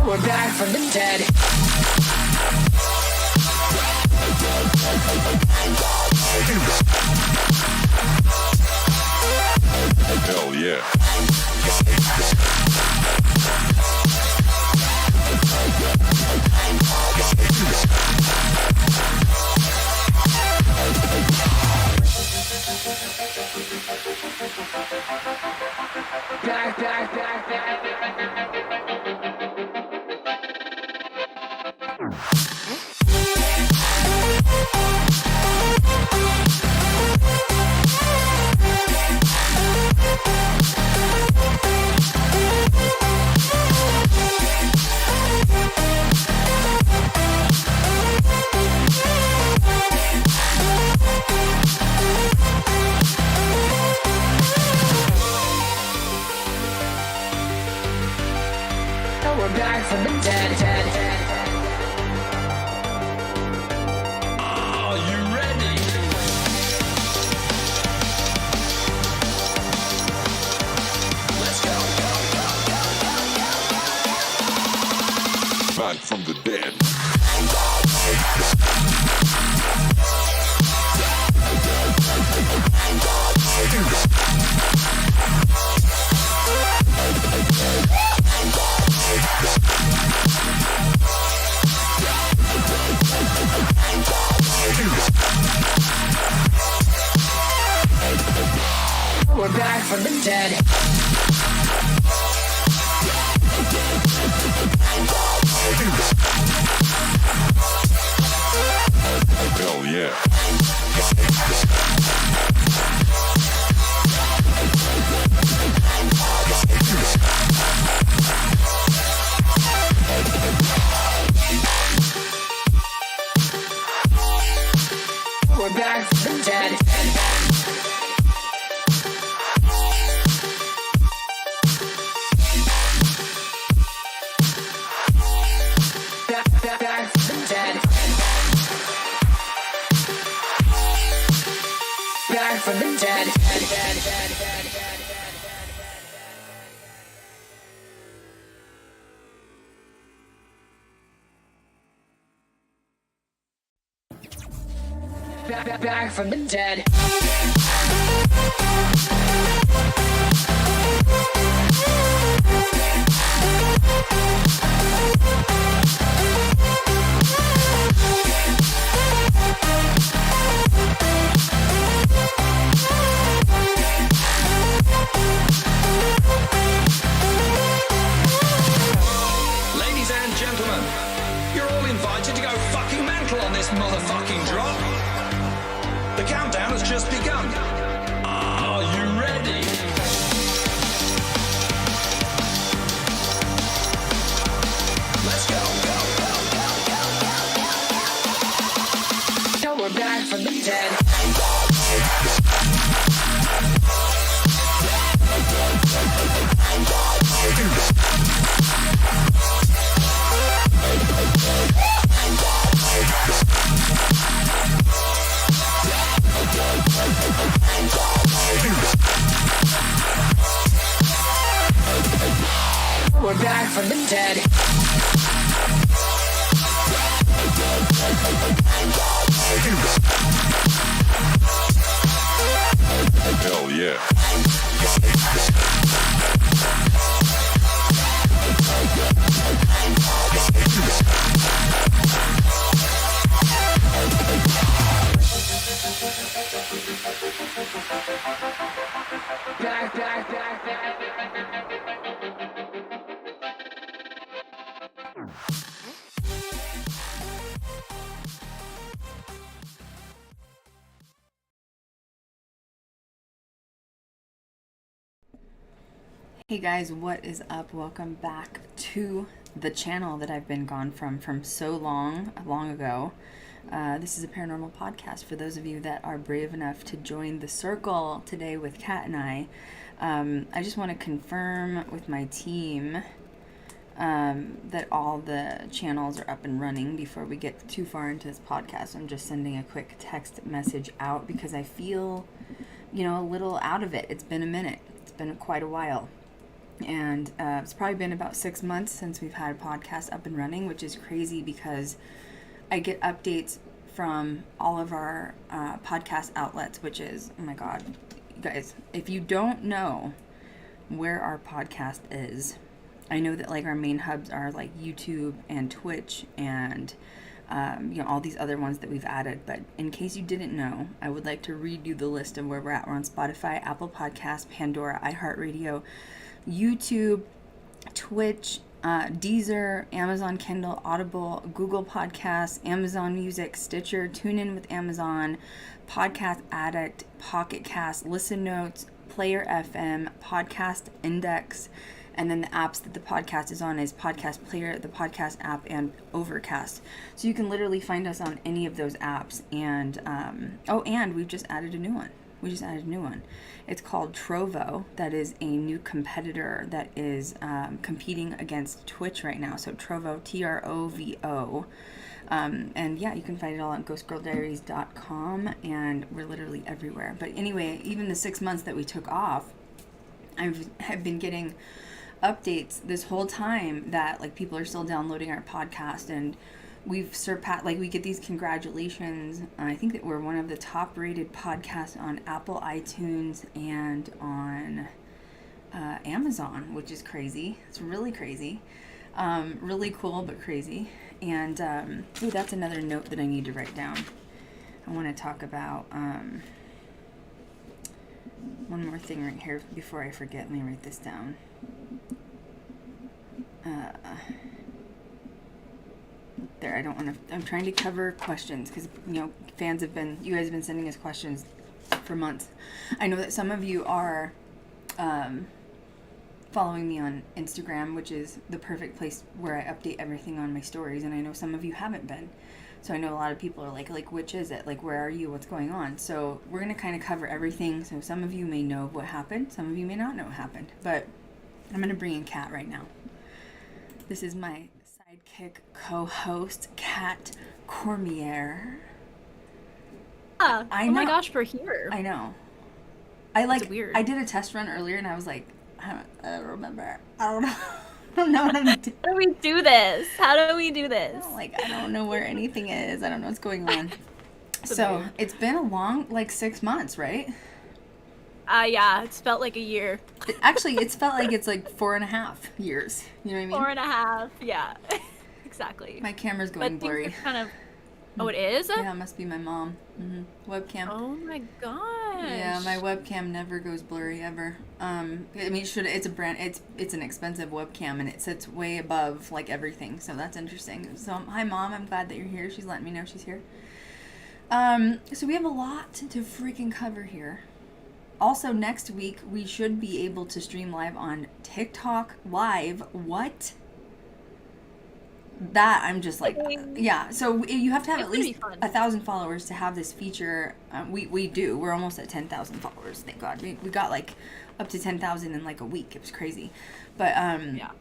We're back from the dead. Hell yeah. We're back from the dead. Are you ready? Let's go. Back from the dead. We're back from the dead. Hell yeah. We're back from the dead. Back from the dead. Back from the dead. Back from the dead. Ladies and gentlemen, you're all invited to go fucking mental on this motherfucking drop. The countdown has just begun. Are you ready? Let's go. We're back from the dead. We're back from the dead. Hell yeah. Back. Hey guys, what is up? Welcome back to the channel that I've been gone from so long ago. This is a paranormal podcast for those of you that are brave enough to join the circle today with Kat and I. I just want to confirm with my team that all the channels are up and running before we get too far into this podcast. I'm just sending a quick text message out because I feel, a little out of it. It's been a minute. It's been quite a while. And it's probably been about 6 months since we've had a podcast up and running, which is crazy because I get updates from all of our podcast outlets, which is, oh my God, you guys, if you don't know where our podcast is, I know that like our main hubs are like YouTube and Twitch and all these other ones that we've added. But in case you didn't know, I would like to read you the list of where we're at. We're on Spotify, Apple Podcasts, Pandora, iHeartRadio, YouTube, Twitch, Deezer, Amazon Kindle, Audible, Google Podcasts, Amazon Music, Stitcher, TuneIn with Amazon, Podcast Addict, Pocket Cast, Listen Notes, Player FM, Podcast Index, and then the apps that the podcast is on is Podcast Player, the Podcast app, and Overcast. So you can literally find us on any of those apps. And and we've just added a new one. It's called Trovo. That is a new competitor that is competing against Twitch right now. So Trovo, Trovo. And yeah, you can find it all on ghostgirldiaries.com, and we're literally everywhere. But anyway, even the 6 months that we took off, have been getting updates this whole time that like people are still downloading our podcast, and we've surpassed, like we get these congratulations. I think that we're one of the top rated podcasts on Apple iTunes and on Amazon, which is crazy. It's really crazy. Really cool, but crazy. And that's another note that I need to write down. I want to talk about one more thing right here before I forget. Let me write this down. There, I don't want to, I'm trying to cover questions because, you guys have been sending us questions for months. I know that some of you are following me on Instagram, which is the perfect place where I update everything on my stories, and I know some of you haven't been. So I know a lot of people are like, which is it? Like, where are you? What's going on? So we're going to kind of cover everything. So some of you may know what happened. Some of you may not know what happened. But I'm going to bring in Cat right now. This is my sidekick co-host, Cat CORMIER. Oh my gosh, we're here. I know. It's weird. I did a test run earlier and I was like, I don't remember. I don't know. I don't know what I'm doing. How do we do this? How do we do this? I don't know where anything is. I don't know what's going on. So it's been a long, 6 months, right? Yeah, it's felt like a year. Actually, it's felt like it's 4.5 years. You know what I mean? 4.5, yeah. Exactly. My camera's going blurry. Things are kind of... Oh, it is? Yeah, it must be my mom. Webcam. Oh my gosh. Yeah, my webcam never goes blurry ever. I mean, it's a brand. It's an expensive webcam, and it sits way above everything. So that's interesting. So hi, Mom. I'm glad that you're here. She's letting me know she's here. So we have a lot to freaking cover here. Also, next week we should be able to stream live on TikTok Live. What? That I'm just yeah. So you have to have at least 1,000 followers to have this feature. We do. We're almost at 10,000 followers. Thank God. We got up to 10,000 in a week. It was crazy. But yeah.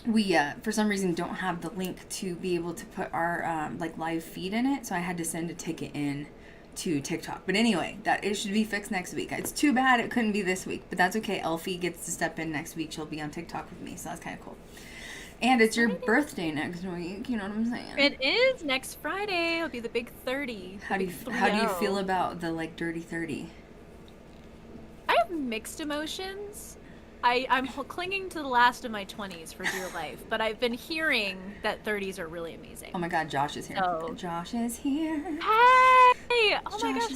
We for some reason don't have the link to be able to put our live feed in it. So I had to send a ticket in to TikTok. But anyway, it should be fixed next week. It's too bad it couldn't be this week, but that's okay. Elfie gets to step in next week. She'll be on TikTok with me, so that's kind of cool. And it's your birthday next week, you know what I'm saying? It is next Friday. It'll be the big 30. How do you feel about the dirty 30? I have mixed emotions. I'm clinging to the last of my 20s for dear life, but I've been hearing that 30s are really amazing. Oh my God, Josh is here. So, Josh is here. Hey! Oh my gosh,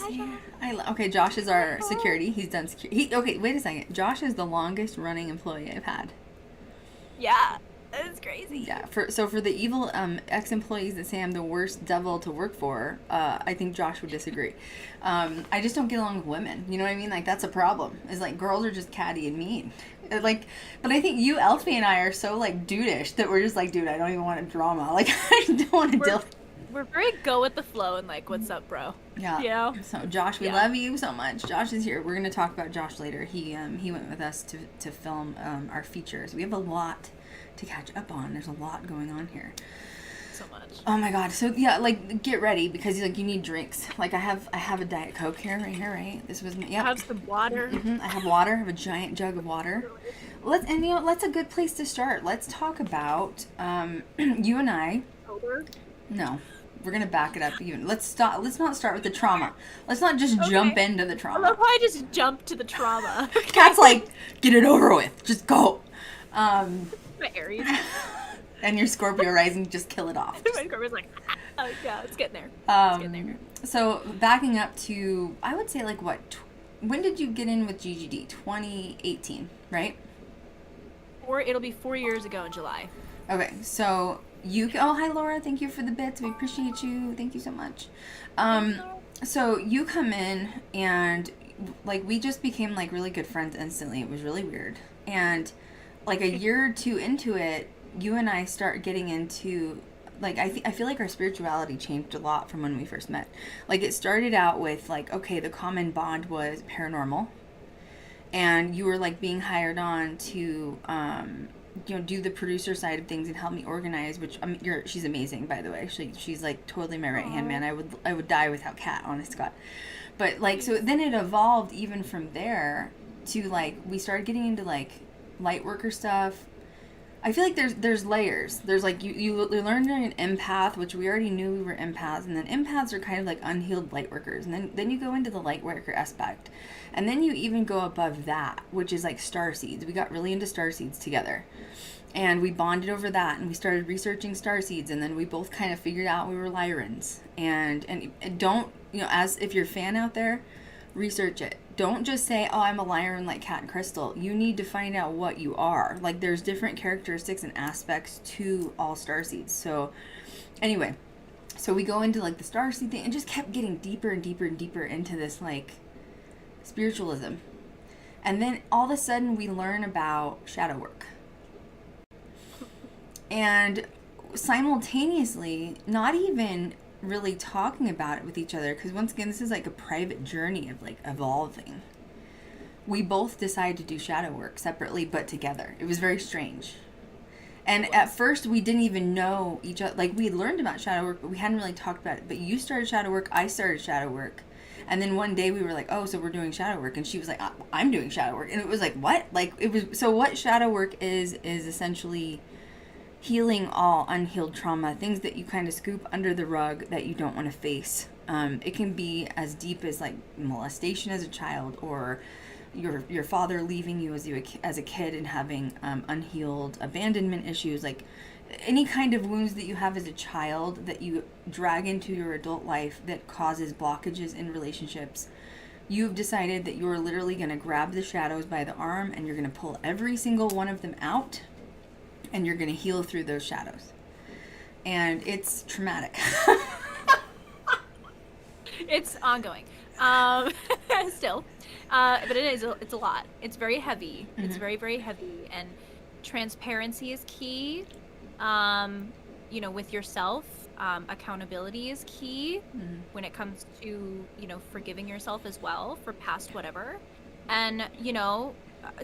hi, Josh. Okay, Josh is our security. He's done security. Okay, wait a second. Josh is the longest running employee I've had. Yeah. It's crazy. Yeah. For the evil ex-employees that say I'm the worst devil to work for, I think Josh would disagree. I just don't get along with women. You know what I mean? That's a problem. Is girls are just catty and mean. But I think you, Elfie, and I are so dudeish that we're just dude, I don't even want a drama. I don't want to deal. We're very go with the flow and what's up, bro? Yeah. You know? So Josh, we love you so much. Josh is here. We're gonna talk about Josh later. He went with us to film our features. We have a lot to catch up on. There's a lot going on here. So much. Oh my God. So yeah, get ready because you need drinks. I have a Diet Coke here, right? This was I have some water. I have water. I have a giant jug of water. That's a good place to start. Let's talk about you and I. Over. No, we're gonna back it up even. Let's not start with the trauma. Let's not just jump into the I trauma. love how I just jumped to the trauma. Cat's like, get it over with. Just go. My Aries. And your Scorpio rising, just kill it off. My Scorpio's like, yeah, it's getting there. It's getting there. So backing up to, I would say like what? When did you get in with GGD? 2018, right? It'll be 4 years ago in July. Okay, so oh, hi Laura, thank you for the bits. We appreciate you. Thank you so much. So you come in and like we just became like really good friends instantly. It was really weird. And like a year or two into it, you and I start getting into like I feel like our spirituality changed a lot from when we first met. Like it started out with like, okay, the common bond was paranormal. And you were like being hired on to do the producer side of things and help me organize, which she's amazing, by the way. She's like totally my right hand man. I would die without Kat, honest to God. But like, so then it evolved even from there to like, we started getting into like light worker stuff. I feel like there's layers. There's like, you learn you're an empath, which we already knew we were empaths. And then empaths are kind of like unhealed light workers. And then you go into the light worker aspect. And then you even go above that, which is like starseeds. We got really into starseeds together. And we bonded over that. And we started researching starseeds. And then we both kind of figured out we were Lyrans. And don't, as if you're a fan out there, research it. Don't just say, oh, I'm a Lyran like Cat and Krystal. You need to find out what you are. Like, there's different characteristics and aspects to all starseeds. So, anyway, so we go into, like, the starseed thing and just kept getting deeper and deeper and deeper into this, like, spiritualism. And then all of a sudden we learn about shadow work. And simultaneously, not even really talking about it with each other, because once again, this is like a private journey of like evolving. We both decided to do shadow work separately but together. It was very strange. And at first we didn't even know each other. Like, we had learned about shadow work, but we hadn't really talked about it. But you started shadow work, I started shadow work. And then one day we were like, oh, so we're doing shadow work. And she was like, I'm doing shadow work. And it was like, what? Like, it was, so what shadow work is essentially healing all unhealed trauma, things that you kind of scoop under the rug that you don't want to face. It can be as deep as like molestation as a child, or your father leaving you as a kid and having unhealed abandonment issues, like any kind of wounds that you have as a child that you drag into your adult life that causes blockages in relationships. You've decided that you're literally going to grab the shadows by the arm and you're going to pull every single one of them out. And you're going to heal through those shadows. And it's traumatic. It's ongoing. Still. But it's a lot. It's very heavy. Mm-hmm. It's very, very heavy. And transparency is key. With yourself. Accountability is key when it comes to, forgiving yourself as well for past whatever. And,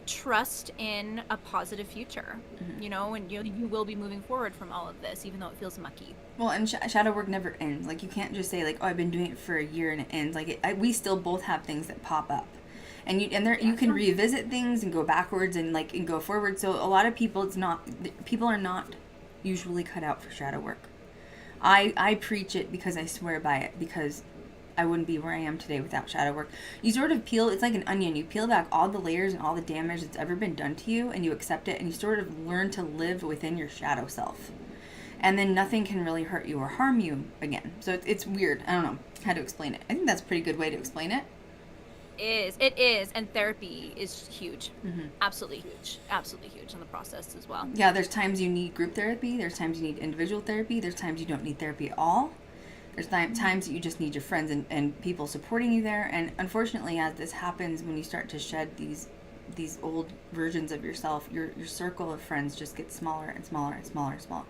trust in a positive future, and you will be moving forward from all of this, even though it feels mucky. Well, and shadow work never ends. Like, you can't just say like, oh, I've been doing it for a year and it ends. Like, we still both have things that pop up, and you can revisit things and go backwards and go forward. So a lot of people, people are not usually cut out for shadow work. I preach it because I swear by it, because I wouldn't be where I am today without shadow work. You sort of it's like an onion. You peel back all the layers and all the damage that's ever been done to you, and you accept it, and you sort of learn to live within your shadow self. And then nothing can really hurt you or harm you again. So it's weird. I don't know how to explain it. I think that's a pretty good way to explain it. It is. And therapy is huge. Mm-hmm. Absolutely huge in the process as well. Yeah, there's times you need group therapy. There's times you need individual therapy. There's times you don't need therapy at all. There's times that you just need your friends and people supporting you there. And unfortunately, as this happens, when you start to shed these old versions of yourself, your circle of friends just gets smaller and smaller and smaller and smaller.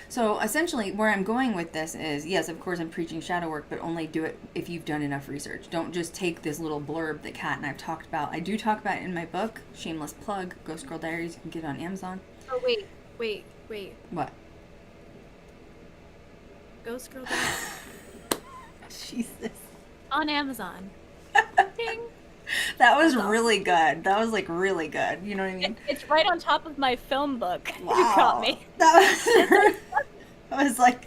So essentially, where I'm going with this is, yes, of course, I'm preaching shadow work, but only do it if you've done enough research. Don't just take this little blurb that Kat and I've talked about. I do talk about it in my book, shameless plug, Ghost Girl Diaries. You can get it on Amazon. Oh, wait. What? Ghost Girl Diaries. Jesus. On Amazon. Ding. That was really good. That was like really good. You know what I mean? It's right on top of my film book. Wow. You got me. That was like,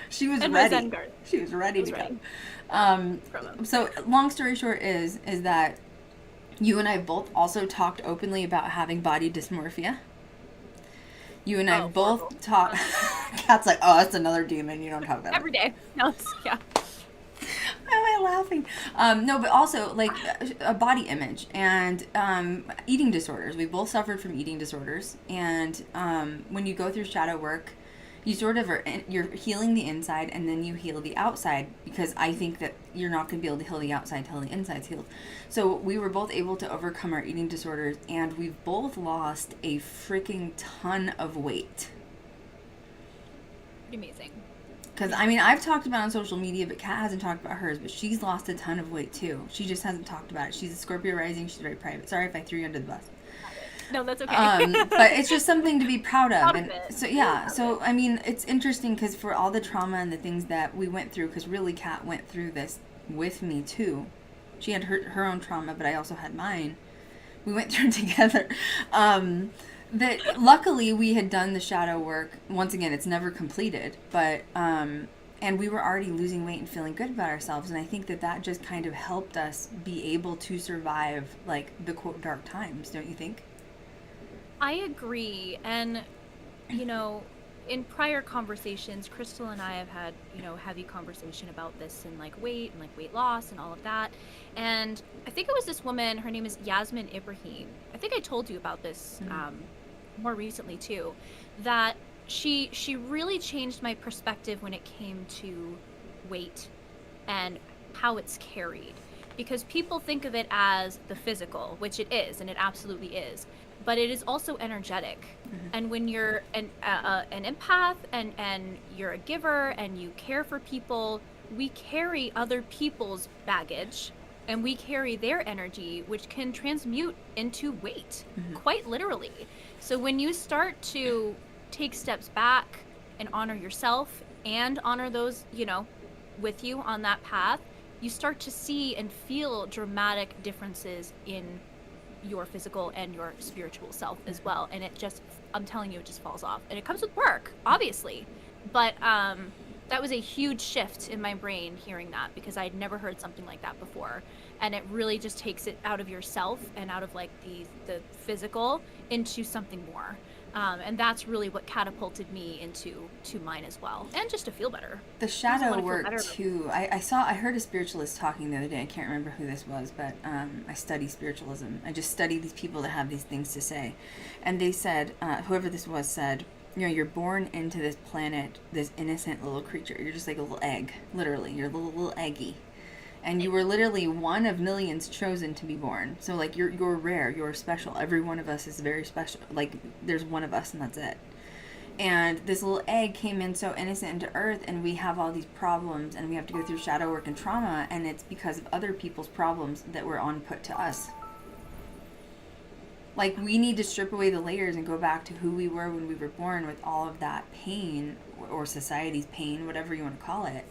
she was And my ready. Zen garden. She was ready to ready. go. From them. So long story short is that you and I both also talked openly about having body dysmorphia. You and I Oh, both horrible. talked. Kat's like, oh, that's another demon. You don't talk about it. Every day. No, yeah. Why am I laughing? No, but also like a body image and eating disorders. We both suffered from eating disorders, and when you go through shadow work, you sort of you're healing the inside and then you heal the outside, because I think that you're not going to be able to heal the outside till the inside's healed. So we were both able to overcome our eating disorders, and we've both lost a freaking ton of weight. Pretty amazing. Because, I mean, I've talked about it on social media, but Kat hasn't talked about hers, but she's lost a ton of weight, too. She just hasn't talked about it. She's a Scorpio rising. She's very private. Sorry if I threw you under the bus. No, that's okay. But it's just something to be proud of. Proud of And it. so, yeah. So, I mean, it's interesting because for all the trauma and the things that we went through, because really Kat went through this with me, too. She had her own trauma, but I also had mine. We went through it together. That luckily we had done the shadow work. Once again, it's never completed, but and we were already losing weight and feeling good about ourselves, and I think that just kind of helped us be able to survive like the quote dark times, don't you think? I agree. And, you know, in prior conversations, Krystal and I have had, you know, heavy conversation about this and like weight and like weight loss and all of that. And I think it was this woman, her name is Yasmin Ibrahim. I think I told you about this more recently too, that she really changed my perspective when it came to weight and how it's carried. Because people think of it as the physical, which it is, and it absolutely is. But it is also energetic. And when you're an empath and you're a giver and you care for people, we carry other people's baggage and we carry their energy, which can transmute into weight, quite literally. So when you start to take steps back and honor yourself and honor those, you know, with you on that path, you start to see and feel dramatic differences in your physical and your spiritual self as well. And it just, I'm telling you, it just falls off. And it comes with work, obviously. But that was a huge shift in my brain hearing that, because I'd never heard something like that before. And it really just takes it out of yourself and out of like the physical into something more. And that's really what catapulted me into mine as well, and just to feel better. The shadow work too. I heard a spiritualist talking the other day. I can't remember who this was, but I study spiritualism. I just study these people that have these things to say, and they said, whoever this was said, you know, you're born into this planet, this innocent little creature. You're just like a little egg, literally. You're a little eggy. And you were literally one of millions chosen to be born. So, like, you're rare. You're special. Every one of us is very special. Like, there's one of us, and that's it. And this little egg came in so innocent into Earth, and we have all these problems, and we have to go through shadow work and trauma, and it's because of other people's problems that were on put to us. Like, we need to strip away the layers and go back to who we were when we were born with all of that pain, or society's pain, whatever you want to call it.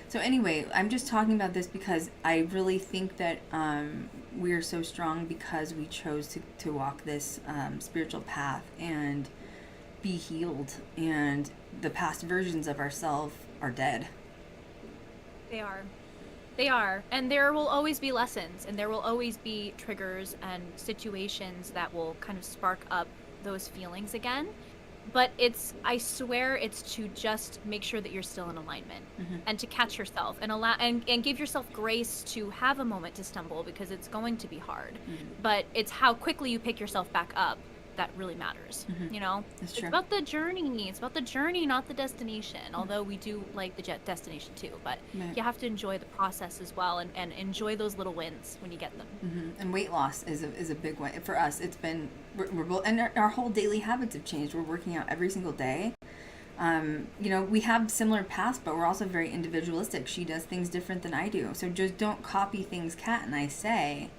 So anyway, I'm just talking about this because I really think that we're so strong because we chose to walk this spiritual path and be healed. And the past versions of ourselves are dead. They are. They are. And there will always be lessons, and there will always be triggers and situations that will kind of spark up those feelings again. But I swear it's to just make sure that you're still in alignment and to catch yourself and allow and give yourself grace to have a moment to stumble, because it's going to be hard. But it's how quickly you pick yourself back up that really matters. You know, That's true. It's about the journey. It's about the journey, not the destination. Although we do like the destination too, but Right. you have to enjoy the process as well, and enjoy those little wins when you get them. And weight loss is a big one for us. It's been we're both, and our whole daily habits have changed. We're working out every single day. You know, we have similar paths, but we're also very individualistic. She does things different than I do, so just don't copy things Kat and I say.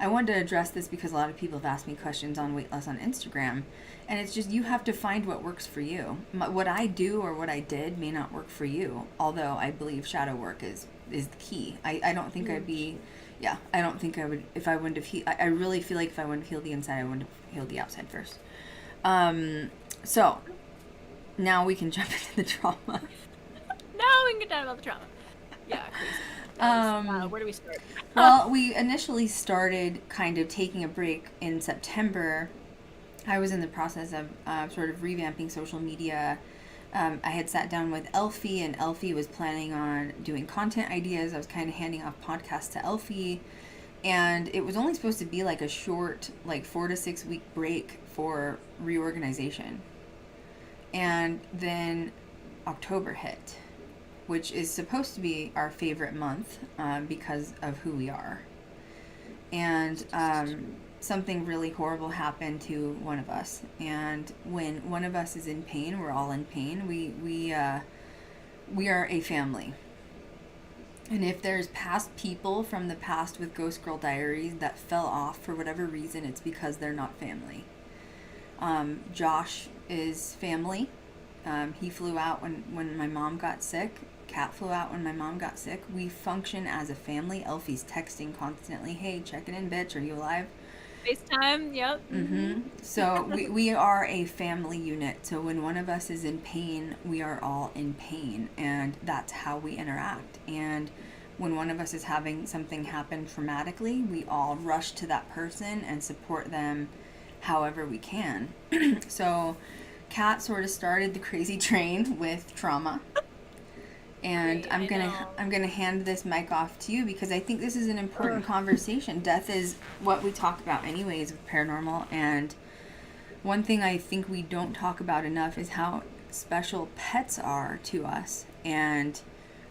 I wanted to address this because a lot of people have asked me questions on weight loss on Instagram, and it's just, you have to find what works for you. What I do or what I did may not work for you, although I believe shadow work is the key. I don't think I'd be Yeah, I don't think I would, if I wouldn't have I really feel like if I wouldn't have healed the inside, I wouldn't have healed the outside first. So, now we can jump into the trauma. Now we can get down about the trauma. Yeah, crazy. Where do we start? Well, we initially started kind of taking a break in September. I was in the process of sort of revamping social media. I had sat down with Elfie, and Elfie was planning on doing content ideas. I was kind of handing off podcasts to Elfie, and it was only supposed to be like a short, like 4 to 6 week break for reorganization. And then October hit, which is supposed to be our favorite month because of who we are. And something really horrible happened to one of us. And when one of us is in pain, we're all in pain. We are a family. And if there's past people from the past with Ghost Girl Diaries that fell off for whatever reason, it's because they're not family. Josh is family. He flew out when my mom got sick. Cat flew out when my mom got sick. We function as a family. Elfie's texting constantly, hey, checking in, bitch, are you alive? FaceTime, yep. Mm-hmm. So we are a family unit. So when one of us is in pain, we are all in pain. And that's how we interact. And when one of us is having something happen traumatically, we all rush to that person and support them however we can. So Kat sort of started the crazy train with trauma. And I'm gonna hand this mic off to you because I think this is an important conversation. Death is what we talk about anyways with paranormal, and one thing I think we don't talk about enough is how special pets are to us. And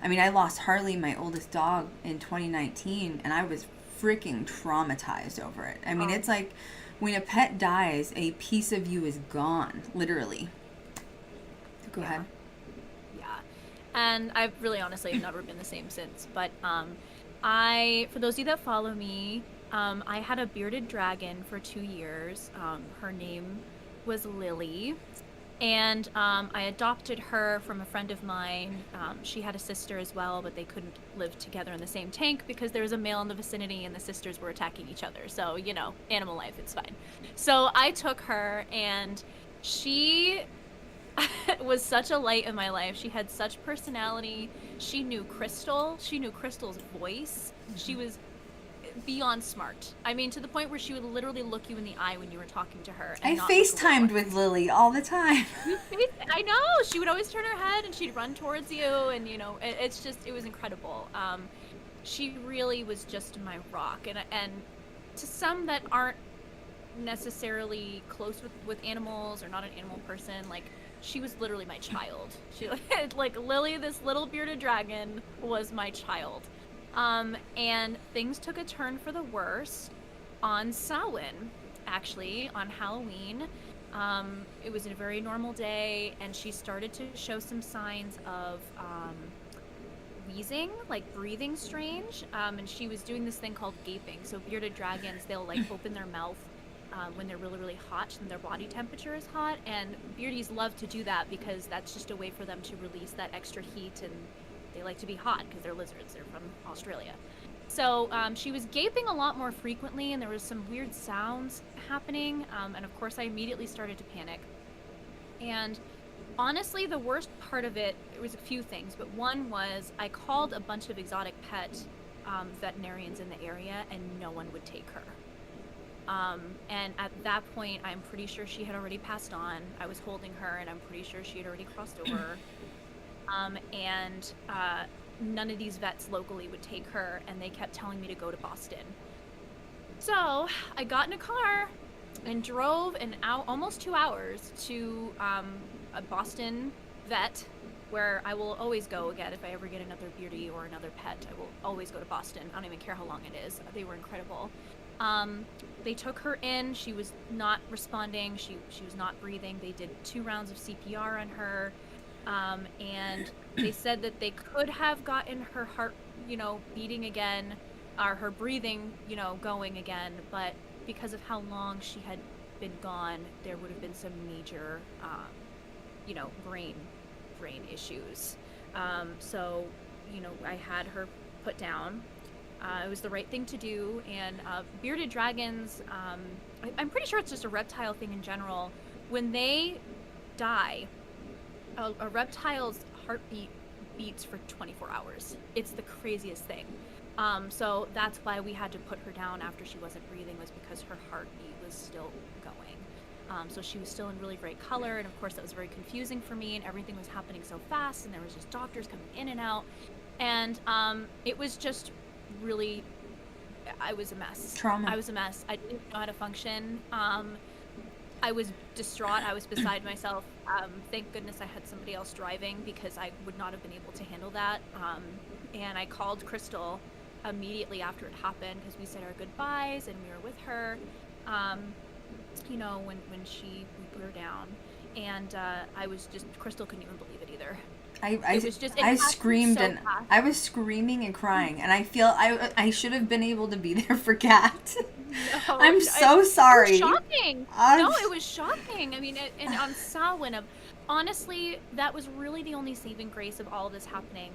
I mean, I lost Harley, my oldest dog, in 2019, and I was freaking traumatized over it. I mean, it's like when a pet dies, a piece of you is gone, literally. Go ahead. And I've really honestly never been the same since. But for those of you that follow me, I had a bearded dragon for 2 years. Her name was Lily. And I adopted her from a friend of mine. She had a sister as well, but they couldn't live together in the same tank because there was a male in the vicinity and the sisters were attacking each other. So, you know, animal life, it's fine. So I took her, and she was such a light in my life. She had such personality. She knew Krystal. She knew Krystal's voice. She was beyond smart. I mean, to the point where she would literally look you in the eye when you were talking to her. I FaceTimed with Lily all the time. I know. She would always turn her head and she'd run towards you, and you know, it was incredible. She really was just my rock, and to some that aren't necessarily close with animals or not an animal person, like, she was literally my child. She like Lily, this little bearded dragon, was my child. And things took a turn for the worse on Samhain, actually, on Halloween. It was a very normal day, and she started to show some signs of wheezing, like breathing strange. And she was doing this thing called gaping. So bearded dragons, they'll like open their mouth when they're really, really hot and their body temperature is hot. And beardies love to do that because that's just a way for them to release that extra heat, and they like to be hot because they're lizards. They're from Australia. So she was gaping a lot more frequently, and there was some weird sounds happening. And of course, I immediately started to panic. And honestly, the worst part of it was a few things. But one was I called a bunch of exotic pet veterinarians in the area, and no one would take her. And at that point, I'm pretty sure she had already passed on. I was holding her, and I'm pretty sure she had already crossed over. And none of these vets locally would take her, and they kept telling me to go to Boston. So I got in a car and drove almost 2 hours to a Boston vet, where I will always go again if I ever get another beardie or another pet. I will always go to Boston. I don't even care how long it is. They were incredible. They took her in. She was not responding. She was not breathing. They did 2 rounds of CPR on her. And they said that they could have gotten her heart, beating again, or her breathing, going again. But because of how long she had been gone, there would have been some major, brain issues. So, I had her put down. It was the right thing to do, and bearded dragons, I'm pretty sure it's just a reptile thing in general. When they die, a reptile's heartbeat beats for 24 hours. It's the craziest thing. So that's why we had to put her down after she wasn't breathing, was because her heartbeat was still going. So she was still in really great color, and of course that was very confusing for me, and everything was happening so fast, and there was just doctors coming in and out, and it was just really, I was a mess. Trauma. I was a mess. I didn't know how to function. I was distraught. I was beside myself. Thank goodness I had somebody else driving, because I would not have been able to handle that. And I called Krystal immediately after it happened, because we said our goodbyes and we were with her, you know, when we put her down. And I was just, Krystal couldn't even believe it either. I screamed, and I was screaming and crying, and I feel I should have been able to be there for Cat. No, I'm so sorry. It was shocking. No, it was shocking. I mean, and on Samhain, honestly, that was really the only saving grace of all of this happening.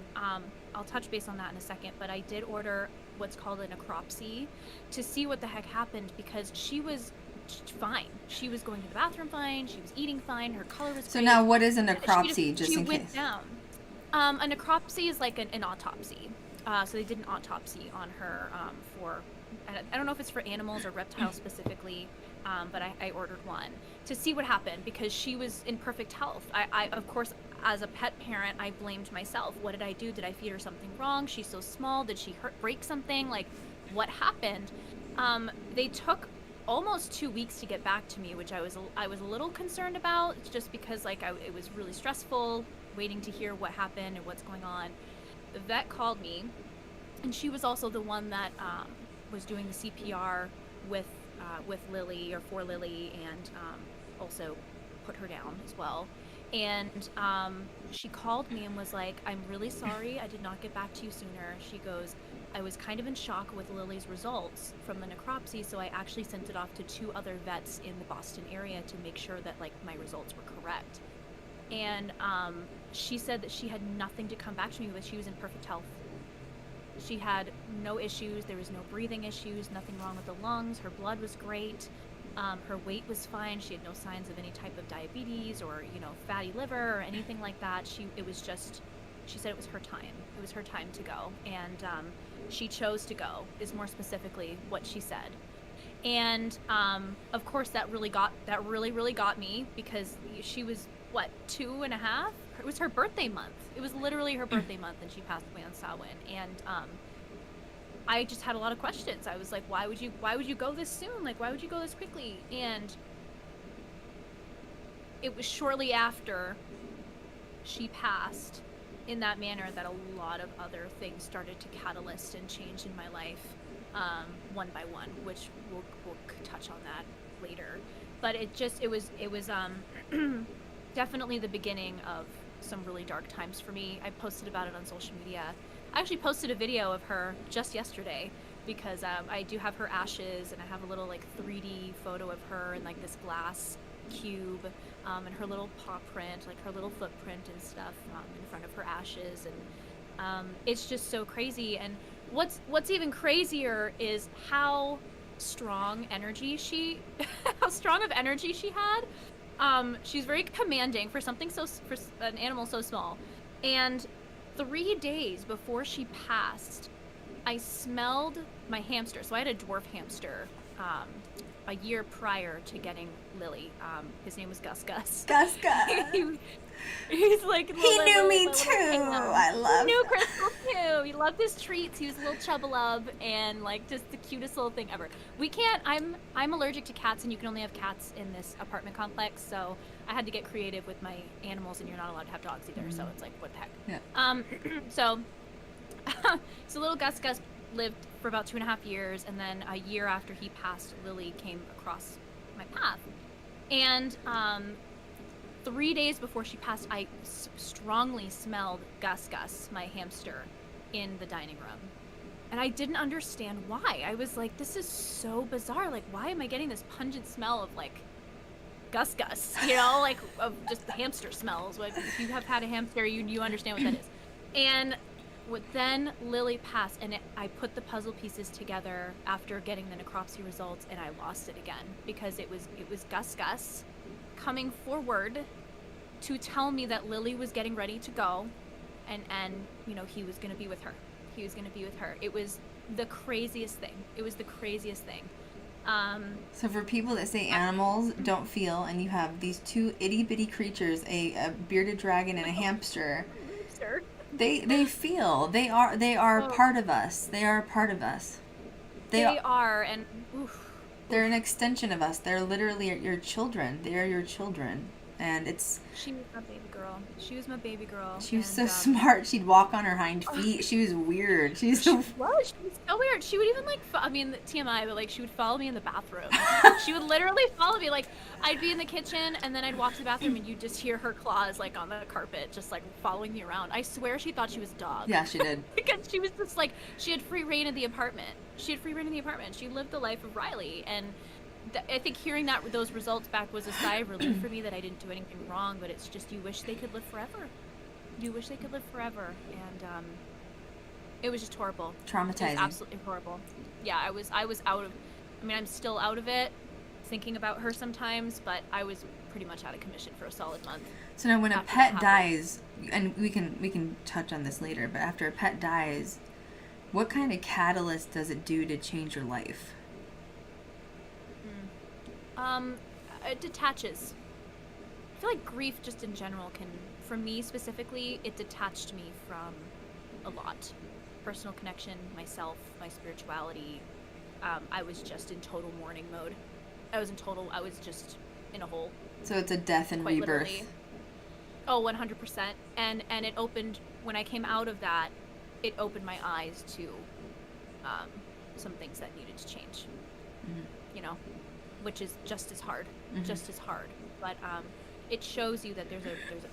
I'll touch base on that in a second, but I did order what's called a necropsy to see what the heck happened, because she was fine. She was going to the bathroom fine. She was eating fine. Her color was So great. now, what is a necropsy, just she in went case? down. A necropsy is like an autopsy. So they did an autopsy on her for, I don't know if it's for animals or reptiles specifically, but I ordered one to see what happened, because she was in perfect health. I of course, as a pet parent, I blamed myself. What did I do? Did I feed her something wrong? She's so small. Did she break something? Like, what happened? They took almost 2 weeks to get back to me, which I was a little concerned about, just because it was really stressful waiting to hear what happened and what's going on. The vet called me, and she was also the one that was doing the CPR with Lily, or for Lily, and also put her down as well. And she called me and was like, "I'm really sorry I did not get back to you sooner." She goes, "I was kind of in shock with Lily's results from the necropsy, so I actually sent it off to 2 other vets in the Boston area to make sure that my results were correct." And she said that she had nothing to come back to me with. She was in perfect health. She had no issues. There was no breathing issues, nothing wrong with the lungs. Her blood was great. Her weight was fine. She had no signs of any type of diabetes or, fatty liver or anything like that. She said it was her time. It was her time to go. And she chose to go, is more specifically what she said. And of course that really got me, because she was, 2.5? It was her birthday month. It was literally her birthday month, and she passed away on Samhain. And I just had a lot of questions. I was like, why would you go this soon? Why would you go this quickly? And it was shortly after she passed in that manner that a lot of other things started to catalyst and change in my life, one by one, which we'll touch on that later. But it was definitely the beginning of some really dark times for me. I posted about it on social media. I actually posted a video of her just yesterday, because I do have her ashes, and I have a little 3D photo of her in this glass cube, and her little paw print, her little footprint and stuff, in front of her ashes. And it's just so crazy. And what's even crazier is how strong energy how strong of energy she had. She's very commanding for an animal so small. And 3 days before she passed, I smelled my hamster. So I had a dwarf hamster a year prior to getting Lily. His name was Gus. He's he knew me too. I He knew Krystal too. He loved his treats. He was a little chubbalub, and just the cutest little thing ever. We can't. I'm allergic to cats, and you can only have cats in this apartment complex. So I had to get creative with my animals, and you're not allowed to have dogs either. So it's what the heck. Yeah. So little Gus lived for about 2.5 years, and then a year after he passed, Lily came across my path. And 3 days before she passed, I strongly smelled Gus, my hamster, in the dining room. And I didn't understand why. I was like, this is so bizarre. Why am I getting this pungent smell of Gus, of just the hamster smells. If you have had a hamster, you understand what that is. And Then Lily passed, and I put the puzzle pieces together after getting the necropsy results, and I lost it again because it was Gus coming forward to tell me that Lily was getting ready to go, and you know, he was going to be with her. He was going to be with her. It was the craziest thing. It was the craziest thing. So for people that say animals don't feel, and you have these two itty bitty creatures, a bearded dragon and a hamster, they feel. They are part of us. They are a part of us. They are, and they're an extension of us. They're literally your children. They are your children. And it's... She was my baby girl. She was my baby girl. She was so smart. She'd walk on her hind feet. She was weird. She was so weird. She would even, like, I mean, TMI, but, like, she would follow me in the bathroom. She would literally follow me. Like, I'd be in the kitchen, and then I'd walk to the bathroom, and you'd just hear her claws, like, on the carpet, just, like, following me around. I swear she thought she was a dog. Yeah, she did. Because she was just, like, she had free reign in the apartment. She lived the life of Riley, and... I think hearing those results back was a sigh of relief for me that I didn't do anything wrong, but it's just you wish they could live forever. You wish they could live forever, and it was just horrible. Traumatizing. It was absolutely horrible. Yeah, I was out of. I mean, I'm still out of it, thinking about her sometimes, but I was pretty much out of commission for a solid month. So now, when a pet dies, and we can touch on this later, but after a pet dies, what kind of catalyst does it do to change your life? It detaches. I feel like grief just in general can, for me specifically, it detached me from a lot. Personal connection, myself, my spirituality. I was just in total mourning mode. I was just in a hole. So it's a death and rebirth. Literally. Oh, 100%. And it opened, when I came out of that, it opened my eyes to some things that needed to change. Mm-hmm. You know? Which is just as hard, but it shows you that there's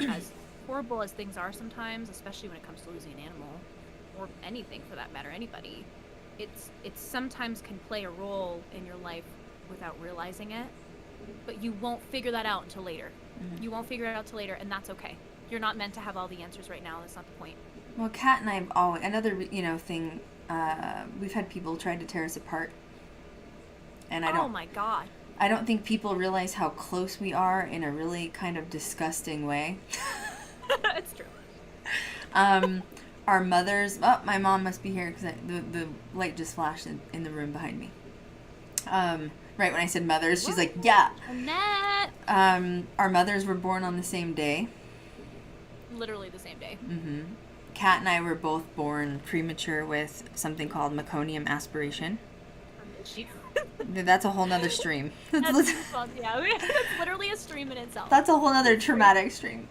as horrible as things are sometimes, especially when it comes to losing an animal, or anything for that matter, anybody. It sometimes can play a role in your life without realizing it, but you won't figure that out until later. Mm-hmm. You won't figure it out till later, and that's okay. You're not meant to have all the answers right now. That's not the point. Well, Kat and I have always, another thing. We've had people try to tear us apart, and I don't. Oh my God. I don't think people realize how close we are in a really kind of disgusting way. It's true. Our mothers... Oh, my mom must be here because the light just flashed in the room behind me. Right when I said mothers, she's like, yeah. Annette! Our mothers were born on the same day. Literally the same day. Mm-hmm. Kat and I were both born premature with something called meconium aspiration. That's a whole nother stream. That's literally a stream in itself. That's a whole nother traumatic stream.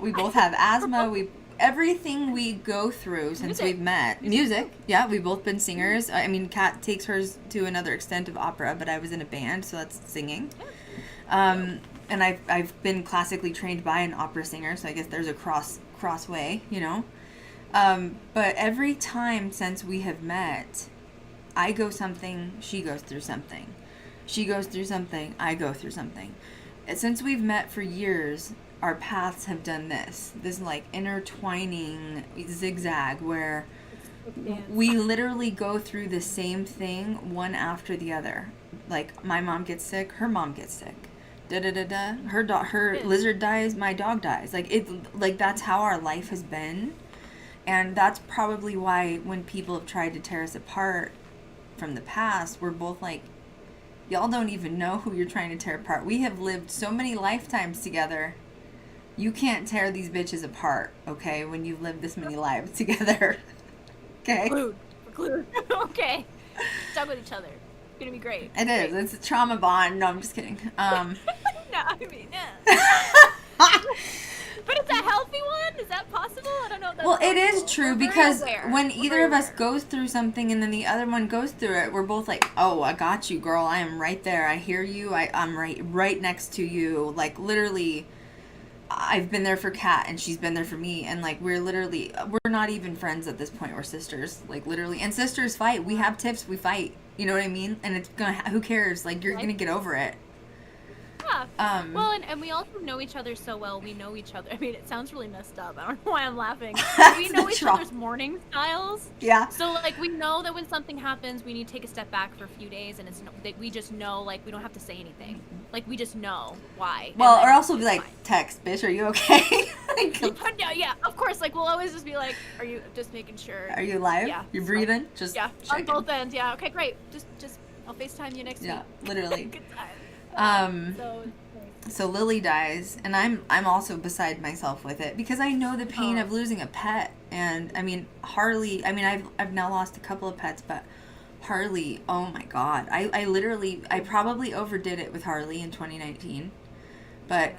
We both have asthma. Everything we go through since we've met. Music. Yeah, we've both been singers. I mean, Kat takes hers to another extent of opera, but I was in a band, so that's singing. And I've been classically trained by an opera singer, so I guess there's a cross way, you know. But every time since we have met, I go something, she goes through something. She goes through something, I go through something. And since we've met for years, our paths have done this like intertwining zigzag where we literally go through the same thing one after the other. Like, my mom gets sick, her mom gets sick. Her lizard dies, my dog dies. Like that's how our life has been. And that's probably why when people have tried to tear us apart from the past, we're both like, y'all don't even know who you're trying to tear apart. We have lived so many lifetimes together. You can't tear these bitches apart, okay, when you've lived this many lives together. Okay? We're glued. Okay. Stuck with each other. It's gonna be great. It is. It's a trauma bond. No, I'm just kidding. No, I mean, yeah. But it's a healthy one? Is that possible? I don't know if that's it is possible. true, because when either of us goes through something and then the other one goes through it, we're both like, oh, I got you, girl. I am right there. I hear you. I'm right next to you. Like, literally, I've been there for Kat and she's been there for me. And, like, we're not even friends at this point. We're sisters. Like, literally. And sisters fight. We have tiffs. We fight. You know what I mean? And it's who cares? Like, you're going to get over it. Yeah, Yeah. Well, and we also know each other so well. We know each other. I mean, it sounds really messed up. I don't know why I'm laughing. We know each other's mourning styles. Yeah. So, like, we know that when something happens, we need to take a step back for a few days, and it's that we just know, like, we don't have to say anything. Like, we just know why. Well, or also be like, text, bitch, are you okay? Yeah, of course. Like, we'll always just be like, are you just making sure? Are you alive? Yeah. You're breathing? Just on checking. both ends. Yeah. Okay, great. Just I'll FaceTime you next week. Yeah, literally. Good time. So Lily dies, and I'm also beside myself with it because I know the pain of losing a pet. And I mean, Harley, I mean, I've now lost a couple of pets, but Harley, oh my God. I probably overdid it with Harley in 2019. But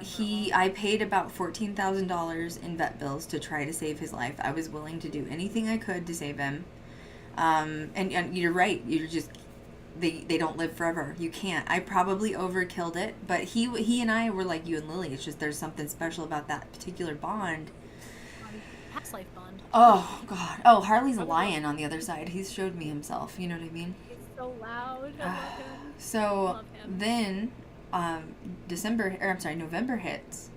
I paid about $14,000 in vet bills to try to save his life. I was willing to do anything I could to save him. And you're right. You're just, they don't live forever. You can't. I probably overkilled it. But he and I were like you and Lily. It's just there's something special about that particular bond. Past life bond. Oh, God. Oh, Harley's a lion on the other side. He's showed me himself. You know what I mean? He's so loud. I love him. So love him. then November hits,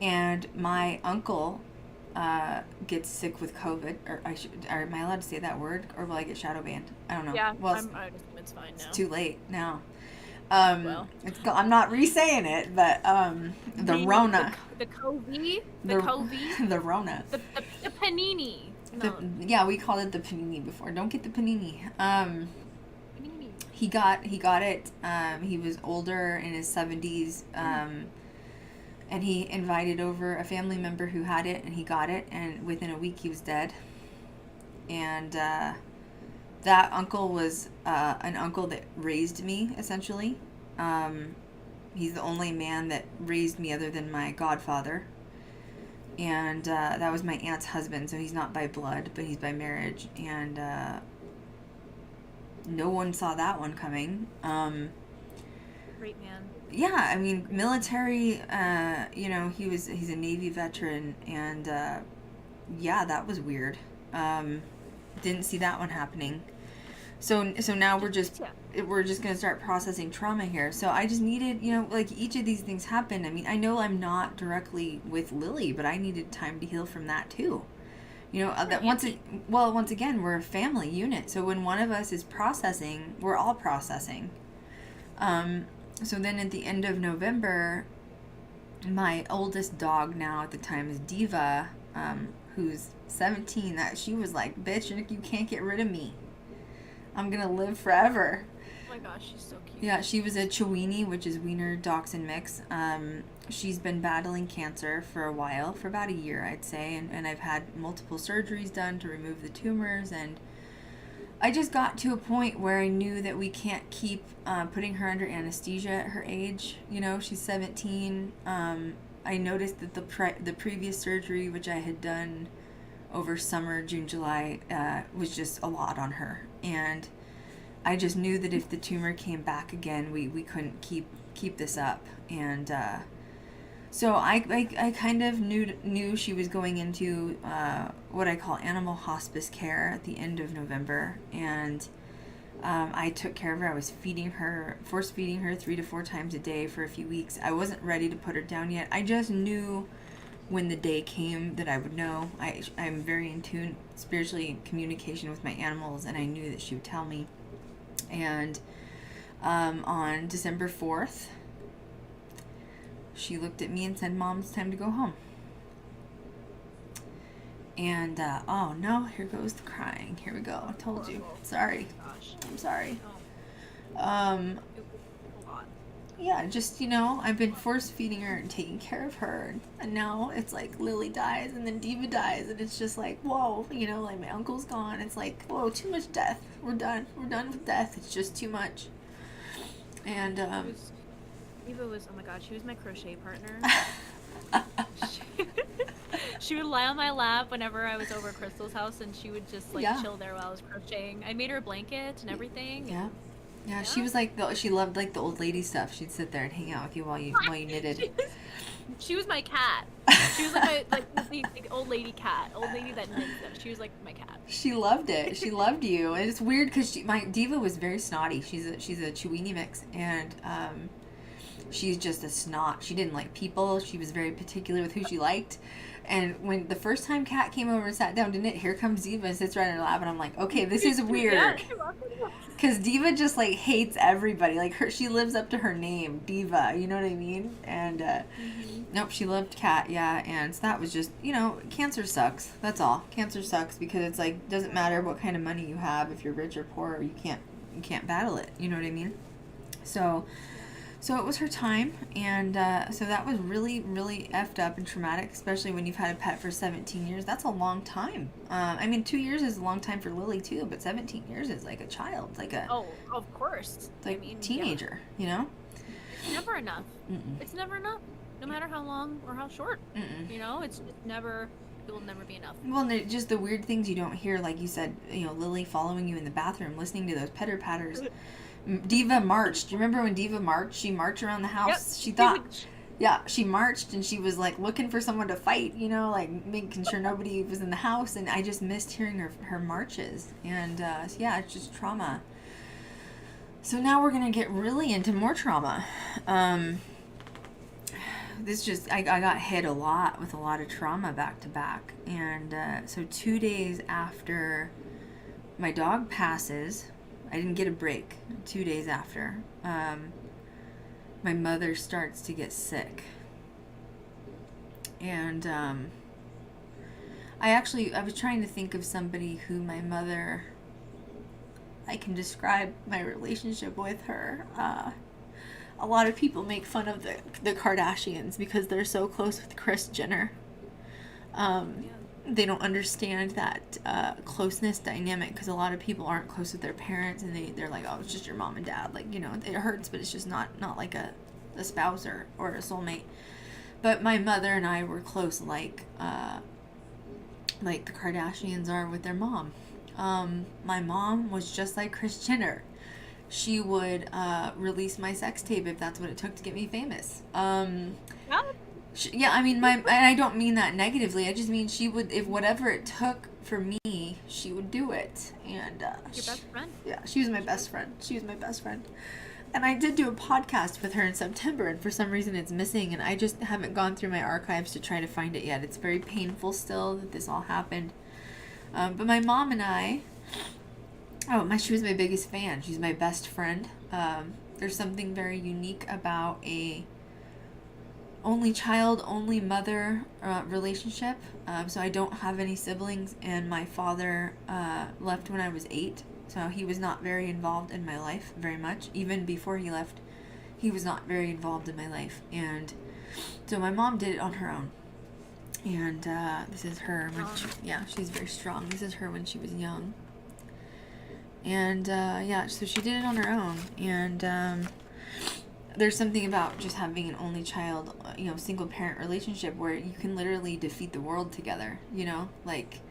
and my uncle gets sick with COVID. Or am I allowed to say that word, or will I get shadow banned? I don't know. Yeah, well, it's fine now. It's too late now. I'm not re-saying it, but the Rona. The Covey. The Rona. The panini. No. Yeah, we called it the panini before. Don't get the panini. He got it. He was older, in his 70s, and he invited over a family member who had it, and he got it, and within a week he was dead. And that uncle was an uncle that raised me, essentially. He's the only man that raised me other than my godfather. And that was my aunt's husband, so he's not by blood, but he's by marriage. And no one saw that one coming. Great man. Yeah, I mean, military, he's a Navy veteran, and yeah, that was weird. Didn't see that one happening. So now we're just gonna start processing trauma here. So I just needed, like, each of these things happened. I mean, I know I'm not directly with Lily, but I needed time to heal from that too. That once again, we're a family unit. So when one of us is processing, we're all processing. So then at the end of November, my oldest dog now at the time is Diva, who's 17. She was like, bitch, you can't get rid of me. I'm gonna live forever. Oh my gosh, she's so cute. Yeah, she was a Chiweenie, which is Wiener Dachshund mix. She's been battling cancer for a while, for about a year, I'd say, and I've had multiple surgeries done to remove the tumors, and I just got to a point where I knew that we can't keep putting her under anesthesia at her age. She's 17. I noticed that the previous surgery, which I had done over summer, June, July, was just a lot on her. And I just knew that if the tumor came back again, we couldn't keep this up. And so I kind of knew she was going into what I call animal hospice care at the end of November. And I took care of her. I was force feeding her 3 to 4 times a day for a few weeks. I wasn't ready to put her down yet. I just knew when the day came that I would know. I'm very in tune spiritually in communication with my animals, and I knew that she would tell me. And on December 4th, she looked at me and said, "Mom, it's time to go home." And oh no, here goes the crying. Here we go. I told you. Sorry. Gosh. I'm sorry. It was a lot. Yeah, just, I've been force feeding her and taking care of her, and now it's like Lily dies and then Diva dies, and it's just like, whoa, like my uncle's gone. It's like, whoa, too much death. We're done with death. It's just too much. And Diva was, oh my god, she was my crochet partner. She would lie on my lap whenever I was over at Krystal's house, and she would just chill there while I was crocheting. I made her a blanket and everything. Yeah. Yeah, she was like she loved like the old lady stuff. She'd sit there and hang out with you while you knitted. She was my cat. She was like the old lady cat, old lady that knits them. She was like my cat. She loved it. She loved you, and it's weird because my Diva was very snotty. She's a Chiweenie mix, and she's just a snot. She didn't like people. She was very particular with who she liked. And when the first time Kat came over and sat down, didn't it? Here comes Diva and sits right in her lap, and I'm like, okay, this is weird. Because Diva just, like, hates everybody. Like, she lives up to her name, Diva, you know what I mean? And, nope, she loved Kat, yeah, and so that was just, cancer sucks. That's all. Cancer sucks because it's, like, doesn't matter what kind of money you have. If you're rich or poor, you can't battle it, you know what I mean? So it was her time, and so that was really, really effed up and traumatic, especially when you've had a pet for 17 years. That's a long time. 2 years is a long time for Lily, too, but 17 years is like a child. Like a... Oh, of course. Like teenager, yeah. It's never enough. Mm-mm. It's never enough, no matter how long or how short. Mm-mm. It's never... It will never be enough. Well, just the weird things you don't hear, like you said, Lily following you in the bathroom, listening to those pitter-patters. Diva marched. Do you remember when Diva marched? She marched around the house. Yep. She thought, she marched, and she was like looking for someone to fight, like making sure nobody was in the house. And I just missed hearing her marches. And it's just trauma. So now we're gonna get really into more trauma. I got hit a lot with a lot of trauma back to back. And so 2 days after my dog passes, I didn't get a break. 2 days after, my mother starts to get sick. And I was trying to think of somebody who I can describe my relationship with her. A lot of people make fun of the Kardashians because they're so close with Kris Jenner. They don't understand that closeness dynamic, because a lot of people aren't close with their parents, and they're like, oh, it's just your mom and dad. Like, it hurts, but it's just not like a spouse or a soulmate. But my mother and I were close, like the Kardashians are with their mom. My mom was just like Kris Jenner. She would release my sex tape if that's what it took to get me famous. Yeah, and I don't mean that negatively. I just mean she would, if whatever it took for me, she would do it. And your best friend. Yeah, she was my best friend. And I did do a podcast with her in September, and for some reason it's missing, and I just haven't gone through my archives to try to find it yet. It's very painful still that this all happened. But my mom and I, she was my biggest fan. She's my best friend. There's something very unique about a only child, only mother relationship. So I don't have any siblings, and my father left when I was 8. So he was not very involved in my life very much. Even before he left, he was not very involved in my life. And so my mom did it on her own. And this is her when she's very strong. This is her when she was young. And so she did it on her own. And there's something about just having an only child, single parent relationship where you can literally defeat the world together, like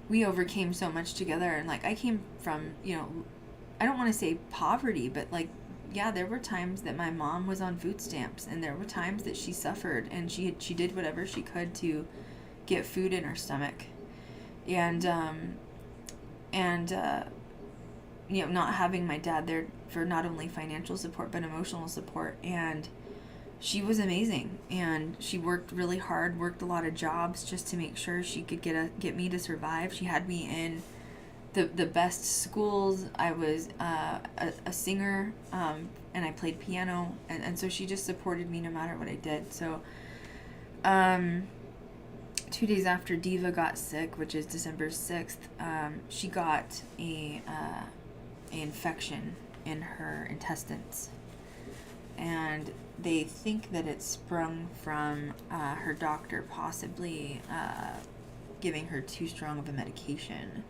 we overcame so much together. And like I came from, I don't want to say poverty, but like, yeah, there were times that my mom was on food stamps, and there were times that she suffered, and she did whatever she could to get food in her stomach. And not having my dad there for not only financial support but emotional support. And she was amazing, and she worked really hard, worked a lot of jobs just to make sure she could get me to survive. She had me in the best schools. I was a singer, and I played piano, and so she just supported me no matter what I did. So 2 days after Diva got sick, which is December 6th, she got a infection in her intestines, and they think that it sprung from her doctor possibly giving her too strong of a medication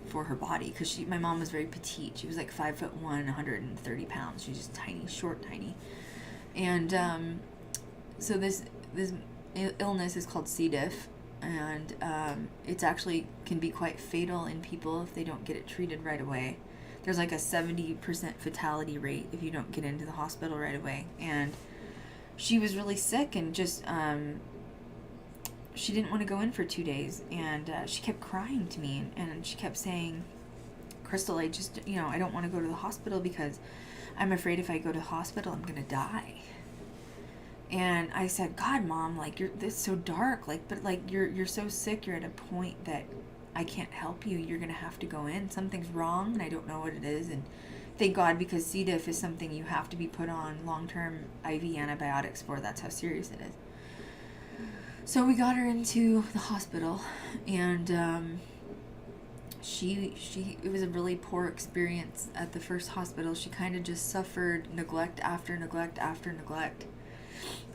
for her body, because my mom was very petite. She was like 5'1", 130 pounds. She was just tiny, short, tiny. And so this illness is called C. diff, and it's actually can be quite fatal in people if they don't get it treated right away. There's like a 70% fatality rate if you don't get into the hospital right away. And she was really sick, and just she didn't want to go in for 2 days, and she kept crying to me, and she kept saying, Krystal, I don't want to go to the hospital because I'm afraid if I go to the hospital I'm gonna die. And I said, God, Mom, like, it's so dark. Like, but, like, you're so sick. You're at a point that I can't help you. You're going to have to go in. Something's wrong, and I don't know what it is. And thank God, because C. diff is something you have to be put on long-term IV antibiotics for. That's how serious it is. So we got her into the hospital, and it was a really poor experience at the first hospital. She kind of just suffered neglect after neglect after neglect.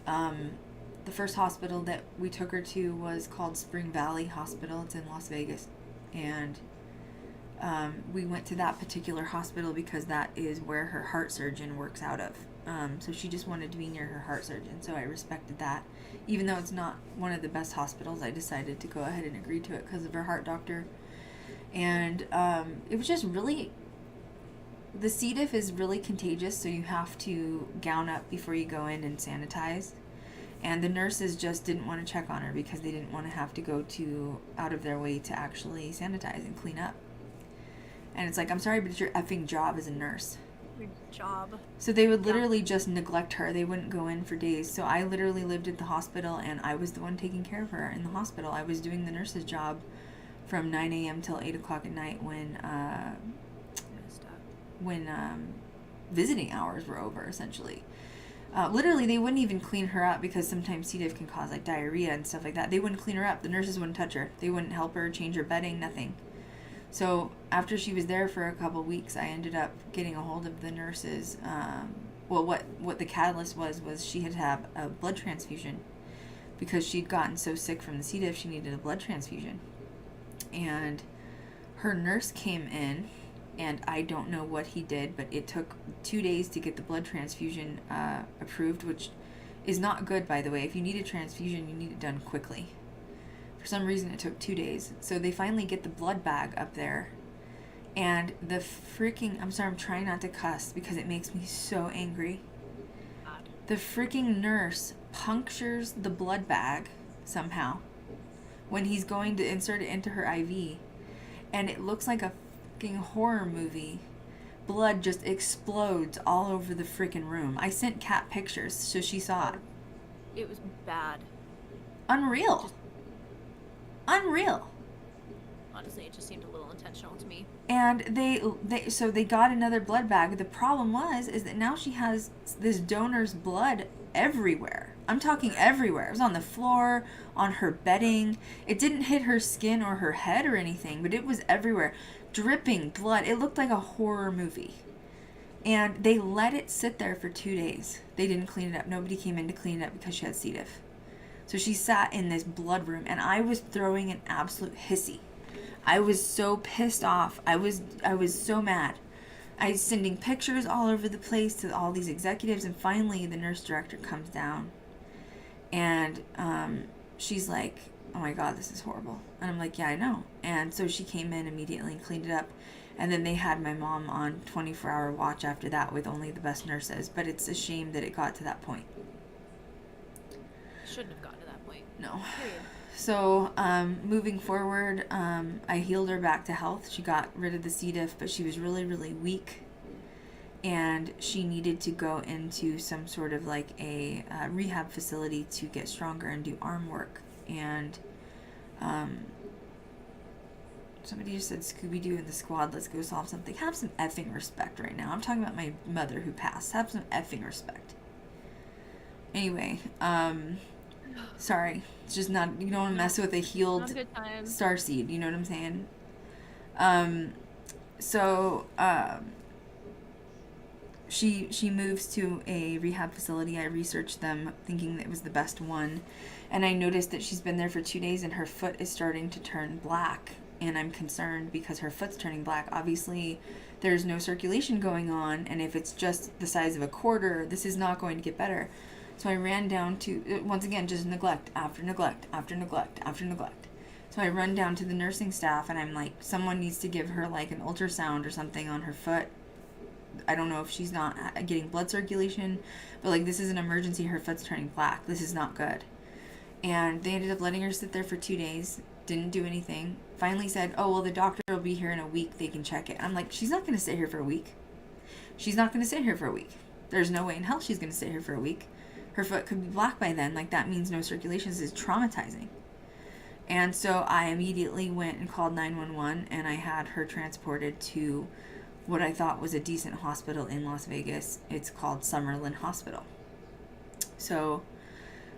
The first hospital that we took her to was called Spring Valley Hospital. It's in Las Vegas. And we went to that particular hospital because that is where her heart surgeon works out of. So she just wanted to be near her heart surgeon. So I respected that. Even though it's not one of the best hospitals, I decided to go ahead and agree to it because of her heart doctor. And it was just really... The C. diff is really contagious, so you have to gown up before you go in and sanitize. And the nurses just didn't want to check on her because they didn't want to have to go out of their way to actually sanitize and clean up. And it's like, I'm sorry, but it's your effing job as a nurse. Your job. So they would literally just neglect her. They wouldn't go in for days. So I literally lived at the hospital, and I was the one taking care of her in the hospital. I was doing the nurse's job from 9 a.m. till 8 o'clock at night when visiting hours were over, essentially. Literally, they wouldn't even clean her up because sometimes C. diff can cause, like, diarrhea and stuff like that. They wouldn't clean her up. The nurses wouldn't touch her. They wouldn't help her, change her bedding, nothing. So after she was there for a couple weeks, I ended up getting a hold of the nurses. What the catalyst was she had to have a blood transfusion because she'd gotten so sick from the C. diff, she needed a blood transfusion. And her nurse came in, and I don't know what he did, but it took 2 days to get the blood transfusion approved, which is not good, by the way. If you need a transfusion, you need it done quickly. For some reason, it took 2 days. So they finally get the blood bag up there, and the freaking... I'm sorry, I'm trying not to cuss because it makes me so angry. The freaking nurse punctures the blood bag somehow when he's going to insert it into her IV, and it looks like a fucking horror movie. Blood just explodes all over the freaking room. I sent Kat pictures so she saw it. It was bad. Unreal. Unreal. Honestly, it just seemed a little intentional to me. And they got another blood bag. The problem is that now she has this donor's blood everywhere. I'm talking everywhere. It was on the floor, on her bedding. It didn't hit her skin or her head or anything, but it was everywhere. Dripping blood. It looked like a horror movie. And they let it sit there for 2 days. They didn't clean it up. Nobody came in to clean it up because she had C. diff. So she sat in this blood room, and I was throwing an absolute hissy. I was so pissed off. I was so mad. I was sending pictures all over the place to all these executives, and finally the nurse director comes down, and she's like, oh my God, this is horrible. And I'm like, yeah, I know. And so she came in immediately and cleaned it up, and then they had my mom on 24-hour watch after that with only the best nurses. But it's a shame that it got to that point. Shouldn't have gotten to that point. No. Period. So, moving forward, I healed her back to health. She got rid of the C. diff, but she was really, really weak. And she needed to go into some sort of like a rehab facility to get stronger and do arm work. And somebody just said, Scooby-Doo and the squad, let's go solve something. Have some effing respect right now. I'm talking about my mother who passed. Have some effing respect. Anyway, sorry. It's just not, you don't want to mess with a healed starseed, you know what I'm saying? She moves to a rehab facility. I researched them thinking that it was the best one, and I noticed that she's been there for 2 days and her foot is starting to turn black, and I'm concerned because her foot's turning black. Obviously there's no circulation going on, and if it's just the size of a quarter, this is not going to get better. So I ran down to, once again, just neglect after neglect after neglect after neglect. So I run down to the nursing staff, and I'm like, someone needs to give her like an ultrasound or something on her foot. I don't know if she's not getting blood circulation, but like, this is an emergency. Her foot's turning black. This is not good. And they ended up letting her sit there for 2 days. Didn't do anything. Finally said, oh, well, the doctor will be here in a week. They can check it. I'm like, she's not going to sit here for a week. She's not going to sit here for a week. There's no way in hell she's going to sit here for a week. her foot could be black by then. Like, that means no circulation. This is traumatizing. And so I immediately went and called 911, and I had her transported to what I thought was a decent hospital in Las Vegas. It's called Summerlin Hospital. So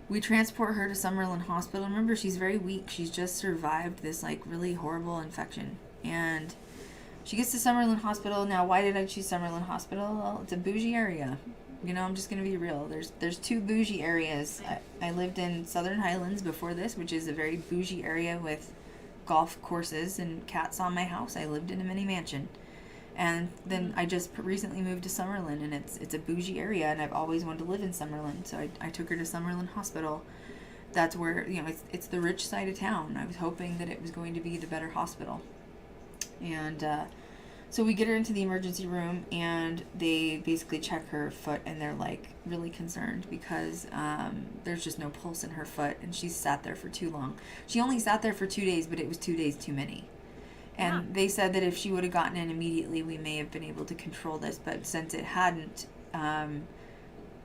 we transport her to Summerlin Hospital. Remember, she's very weak. She's just survived this, like, really horrible infection. And she gets to Summerlin Hospital. Now, why did I choose Summerlin Hospital? Well, it's a bougie area. You know, I'm just going to be real. There's two bougie areas. I lived in Southern Highlands before this, which is a very bougie area with golf courses and cats on my house. I lived in a mini mansion. And then I just recently moved to Summerlin, and it's a bougie area, and I've always wanted to live in Summerlin. So I took her to Summerlin Hospital. That's where, you know, it's the rich side of town. I was hoping that it was going to be the better hospital. And so we get her into the emergency room, and they basically check her foot, and they're, like, really concerned because there's just no pulse in her foot, and she's sat there for too long. She only sat there for 2 days, but it was 2 days too many. And they said that if she would have gotten in immediately, we may have been able to control this. But since it hadn't,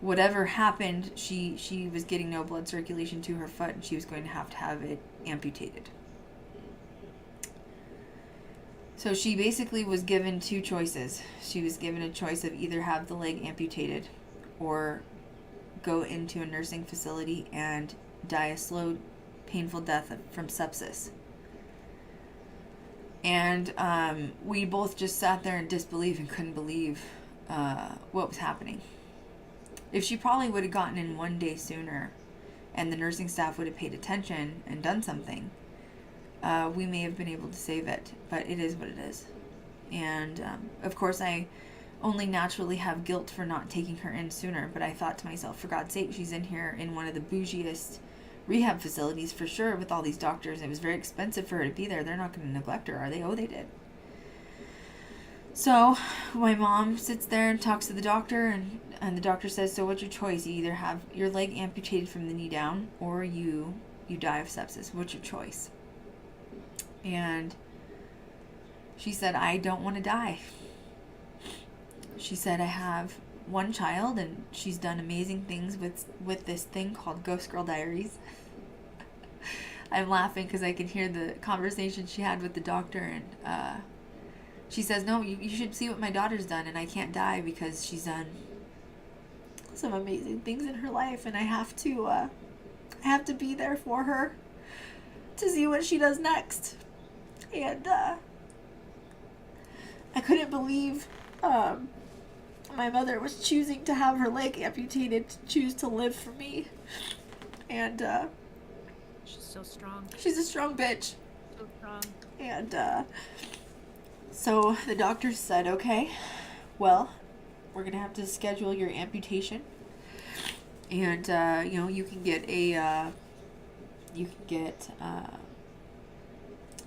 whatever happened, she was getting no blood circulation to her foot, and she was going to have it amputated. So she basically was given two choices. She was given a choice of either have the leg amputated or go into a nursing facility and die a slow, painful death from sepsis. And we both just sat there in disbelief and couldn't believe what was happening. If she probably would have gotten in 1 day sooner and the nursing staff would have paid attention and done something, we may have been able to save it. But it is what it is. And of course, I only naturally have guilt for not taking her in sooner. But I thought to myself, for God's sake, she's in here in one of the bougiest rehab facilities for sure with all these doctors. It was very expensive for her to be there. They're not going to neglect her, are they? Oh, they did. So my mom sits there and talks to the doctor, and the doctor says, so what's your choice? You either have your leg amputated from the knee down, or you die of sepsis. What's your choice? And she said, I don't want to die. She said, I have one child, and she's done amazing things with this thing called Ghost Girl Diaries. I'm laughing because I can hear the conversation she had with the doctor, and she says, no, you should see what my daughter's done, and I can't die because she's done some amazing things in her life, and I have to be there for her to see what she does next. And I couldn't believe my mother was choosing to have her leg amputated to choose to live for me. And She's so strong. she's a strong bitch. So strong. And so the doctor said, okay, well, we're gonna have to schedule your amputation, and you can get a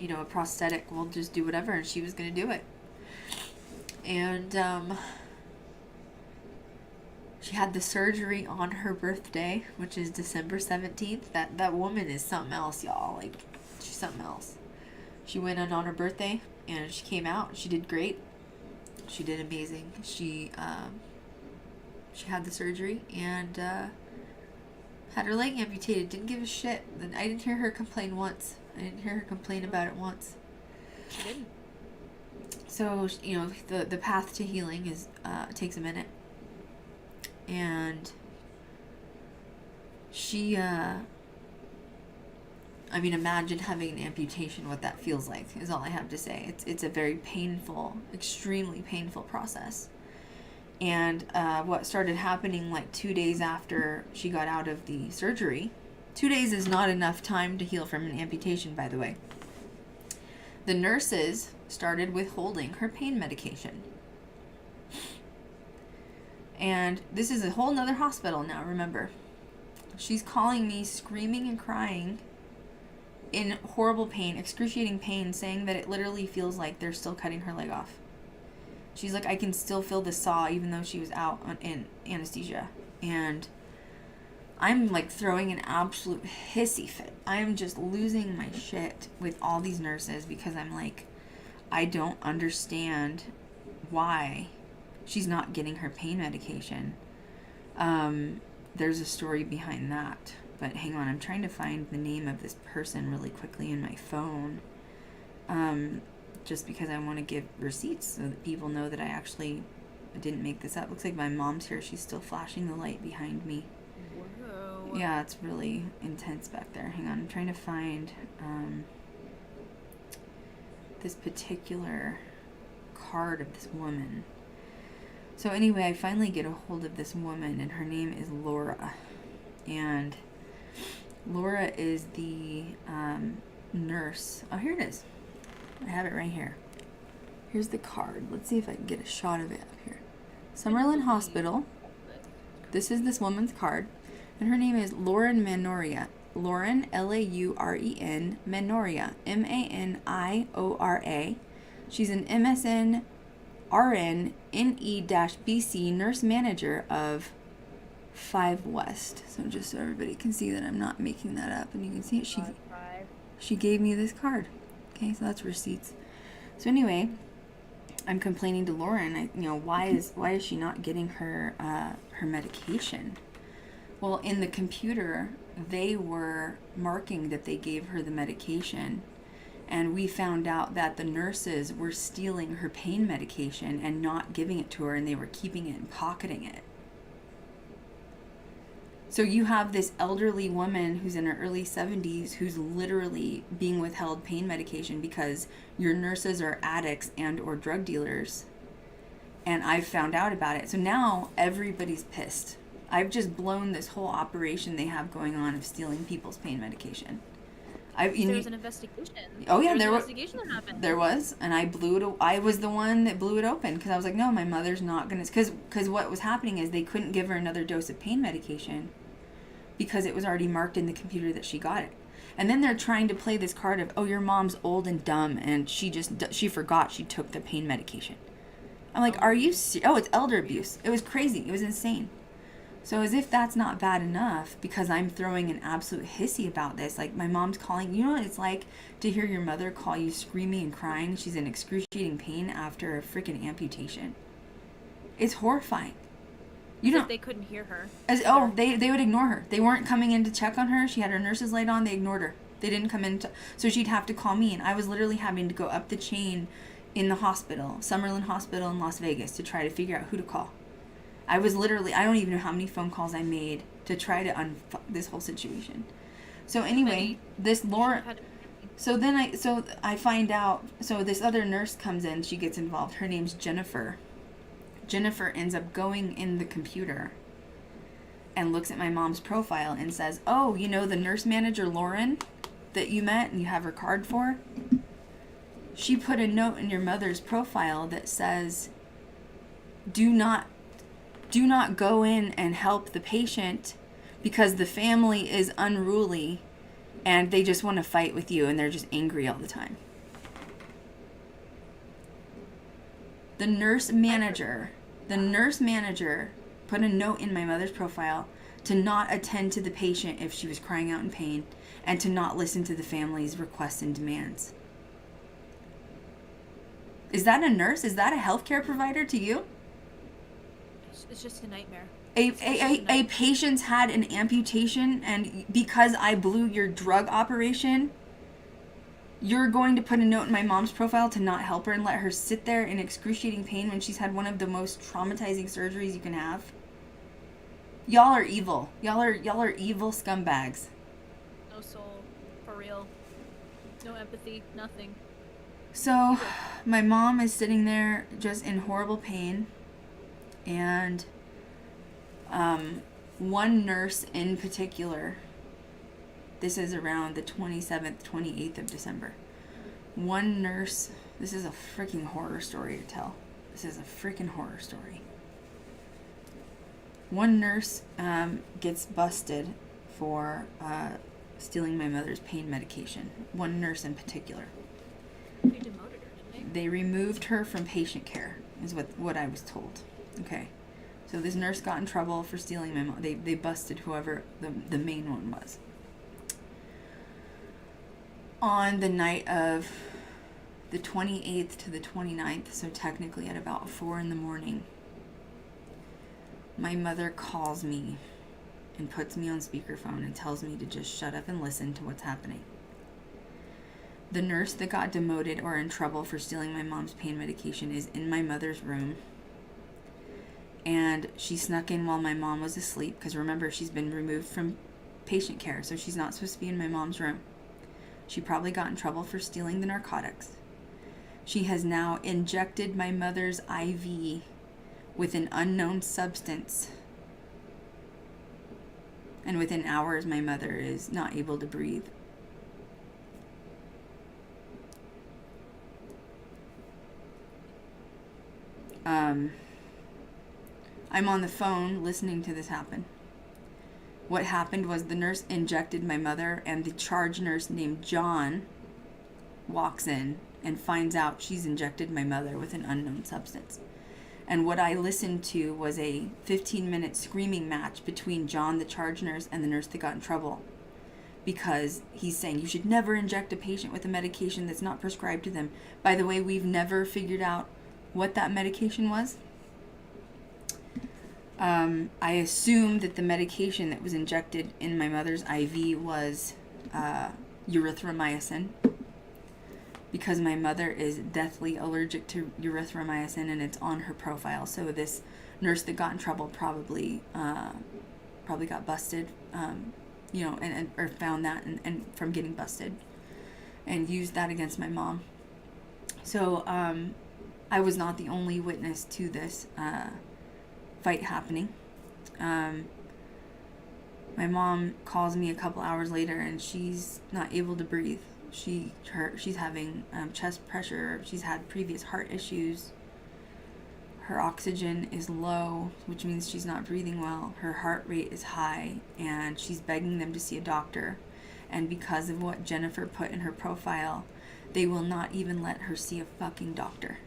a prosthetic. We'll just do whatever. And she was gonna do it. And she had the surgery on her birthday, which is December 17th. That woman is something else, y'all. Like, she's something else. She went in on her birthday, and she came out. She did great. She did amazing. She had the surgery and had her leg amputated. Didn't give a shit. I didn't hear her complain once. I didn't hear her complain about it once. She didn't. So, the path to healing takes a minute. And she, imagine having an amputation, what that feels like, is all I have to say. It's a very painful, extremely painful process. And what started happening like 2 days after she got out of the surgery, 2 days is not enough time to heal from an amputation, by the way. The nurses started withholding her pain medication. And this is a whole nother hospital now, remember. She's calling me screaming and crying in horrible pain, excruciating pain, saying that it literally feels like they're still cutting her leg off. She's like, I can still feel the saw even though she was out in anesthesia. And I'm like throwing an absolute hissy fit. I am just losing my shit with all these nurses because I'm like, I don't understand why she's not getting her pain medication. there's a story behind that. But hang on, I'm trying to find the name of this person really quickly in my phone. Just because I want to give receipts so that people know that I didn't make this up. Looks like my mom's here. She's still flashing the light behind me. Whoa. Yeah, it's really intense back there. Hang on, I'm trying to find this particular card of this woman. So anyway, I finally get a hold of this woman, and her name is Laura. And Laura is the nurse. Oh, here it is. I have it right here. Here's the card. Let's see if I can get a shot of it up here. Summerlin Hospital. This is this woman's card. And her name is Lauren Manoria. Lauren, Lauren, Manoria, Maniora. She's an MSN RN NE-BC nurse manager of 5 West. So just so everybody can see that I'm not making that up, and you can see it. She gave me this card. Okay, so that's receipts. So anyway, I'm complaining to Lauren. Why is she not getting her her medication? Well, in the computer, they were marking that they gave her the medication, and we found out that the nurses were stealing her pain medication and not giving it to her, and they were keeping it and pocketing it. So you have this elderly woman who's in her early 70s who's literally being withheld pain medication because your nurses are addicts and or drug dealers. And I've found out about it. So now everybody's pissed. I've just blown this whole operation they have going on of stealing people's pain medication. There was an investigation. Oh yeah, there was an investigation that happened. There was, and I was the one that blew it open because I was like, no, my mother's not gonna. Because what was happening is they couldn't give her another dose of pain medication because it was already marked in the computer that she got it. And then they're trying to play this card of, oh, your mom's old and dumb and she forgot she took the pain medication. I'm like, are you oh, it's elder abuse. It was crazy. It was insane. So as if that's not bad enough, because I'm throwing an absolute hissy about this. Like, my mom's calling, you know what it's like to hear your mother call you screaming and crying. She's in excruciating pain after a freaking amputation. It's horrifying. They couldn't hear her. They would ignore her. They weren't coming in to check on her. She had her nurses laid on. They ignored her. They didn't come in. So she'd have to call me. And I was literally having to go up the chain in the hospital, Summerlin Hospital in Las Vegas, to try to figure out who to call. I don't even know how many phone calls I made to try to unfuck this whole situation. So anyway, this Laura... So I find out, so this other nurse comes in, she gets involved. Her name's Jennifer. Jennifer ends up going in the computer and looks at my mom's profile and says, oh, the nurse manager Lauren that you met and you have her card for? She put a note in your mother's profile that says, do not go in and help the patient because the family is unruly and they just want to fight with you and they're just angry all the time. The nurse manager put a note in my mother's profile to not attend to the patient if she was crying out in pain and to not listen to the family's requests and demands. Is that a nurse? Is that a healthcare provider to you? It's just a nightmare. A patient's had an amputation, and because I blew your drug operation, you're going to put a note in my mom's profile to not help her and let her sit there in excruciating pain when she's had one of the most traumatizing surgeries you can have? Y'all are evil. Y'all are evil scumbags. No soul. For real. No empathy. Nothing. So, my mom is sitting there just in horrible pain, and one nurse in particular, this is around the 27th, 28th of December. One nurse, this is a freaking horror story to tell. This is a freaking horror story. One nurse gets busted for stealing my mother's pain medication. One nurse in particular. They demoted her, didn't they? They removed her from patient care, is what I was told. Okay. So this nurse got in trouble for stealing my mom. They busted whoever the main one was. On the night of the 28th to the 29th, so technically at about 4 a.m, my mother calls me and puts me on speakerphone and tells me to just shut up and listen to what's happening. The nurse that got demoted or in trouble for stealing my mom's pain medication is in my mother's room. And she snuck in while my mom was asleep, because remember, she's been removed from patient care, so she's not supposed to be in my mom's room. She probably got in trouble for stealing the narcotics. She has now injected my mother's IV with an unknown substance. And within hours, my mother is not able to breathe. I'm on the phone listening to this happen. What happened was the nurse injected my mother, and the charge nurse named John walks in and finds out she's injected my mother with an unknown substance. And what I listened to was a 15-minute screaming match between John, the charge nurse, and the nurse that got in trouble. Because he's saying, you should never inject a patient with a medication that's not prescribed to them. By the way, we've never figured out what that medication was. I assume that the medication that was injected in my mother's IV was erythromycin, because my mother is deathly allergic to erythromycin, and it's on her profile. So this nurse that got in trouble probably got busted, or found that and from getting busted, and used that against my mom. So I was not the only witness to this fight happening. My mom calls me a couple hours later, and she's not able to breathe. She's having chest pressure. She's had previous heart issues. Her oxygen is low, which means she's not breathing well. Her heart rate is high, and she's begging them to see a doctor. And because of what Jennifer put in her profile, they will not even let her see a fucking doctor.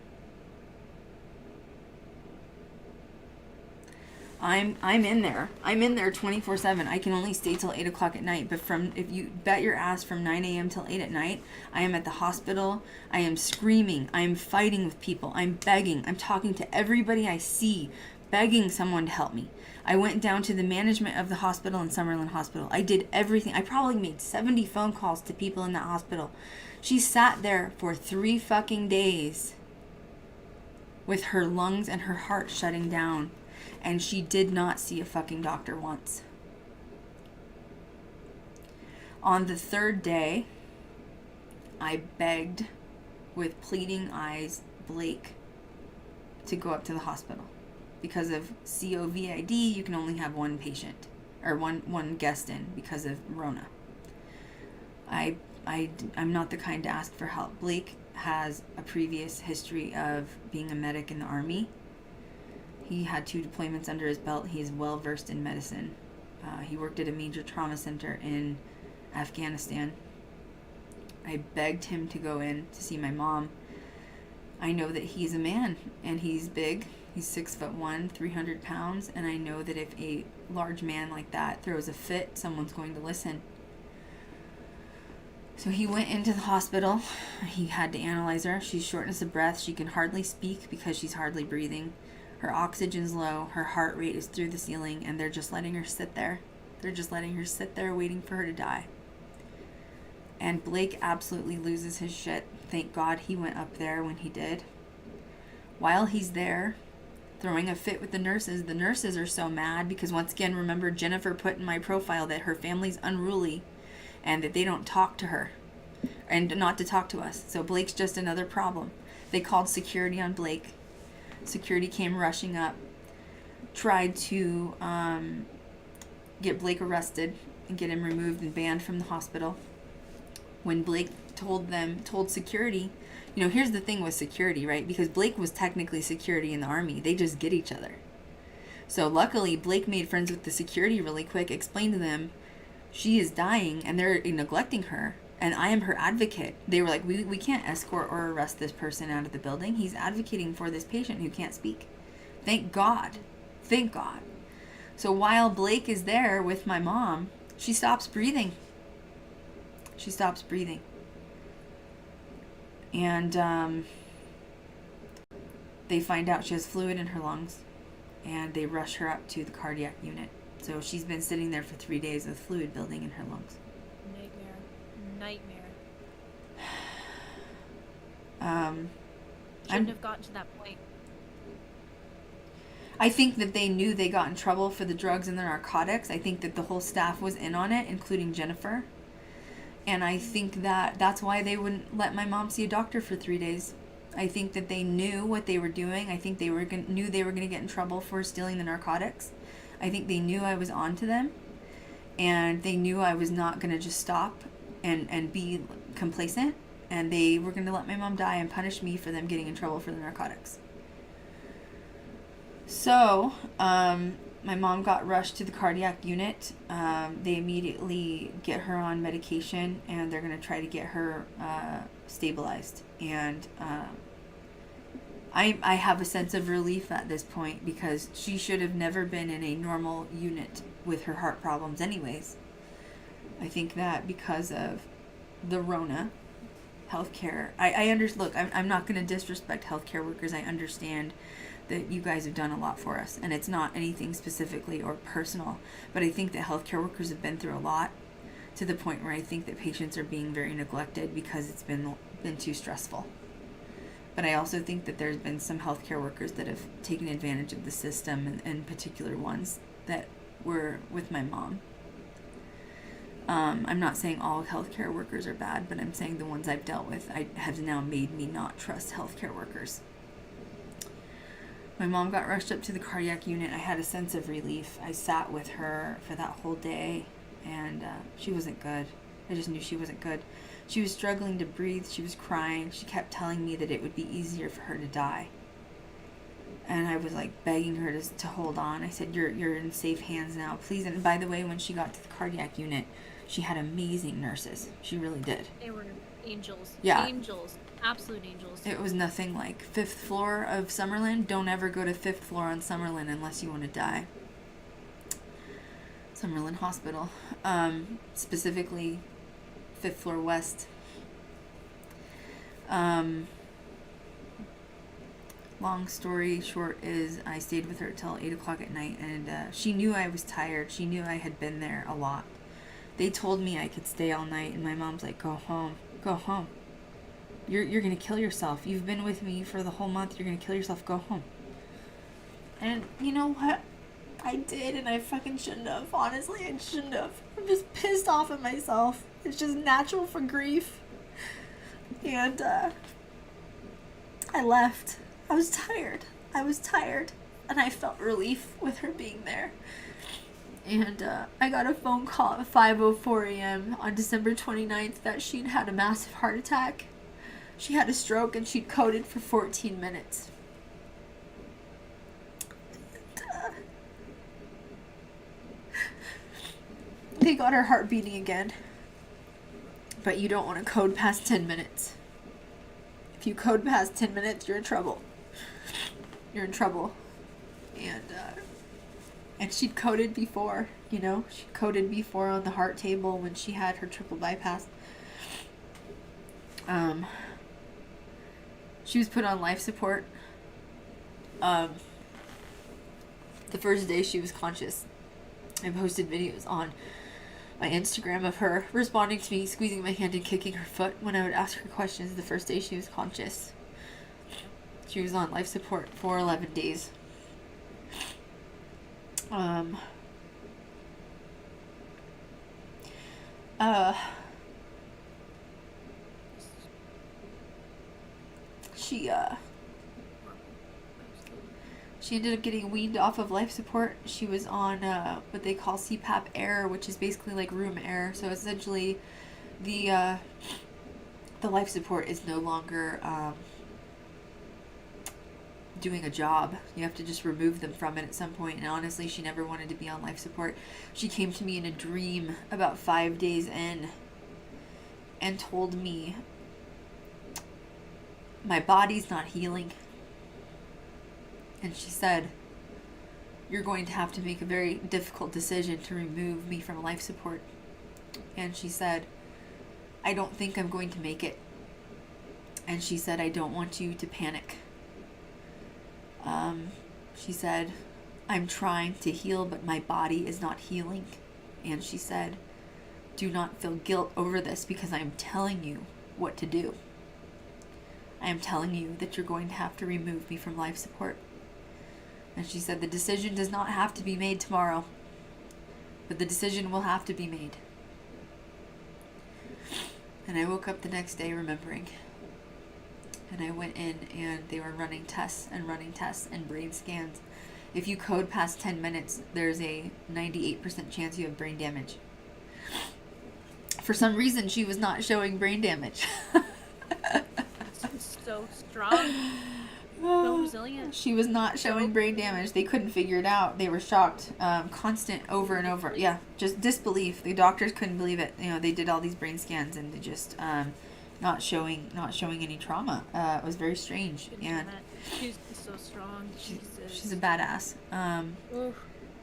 I'm in there. I'm in there 24/7. I can only stay till 8 o'clock at night. But if you bet your ass from 9 a.m. till 8 at night, I am at the hospital. I am screaming. I am fighting with people. I'm begging. I'm talking to everybody I see, begging someone to help me. I went down to the management of the hospital in Summerlin Hospital. I did everything. I probably made 70 phone calls to people in that hospital. She sat there for 3 fucking days with her lungs and her heart shutting down. And she did not see a fucking doctor once. On the 3rd day, I begged with pleading eyes Blake to go up to the hospital. Because of COVID, you can only have one patient, or one guest in because of Rona. I'm not the kind to ask for help. Blake has a previous history of being a medic in the Army. He had 2 deployments under his belt. He is well versed in medicine. He worked at a major trauma center in Afghanistan. I begged him to go in to see my mom. I know that he's a man, and he's big. He's 6'1", 300 pounds, and I know that if a large man like that throws a fit, someone's going to listen. So he went into the hospital. He had to analyze her. She's shortness of breath. She can hardly speak because she's hardly breathing. Her oxygen's low, her heart rate is through the ceiling, and they're just letting her sit there. They're just letting her sit there waiting for her to die. And Blake absolutely loses his shit. Thank God he went up there when he did. While he's there, throwing a fit with the nurses are so mad because, once again, remember, Jennifer put in my profile that her family's unruly and that they don't talk to her and not to talk to us. So Blake's just another problem. They called security on Blake. Security came rushing up, tried to get Blake arrested and get him removed and banned from the hospital. When Blake told security, here's the thing with security, right? Because Blake was technically security in the Army. They just get each other. So luckily, Blake made friends with the security really quick, explained to them she is dying and they're neglecting her. And I am her advocate. They were like, we can't escort or arrest this person out of the building. He's advocating for this patient who can't speak. Thank God. Thank God. So while Blake is there with my mom, she stops breathing. She stops breathing. And they find out she has fluid in her lungs. And they rush her up to the cardiac unit. So she's been sitting there for 3 days with fluid building in her lungs. Nightmare. I'm Shouldn't have gotten to that point. I think that they knew they got in trouble for the drugs and the narcotics. I think that the whole staff was in on it, including Jennifer. And I think that that's why they wouldn't let my mom see a doctor for 3 days. I think that they knew what they were doing. I think they knew they were going to get in trouble for stealing the narcotics. I think they knew I was on to them. And they knew I was not going to just stop and be complacent. And they were going to let my mom die and punish me for them getting in trouble for the narcotics. So, my mom got rushed to the cardiac unit. They immediately get her on medication, and they're going to try to get her stabilized. And I have a sense of relief at this point, because she should have never been in a normal unit with her heart problems anyways. I think that because of the Rona, healthcare, look, I'm not going to disrespect healthcare workers. I understand that you guys have done a lot for us, and it's not anything specifically or personal, but I think that healthcare workers have been through a lot, to the point where I think that patients are being very neglected because it's been too stressful. But I also think that there's been some healthcare workers that have taken advantage of the system, and particular ones that were with my mom. I'm not saying all healthcare workers are bad, but I'm saying the ones I've dealt with have now made me not trust healthcare workers. My mom got rushed up to the cardiac unit. I had a sense of relief. I sat with her for that whole day, and she wasn't good. I just knew she wasn't good. She was struggling to breathe. She was crying. She kept telling me that it would be easier for her to die. And I was like begging her to hold on. I said, you're in safe hands now, please. And by the way, when she got to the cardiac unit, she had amazing nurses. She really did. They were angels. Yeah. Angels. Absolute angels. It was nothing like 5th floor of Summerlin. Don't ever go to 5th floor on Summerlin unless you want to die. Summerlin Hospital. Specifically 5th floor west. Long story short is I stayed with her till 8 o'clock at night, and she knew I was tired. She knew I had been there a lot. They told me I could stay all night, and my mom's like, go home. Go home. You're going to kill yourself. You've been with me for the whole month. You're going to kill yourself. Go home. And you know what? I did, and I fucking shouldn't have. Honestly, I shouldn't have. I'm just pissed off at myself. It's just natural for grief. And I left. I was tired. And I felt relief with her being there. And I got a phone call at 5:04 a.m. on December 29th that she'd had a massive heart attack. She had a stroke, and she'd coded for 14 minutes. And, they got her heart beating again. But you don't want to code past 10 minutes. If you code past 10 minutes, you're in trouble. You're in trouble. And she'd coded before, you know. She'd coded before on the heart table when she had her triple bypass. She was put on life support. The first day she was conscious. I posted videos on my Instagram of her responding to me, squeezing my hand and kicking her foot when I would ask her questions the first day she was conscious. She was on life support for 11 days. She ended up getting weaned off of life support. She was on what they call CPAP air, which is basically like room air. So essentially, the life support is no longer doing a job. You have to just remove them from it at some point. And honestly, she never wanted to be on life support. She came to me in a dream about 5 days in and told me, my body's not healing. And she said, you're going to have to make a very difficult decision to remove me from life support. And she said, I don't think I'm going to make it. And she said, I don't want you to panic. She said, I'm trying to heal, but my body is not healing. And she said, do not feel guilt over this because I am telling you what to do. I am telling you that you're going to have to remove me from life support. And she said the decision does not have to be made tomorrow, but the decision will have to be made. And I woke up the next day remembering. And I went in and they were running tests and brain scans. If you code past 10 minutes, there's a 98% chance you have brain damage. For some reason, she was not showing brain damage. So strong. So resilient. She was not showing brain damage. They couldn't figure it out. They were shocked. Constant over and over. Yeah, just disbelief. The doctors couldn't believe it. You know, they did all these brain scans and they just not showing any trauma. It was very strange. And she's so strong. she's a badass.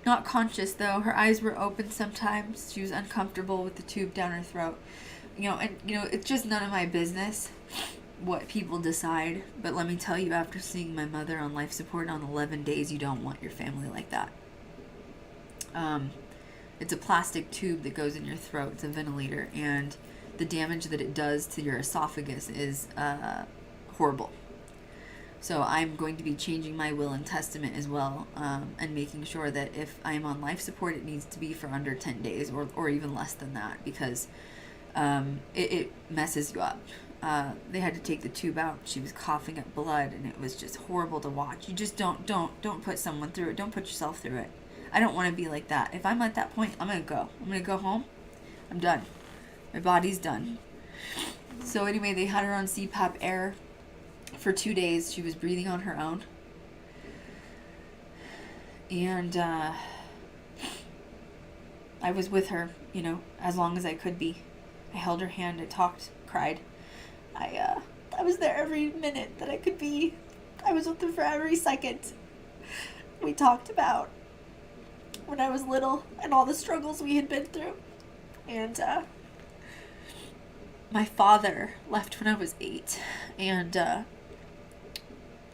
Not conscious though. Her eyes were open sometimes. She was uncomfortable with the tube down her throat. You know, and you know, it's just none of my business what people decide. But let me tell you, after seeing my mother on life support on 11 days, you don't want your family like that. It's a plastic tube that goes in your throat. It's a ventilator, and the damage that it does to your esophagus is horrible. So I'm going to be changing my will and testament as well, and making sure that if I'm on life support, it needs to be for under 10 days or even less than that, because it messes you up. They had to take the tube out. She was coughing up blood, and it was just horrible to watch. You just don't put someone through it. Don't put yourself through it. I don't want to be like that. If I'm at that point, I'm going to go. I'm going to go home. I'm done. My body's done. So anyway, they had her on CPAP air for 2 days. She was breathing on her own. And I was with her, you know, as long as I could be. I held her hand. I talked, cried. I was there every minute that I could be. I was with her for every second. We talked about when I was little and all the struggles we had been through. And my father left when I was 8. And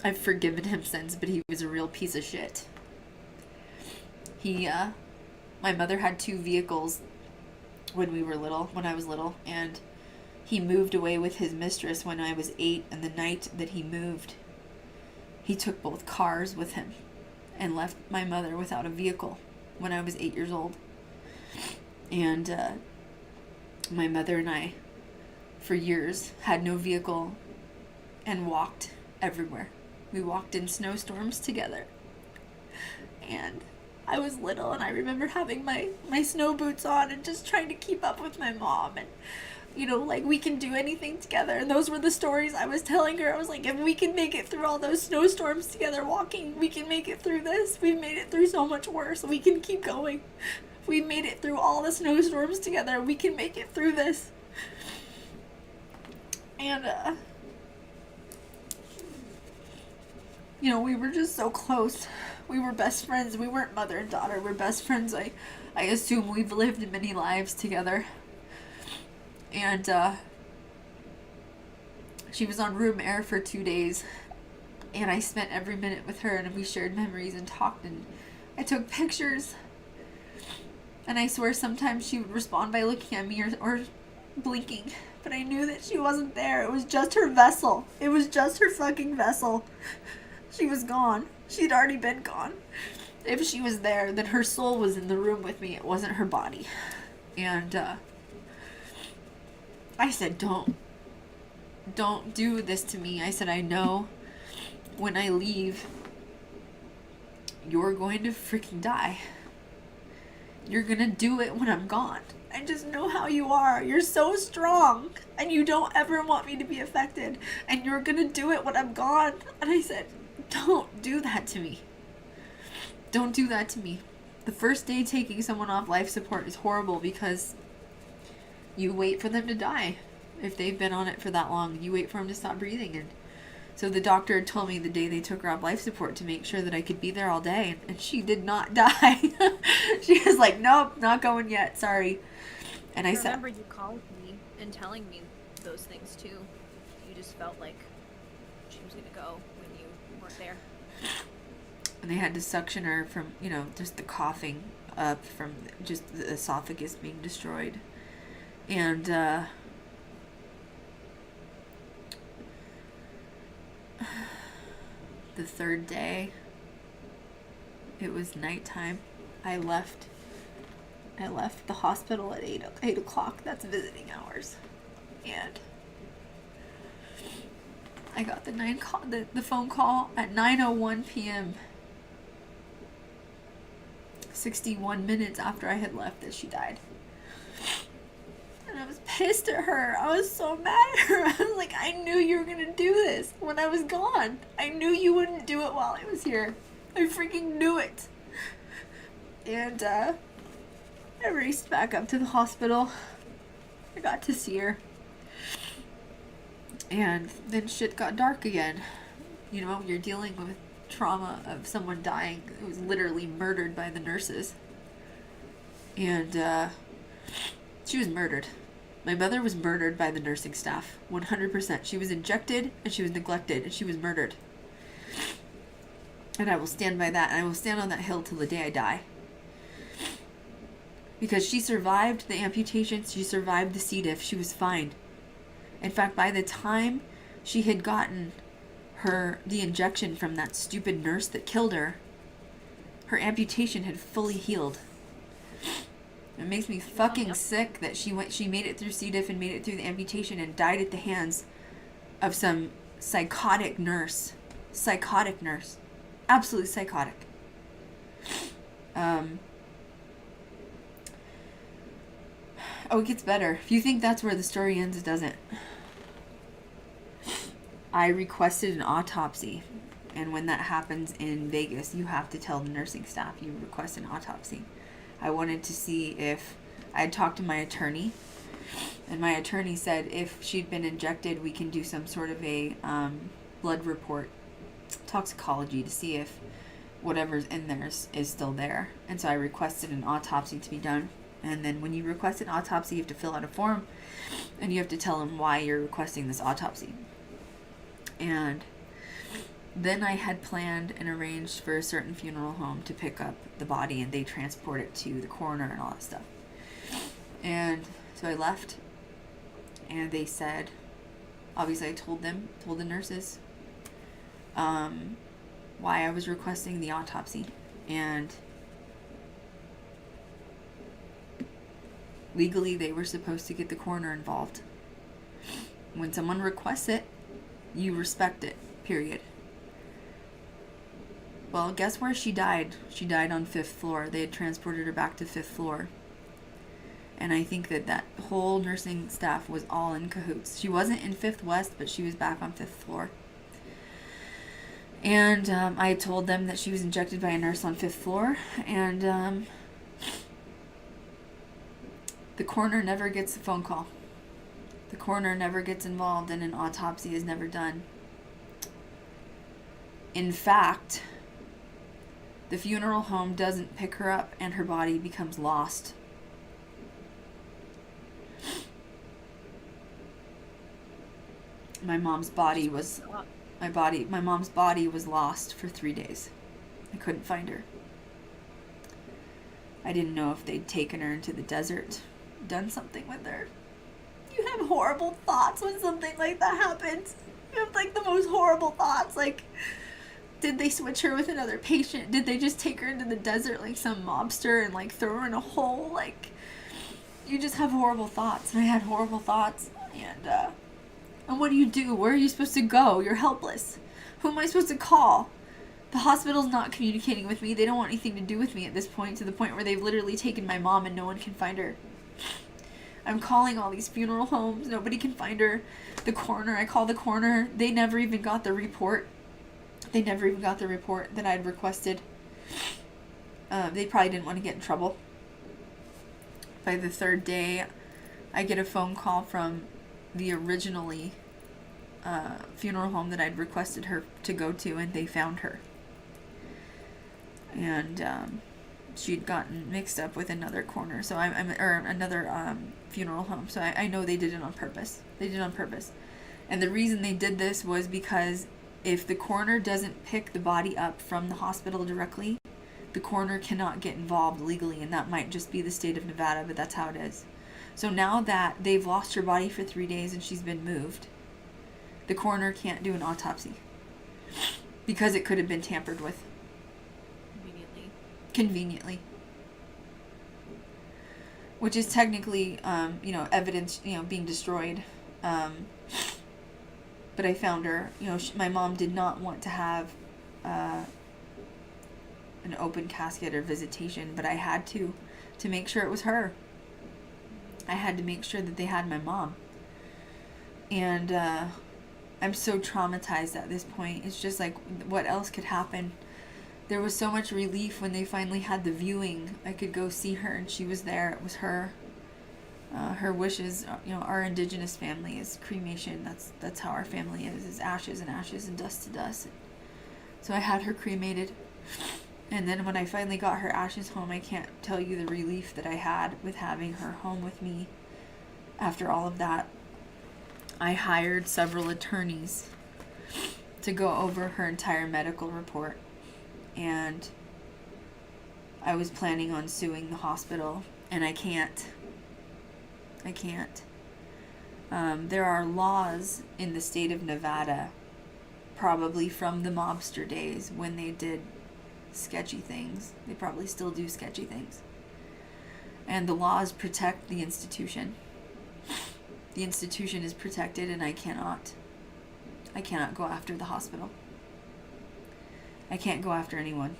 I've forgiven him since, but he was a real piece of shit. My mother had 2 vehicles when I was little, and he moved away with his mistress when I was 8, and the night that he moved, he took both cars with him and left my mother without a vehicle when I was 8 years old. And my mother and I, for years, had no vehicle and walked everywhere. We walked in snowstorms together. And I was little, and I remember having my snow boots on and just trying to keep up with my mom, and you know, like, we can do anything together. And those were the stories I was telling her. I was like, if we can make it through all those snowstorms together walking, we can make it through this. We've made it through so much worse. We can keep going. We made it through all the snowstorms together. We can make it through this. And you know, we were just so close. We were best friends. We weren't mother and daughter. We're best friends. I assume we've lived many lives together. And she was on room air for 2 days, and I spent every minute with her, and we shared memories and talked, and I took pictures. And I swear sometimes she would respond by looking at me or blinking, but I knew that she wasn't there. It was just her vessel. It was just her fucking vessel. She was gone. She'd already been gone. If she was there, then her soul was in the room with me. It wasn't her body. And I said, don't do this to me. I said, I know when I leave, you're going to freaking die. You're gonna do it when I'm gone. I just know how you are. You're so strong, and you don't ever want me to be affected, and you're gonna do it when I'm gone. And I said, don't do that to me. Don't do that to me. The first day taking someone off life support is horrible because you wait for them to die. If they've been on it for that long, you wait for them to stop breathing. And so the doctor had told me the day they took her off life support to make sure that I could be there all day, and she did not die. She was like, nope, not going yet, sorry. And I remember you called me and telling me those things too. You just felt like she was gonna go when you weren't there. And they had to suction her from, just the coughing up from just the esophagus being destroyed. And, the third day, it was nighttime. I left the hospital at 8 o'clock. That's visiting hours. And I got the phone call at 9:01 p.m. 61 minutes after I had left that she died. And I was pissed at her. I was so mad at her. I was like, I knew you were going to do this when I was gone. I knew you wouldn't do it while I was here. I freaking knew it. And, I raced back up to the hospital. I got to see her. And then shit got dark again. You're dealing with trauma of someone dying who was literally murdered by the nurses. And, she was murdered. My mother was murdered by the nursing staff. 100%. She was injected, and she was neglected, and she was murdered. And I will stand by that, and I will stand on that hill till the day I die. Because she survived the amputations, she survived the C. diff, she was fine. In fact, by the time she had gotten the injection from that stupid nurse that killed her, her amputation had fully healed. It makes me fucking sick that she made it through C. diff and made it through the amputation and died at the hands of some psychotic nurse. Psychotic nurse. Absolutely psychotic. It gets better. If you think that's where the story ends, it doesn't. I requested an autopsy. And when that happens in Vegas, you have to tell the nursing staff you request an autopsy. I wanted to see if I had talked to my attorney. And my attorney said if she'd been injected, we can do some sort of a blood report, toxicology, to see if whatever's in there is still there. And so I requested an autopsy to be done. And then when you request an autopsy, you have to fill out a form. And you have to tell them why you're requesting this autopsy. And then I had planned and arranged for a certain funeral home to pick up the body, and they transport it to the coroner and all that stuff. And so I left, and they said, obviously I told the nurses, why I was requesting the autopsy. And legally they were supposed to get the coroner involved. When someone requests it, you respect it, period. Well, guess where she died? She died on 5th floor. They had transported her back to 5th floor. And I think that whole nursing staff was all in cahoots. She wasn't in 5th West, but she was back on 5th floor. And I told them that she was injected by a nurse on 5th floor. And the coroner never gets a phone call. The coroner never gets involved, and an autopsy is never done. In fact, the funeral home doesn't pick her up, and her body becomes lost. My mom's body was lost for 3 days. I couldn't find her. I didn't know if they'd taken her into the desert, done something with her. You have horrible thoughts when something like that happens. You have the most horrible thoughts. Did they switch her with another patient? Did they just take her into the desert like some mobster and throw her in a hole? You just have horrible thoughts. And I had horrible thoughts. And what do? Where are you supposed to go? You're helpless. Who am I supposed to call? The hospital's not communicating with me. They don't want anything to do with me at this point, to the point where they've literally taken my mom and no one can find her. I'm calling all these funeral homes. Nobody can find her. The coroner, I call the coroner. They never even got the report. That I'd requested. They probably didn't want to get in trouble. By the 3rd day, I get a phone call from the originally funeral home that I'd requested her to go to, and they found her. And she'd gotten mixed up with another coroner, so another funeral home. So I know they did it on purpose. And the reason they did this was because if the coroner doesn't pick the body up from the hospital directly, the coroner cannot get involved legally, and that might just be the state of Nevada, but that's how it is. So now that they've lost her body for 3 days and she's been moved, the coroner can't do an autopsy because it could have been tampered with. Conveniently. Which is technically, evidence, being destroyed. But I found her, my mom did not want to have an open casket or visitation, but I had to make sure it was her. I had to make sure that they had my mom. And I'm so traumatized at this point. It's just like, what else could happen? There was so much relief when they finally had the viewing. I could go see her, and she was there. It was her. Her wishes, our indigenous family is cremation. That's how our family is ashes and ashes and dust to dust. So I had her cremated. And then when I finally got her ashes home, I can't tell you the relief that I had with having her home with me after all of that. I hired several attorneys to go over her entire medical report. And I was planning on suing the hospital, and I can't. There are laws in the state of Nevada, probably from the mobster days when they did sketchy things. They probably still do sketchy things. And the laws protect the institution. The institution is protected, and I cannot go after the hospital. I can't go after anyone.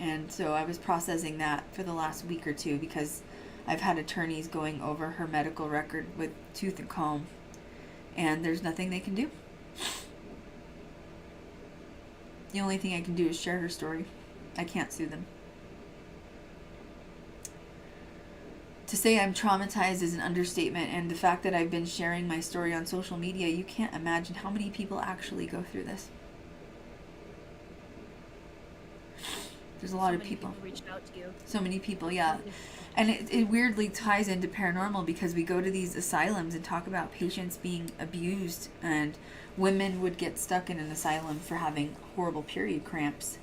And so I was processing that for the last week or two because I've had attorneys going over her medical record with tooth and comb, and there's nothing they can do. The only thing I can do is share her story. I can't sue them. To say I'm traumatized is an understatement, and the fact that I've been sharing my story on social media, you can't imagine how many people actually go through this. There's a lot of people. Reached out to you. So many people, yeah. And it weirdly ties into paranormal because we go to these asylums and talk about patients being abused, and women would get stuck in an asylum for having horrible period cramps,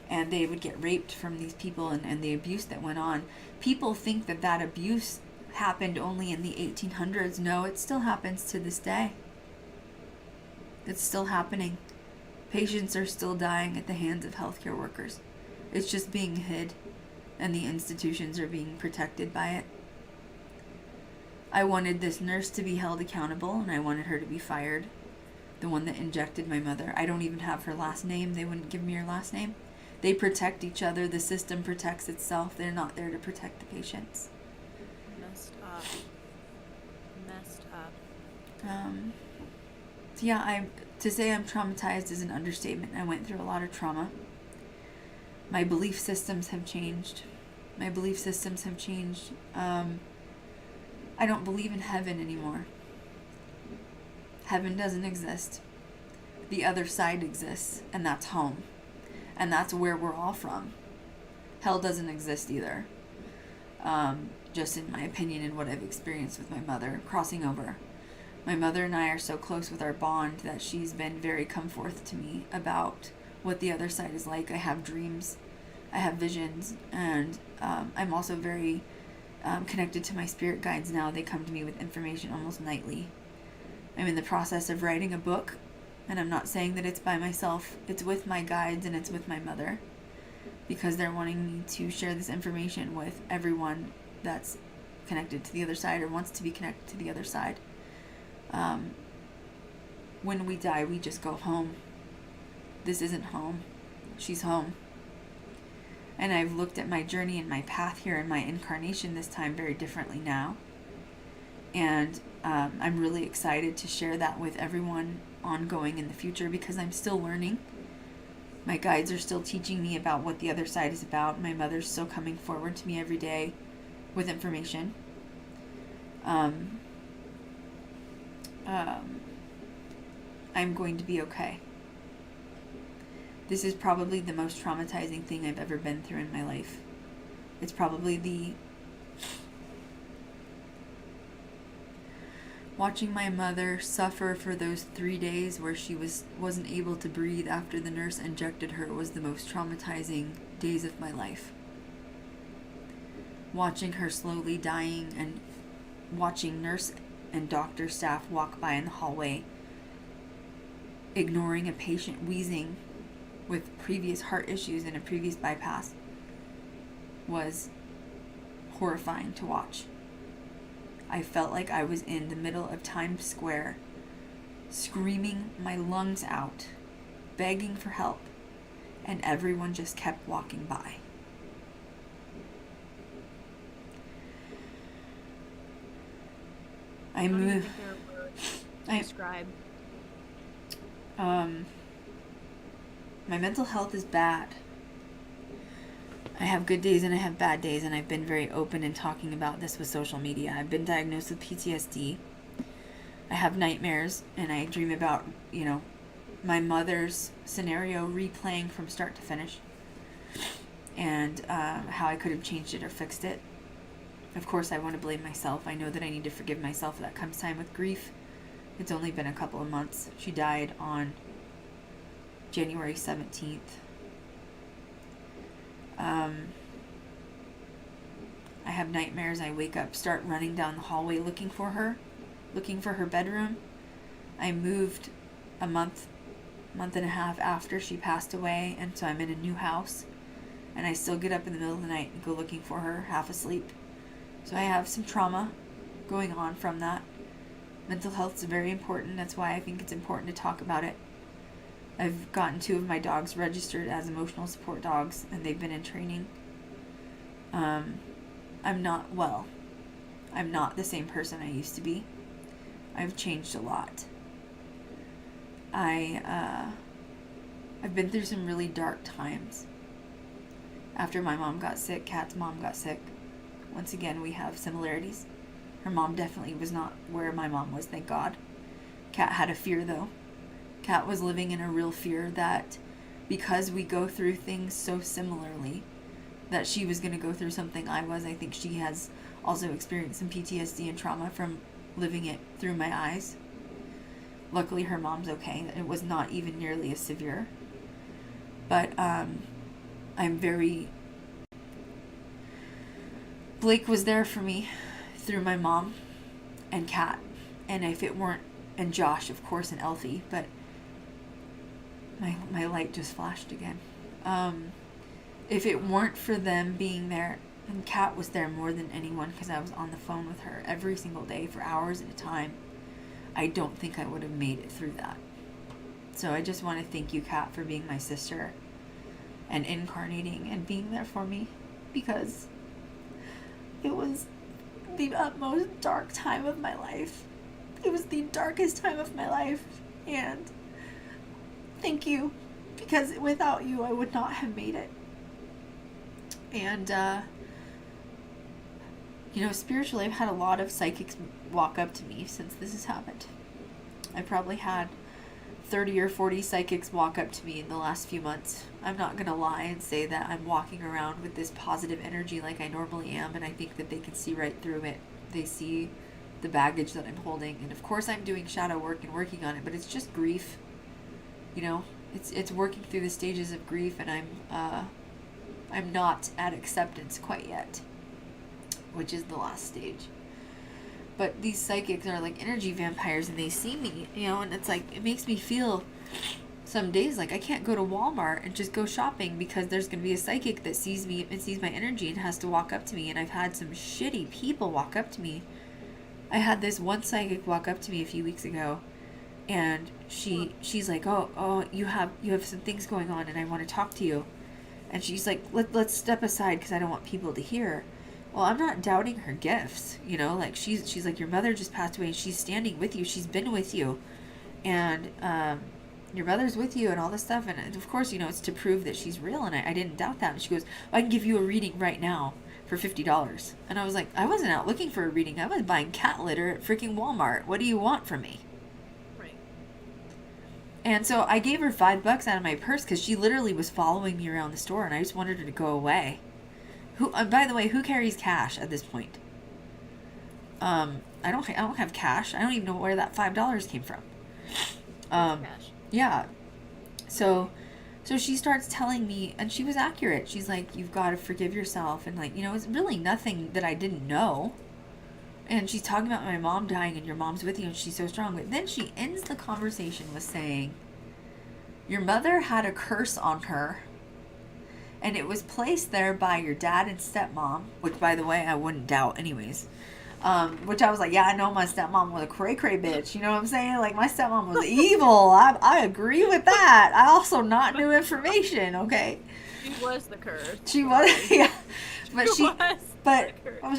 and they would get raped from these people, and the abuse that went on. People think that abuse happened only in the 1800s. No, it still happens to this day. It's still happening. Patients are still dying at the hands of healthcare workers. It's just being hid, and the institutions are being protected by it. I wanted this nurse to be held accountable, and I wanted her to be fired. The one that injected my mother. I don't even have her last name. They wouldn't give me her last name. They protect each other. The system protects itself. They're not there to protect the patients. Messed up. So yeah, to say I'm traumatized is an understatement. I went through a lot of trauma. My belief systems have changed. I don't believe in heaven anymore. Heaven doesn't exist. The other side exists, and that's home. And that's where we're all from. Hell doesn't exist either. Just in my opinion and what I've experienced with my mother, crossing over. My mother and I are so close with our bond that she's been very come forth to me about what the other side is like. I have dreams, I have visions, and I'm also very connected to my spirit guides now. They come to me with information almost nightly. I'm in the process of writing a book, and I'm not saying that it's by myself. It's with my guides, and it's with my mother, because they're wanting me to share this information with everyone that's connected to the other side or wants to be connected to the other side. When we die, we just go home. This isn't home. She's home. And I've looked at my journey and my path here and my incarnation this time very differently now. And I'm really excited to share that with everyone ongoing in the future because I'm still learning. My guides are still teaching me about what the other side is about. My mother's still coming forward to me every day with information. I'm going to be okay. This is probably the most traumatizing thing I've ever been through in my life. It's probably Watching my mother suffer for those 3 days where she wasn't able to breathe after the nurse injected her was the most traumatizing days of my life. Watching her slowly dying and watching nurse and doctor staff walk by in the hallway, ignoring a patient wheezing with previous heart issues and a previous bypass, was horrifying to watch. I felt like I was in the middle of Times Square, screaming my lungs out, begging for help, and everyone just kept walking by. I don't even moved. think there are words to describe. My mental health is bad. I have good days and I have bad days, and I've been very open in talking about this with social media. I've been diagnosed with PTSD. I have nightmares, and I dream about, my mother's scenario replaying from start to finish, and how I could have changed it or fixed it. Of course, I want to blame myself. I know that I need to forgive myself. That comes time with grief. It's only been a couple of months. She died on January 17th. I have nightmares. I wake up, start running down the hallway looking for her bedroom. I moved a month and a half after she passed away, and so I'm in a new house, and I still get up in the middle of the night and go looking for her, half asleep. So I have some trauma going on from that. Mental health is very important. That's why I think it's important to talk about it. I've gotten 2 of my dogs registered as emotional support dogs, and they've been in training. I'm not well. I'm not the same person I used to be. I've changed a lot. I've been through some really dark times. After my mom got sick, Kat's mom got sick. Once again, we have similarities. Her mom definitely was not where my mom was, thank God. Kat had a fear, though. Kat was living in a real fear that because we go through things so similarly, that she was going to go through something I was. I think she has also experienced some PTSD and trauma from living it through my eyes. Luckily, her mom's okay. It was not even nearly as severe. But I'm very... Blake was there for me through my mom and Kat. And if it weren't... And Josh, of course, and Elfie. But my light just flashed again. If it weren't for them being there, and Kat was there more than anyone because I was on the phone with her every single day for hours at a time, I don't think I would have made it through that. So I just want to thank you, Kat, for being my sister and incarnating and being there for me, because it was the utmost dark time of my life. It was the darkest time of my life, and thank you, because without you I would not have made it. And, spiritually, I've had a lot of psychics walk up to me since this has happened. I probably had 30 or 40 psychics walk up to me in the last few months. I'm not going to lie and say that I'm walking around with this positive energy like I normally am, and I think that they can see right through it. They see the baggage that I'm holding. And, of course, I'm doing shadow work and working on it, but it's just grief. It's working through the stages of grief, and I'm not at acceptance quite yet, which is the last stage. But these psychics are like energy vampires, and they see me, and it's like, it makes me feel some days like I can't go to Walmart and just go shopping because there's going to be a psychic that sees me and sees my energy and has to walk up to me. And I've had some shitty people walk up to me. I had this one psychic walk up to me a few weeks ago, and she's like, oh, you have some things going on, and I want to talk to you. And she's like, let's step aside because I don't want people to hear. Well, I'm not doubting her gifts, like she's like, your mother just passed away and she's standing with you. She's been with you. And your mother's with you and all this stuff. And of course, it's to prove that she's real. And I didn't doubt that. And she goes, I can give you a reading right now for $50. And I was like, I wasn't out looking for a reading. I was buying cat litter at freaking Walmart. What do you want from me? And so I gave her $5 out of my purse because she literally was following me around the store, and I just wanted her to go away. By the way, who carries cash at this point? I don't have cash. I don't even know where that $5 came from. Cash. Yeah. So she starts telling me, and she was accurate. She's like, you've got to forgive yourself. And like, it's really nothing that I didn't know. And she's talking about my mom dying and your mom's with you and she's so strong. But then she ends the conversation with saying, your mother had a curse on her. And it was placed there by your dad and stepmom, which, by the way, I wouldn't doubt anyways. Which I was like, yeah, I know my stepmom was a cray-cray bitch. You know what I'm saying? Like, my stepmom was evil. I agree with that. I also not new information, okay? She was the curse. She was, yeah. But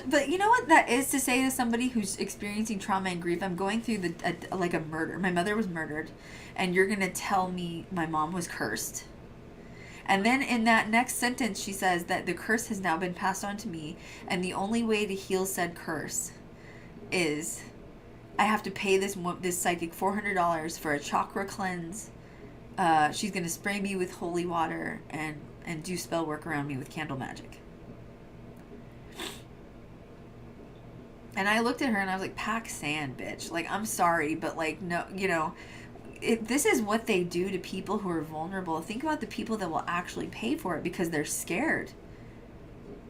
but you know what that is to say to somebody who's experiencing trauma and grief? I'm going through like a murder. My mother was murdered, and you're going to tell me my mom was cursed. And then in that next sentence, she says that the curse has now been passed on to me, and the only way to heal said curse is I have to pay this psychic $400 for a chakra cleanse. She's going to spray me with holy water and do spell work around me with candle magic. And I looked at her and I was like, pack sand, bitch. Like, I'm sorry, but like, no, this is what they do to people who are vulnerable. Think about the people that will actually pay for it because they're scared.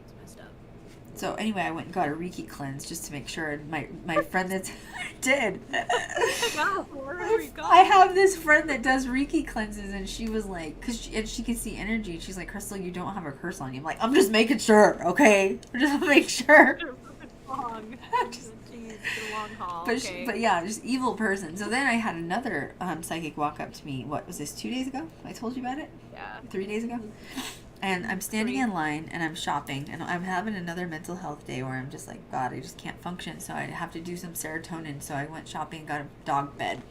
It's messed up. So anyway, I went and got a Reiki cleanse just to make sure. And my friend that did. Wow, where are we going? I have this friend that does Reiki cleanses, and she was like, and she can see energy. She's like, Krystal, you don't have a curse on you. I'm like, I'm just making sure, okay? Just make sure. Long. Jeez, the long haul. But yeah, just evil person. So then I had another psychic walk up to me. What was this, 2 days ago? I told you about it? Yeah. 3 days ago? And I'm standing in line and I'm shopping and I'm having another mental health day where I'm just like, God, I just can't function. So I have to do some serotonin. So I went shopping and got a dog bed,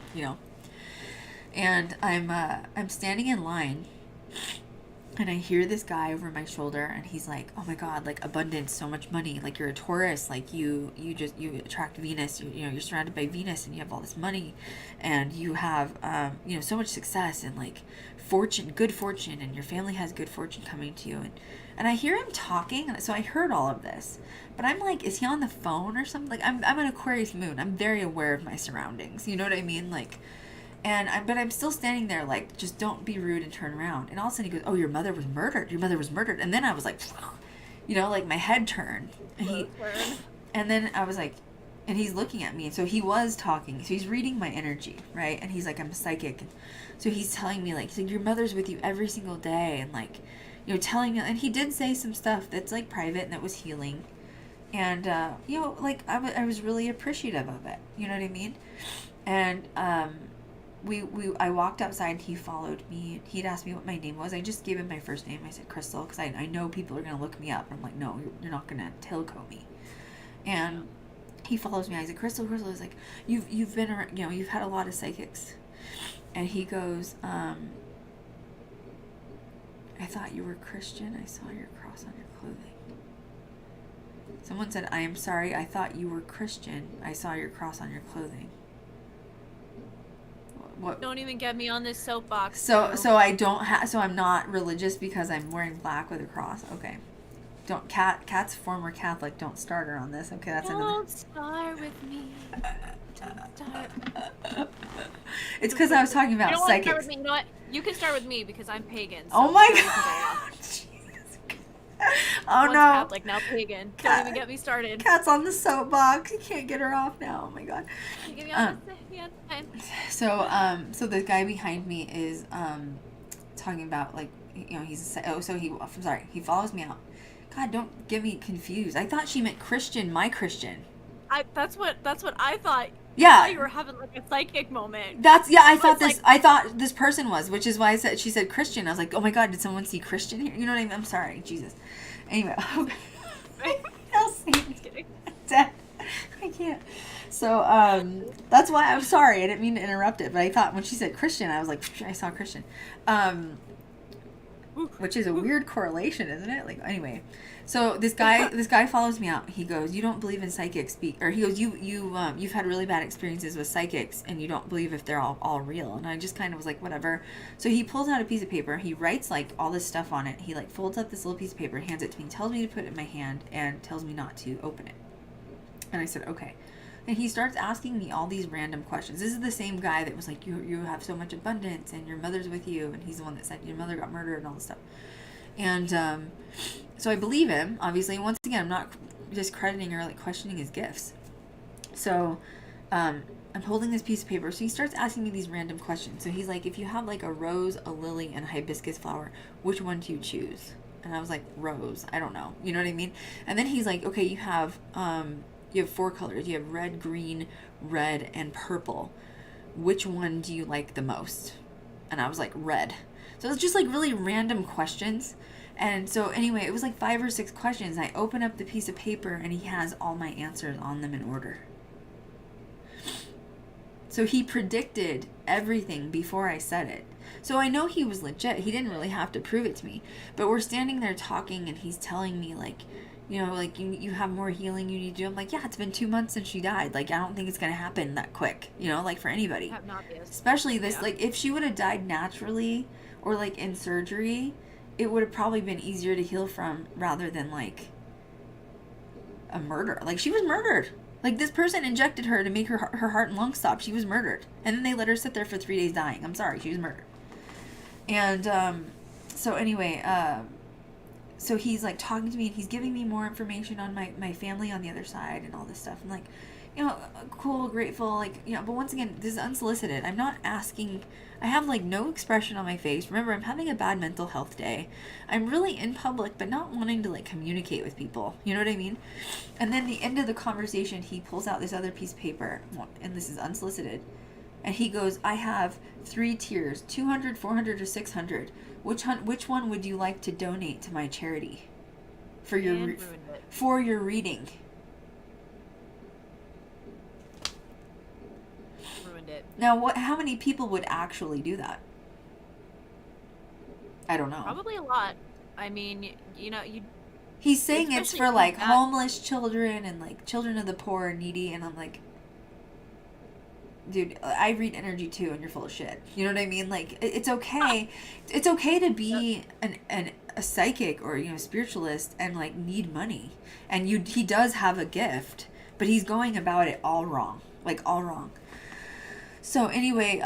And I'm standing in line. And I hear this guy over my shoulder, and he's like, "Oh my God, like abundance, so much money. Like you're a Taurus, like you attract Venus. You're surrounded by Venus, and you have all this money, and you have so much success and like fortune, good fortune, and your family has good fortune coming to you." And I hear him talking, so I heard all of this, but I'm like, is he on the phone or something? Like I'm an Aquarius moon. I'm very aware of my surroundings. You know what I mean? Like. But I'm still standing there like, just don't be rude and turn around. And all of a sudden he goes, oh, your mother was murdered. Your mother was murdered. And then I was like, like my head turned. And then I was like, and he's looking at me. And so he was talking. So he's reading my energy, right? And he's like, I'm psychic. And so he's telling me like, he's like, your mother's with you every single day. And like, telling me, and he did say some stuff that's like private and that was healing. And, like I was really appreciative of it. You know what I mean? And, I walked outside and he followed me. He'd asked me what my name was. I just gave him my first name. I said Krystal because I know people are going to look me up. I'm like, no, you're not going to tailcoat me. And he follows me. I said, Krystal. I was like, you've been around, you've had a lot of psychics. And he goes, I thought you were Christian. I saw your cross on your clothing. Someone said, I am sorry. I thought you were Christian. I saw your cross on your clothing. What? Don't even get me on this soapbox. So I'm not religious because I'm wearing black with a cross. Okay. Cat's former Catholic. Don't start her on this. Okay, that's Don't start with me. Don't start. It's because I was talking about psychics. Start with me. You know what? You can start with me because I'm pagan. So oh my God. Jesus. Oh no. Catholic, now pagan. Don't even get me started. Cat's on the soapbox. You can't get her off now. Oh my God. Give me on time. So the guy behind me is talking about like he follows me out. God, don't get me confused. I thought she meant Christian, my Christian. That's what I thought. Yeah. I thought you were having like a psychic moment. I thought this person was, which is why she said Christian. I was like, oh my God, did someone see Christian here? You know what I mean? I'm sorry, Jesus. Anyway, I'll see. Just kidding. I can't. So that's why I'm sorry. I didn't mean to interrupt it, but I thought when she said Christian, I was like, I saw Christian. Which is a weird correlation, isn't it? Like anyway, so this guy follows me out. He goes, "You don't believe in psychics?" Or he goes, "You've had really bad experiences with psychics, and you don't believe if they're all real." And I just kind of was like, whatever. So he pulls out a piece of paper. He writes like all this stuff on it. He like folds up this little piece of paper, hands it to me, tells me to put it in my hand, and tells me not to open it. And I said, okay. And he starts asking me all these random questions. This is the same guy that was like, you have so much abundance and your mother's with you. And he's the one that said your mother got murdered and all this stuff. And so I believe him, obviously. And once again, I'm not discrediting or like questioning his gifts. So I'm holding this piece of paper. So he starts asking me these random questions. So he's like, if you have like a rose, a lily, and a hibiscus flower, which one do you choose? And I was like, rose. I don't know. You know what I mean? And then he's like, okay, you have 4 colors. You have red, green, red, and purple. Which one do you like the most? And I was like, red. So it's just like really random questions. And so anyway, it was like 5 or 6 questions. I open up the piece of paper and he has all my answers on them in order. So he predicted everything before I said it. So I know he was legit. He didn't really have to prove it to me. But we're standing there talking and he's telling me like, you know, like you have more healing you need to do. I'm like, yeah, it's been 2 months since she died. Like, I don't think it's going to happen that quick, you know, like for anybody. Especially this, like if she would have died naturally or like in surgery, it would have probably been easier to heal from rather than like a murder. Like she was murdered. Like this person injected her to make her heart and lungs stop. She was murdered. And then they let her sit there for 3 days dying. I'm sorry, she was murdered. And so anyway, so he's like talking to me and he's giving me more information on my family on the other side and all this stuff. I'm like, you know, cool, grateful, like, you know, but once again, this is unsolicited. I'm not asking, I have like no expression on my face. Remember, I'm having a bad mental health day. I'm really in public, but not wanting to like communicate with people. You know what I mean? And then the end of the conversation, he pulls out this other piece of paper, and this is unsolicited. And he goes, I have 3 tiers, 200, 400, or 600. Which one would you like to donate to my charity for your reading? Ruined it. Now, how many people would actually do that? I don't know. Probably a lot. I mean, you know, He's saying it's for like that. homeless children and like children of the poor and needy, and I'm like, dude, I read energy too, and you're full of shit. You know what I mean? Like, it's okay. It's okay to be a psychic or, you know, spiritualist and like need money. And he does have a gift, but he's going about it all wrong. Like all wrong. So anyway,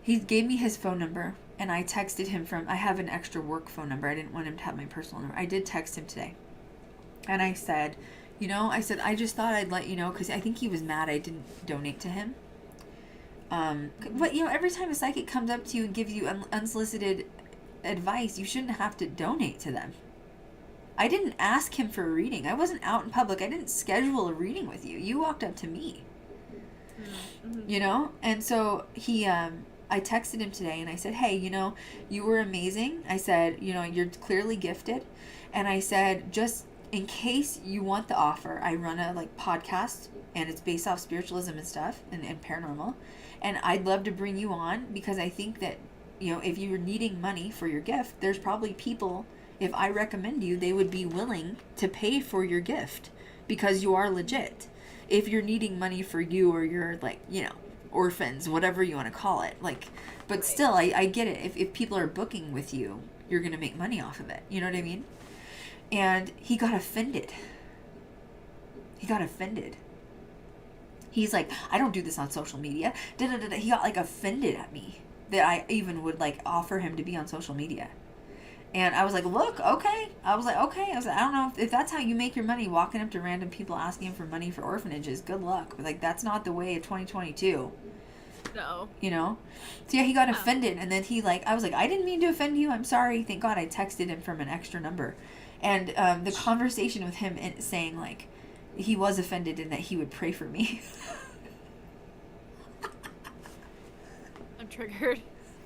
he gave me his phone number and I texted him I have an extra work phone number. I didn't want him to have my personal number. I did text him today. And I said, you know, I just thought I'd let you know, because I think he was mad I didn't donate to him. But, you know, every time a psychic comes up to you and gives you unsolicited advice, you shouldn't have to donate to them. I didn't ask him for a reading. I wasn't out in public. I didn't schedule a reading with you. You walked up to me. Mm-hmm. You know? And so I texted him today and I said, hey, you know, you were amazing. I said, you know, you're clearly gifted. And I said, just in case you want the offer, I run a like podcast and it's based off spiritualism and stuff and paranormal. And I'd love to bring you on because I think that, you know, if you're needing money for your gift, there's probably people, if I recommend you, they would be willing to pay for your gift because you are legit. If you're needing money for you or your, like, you know, orphans, whatever you want to call it, like, but right. Still, I get it. If people are booking with you, you're going to make money off of it. You know what I mean? And he got offended. He's like, I don't do this on social media. He got like offended at me that I even would like offer him to be on social media. And I was like, look, okay. I was like, I don't know if that's how you make your money, walking up to random people asking for money for orphanages. Good luck. But like, that's not the way of 2022. No. You know? So yeah, he got offended. And then I was like, I didn't mean to offend you. I'm sorry. Thank God I texted him from an extra number. And the conversation with him saying like, he was offended and that he would pray for me. I'm triggered.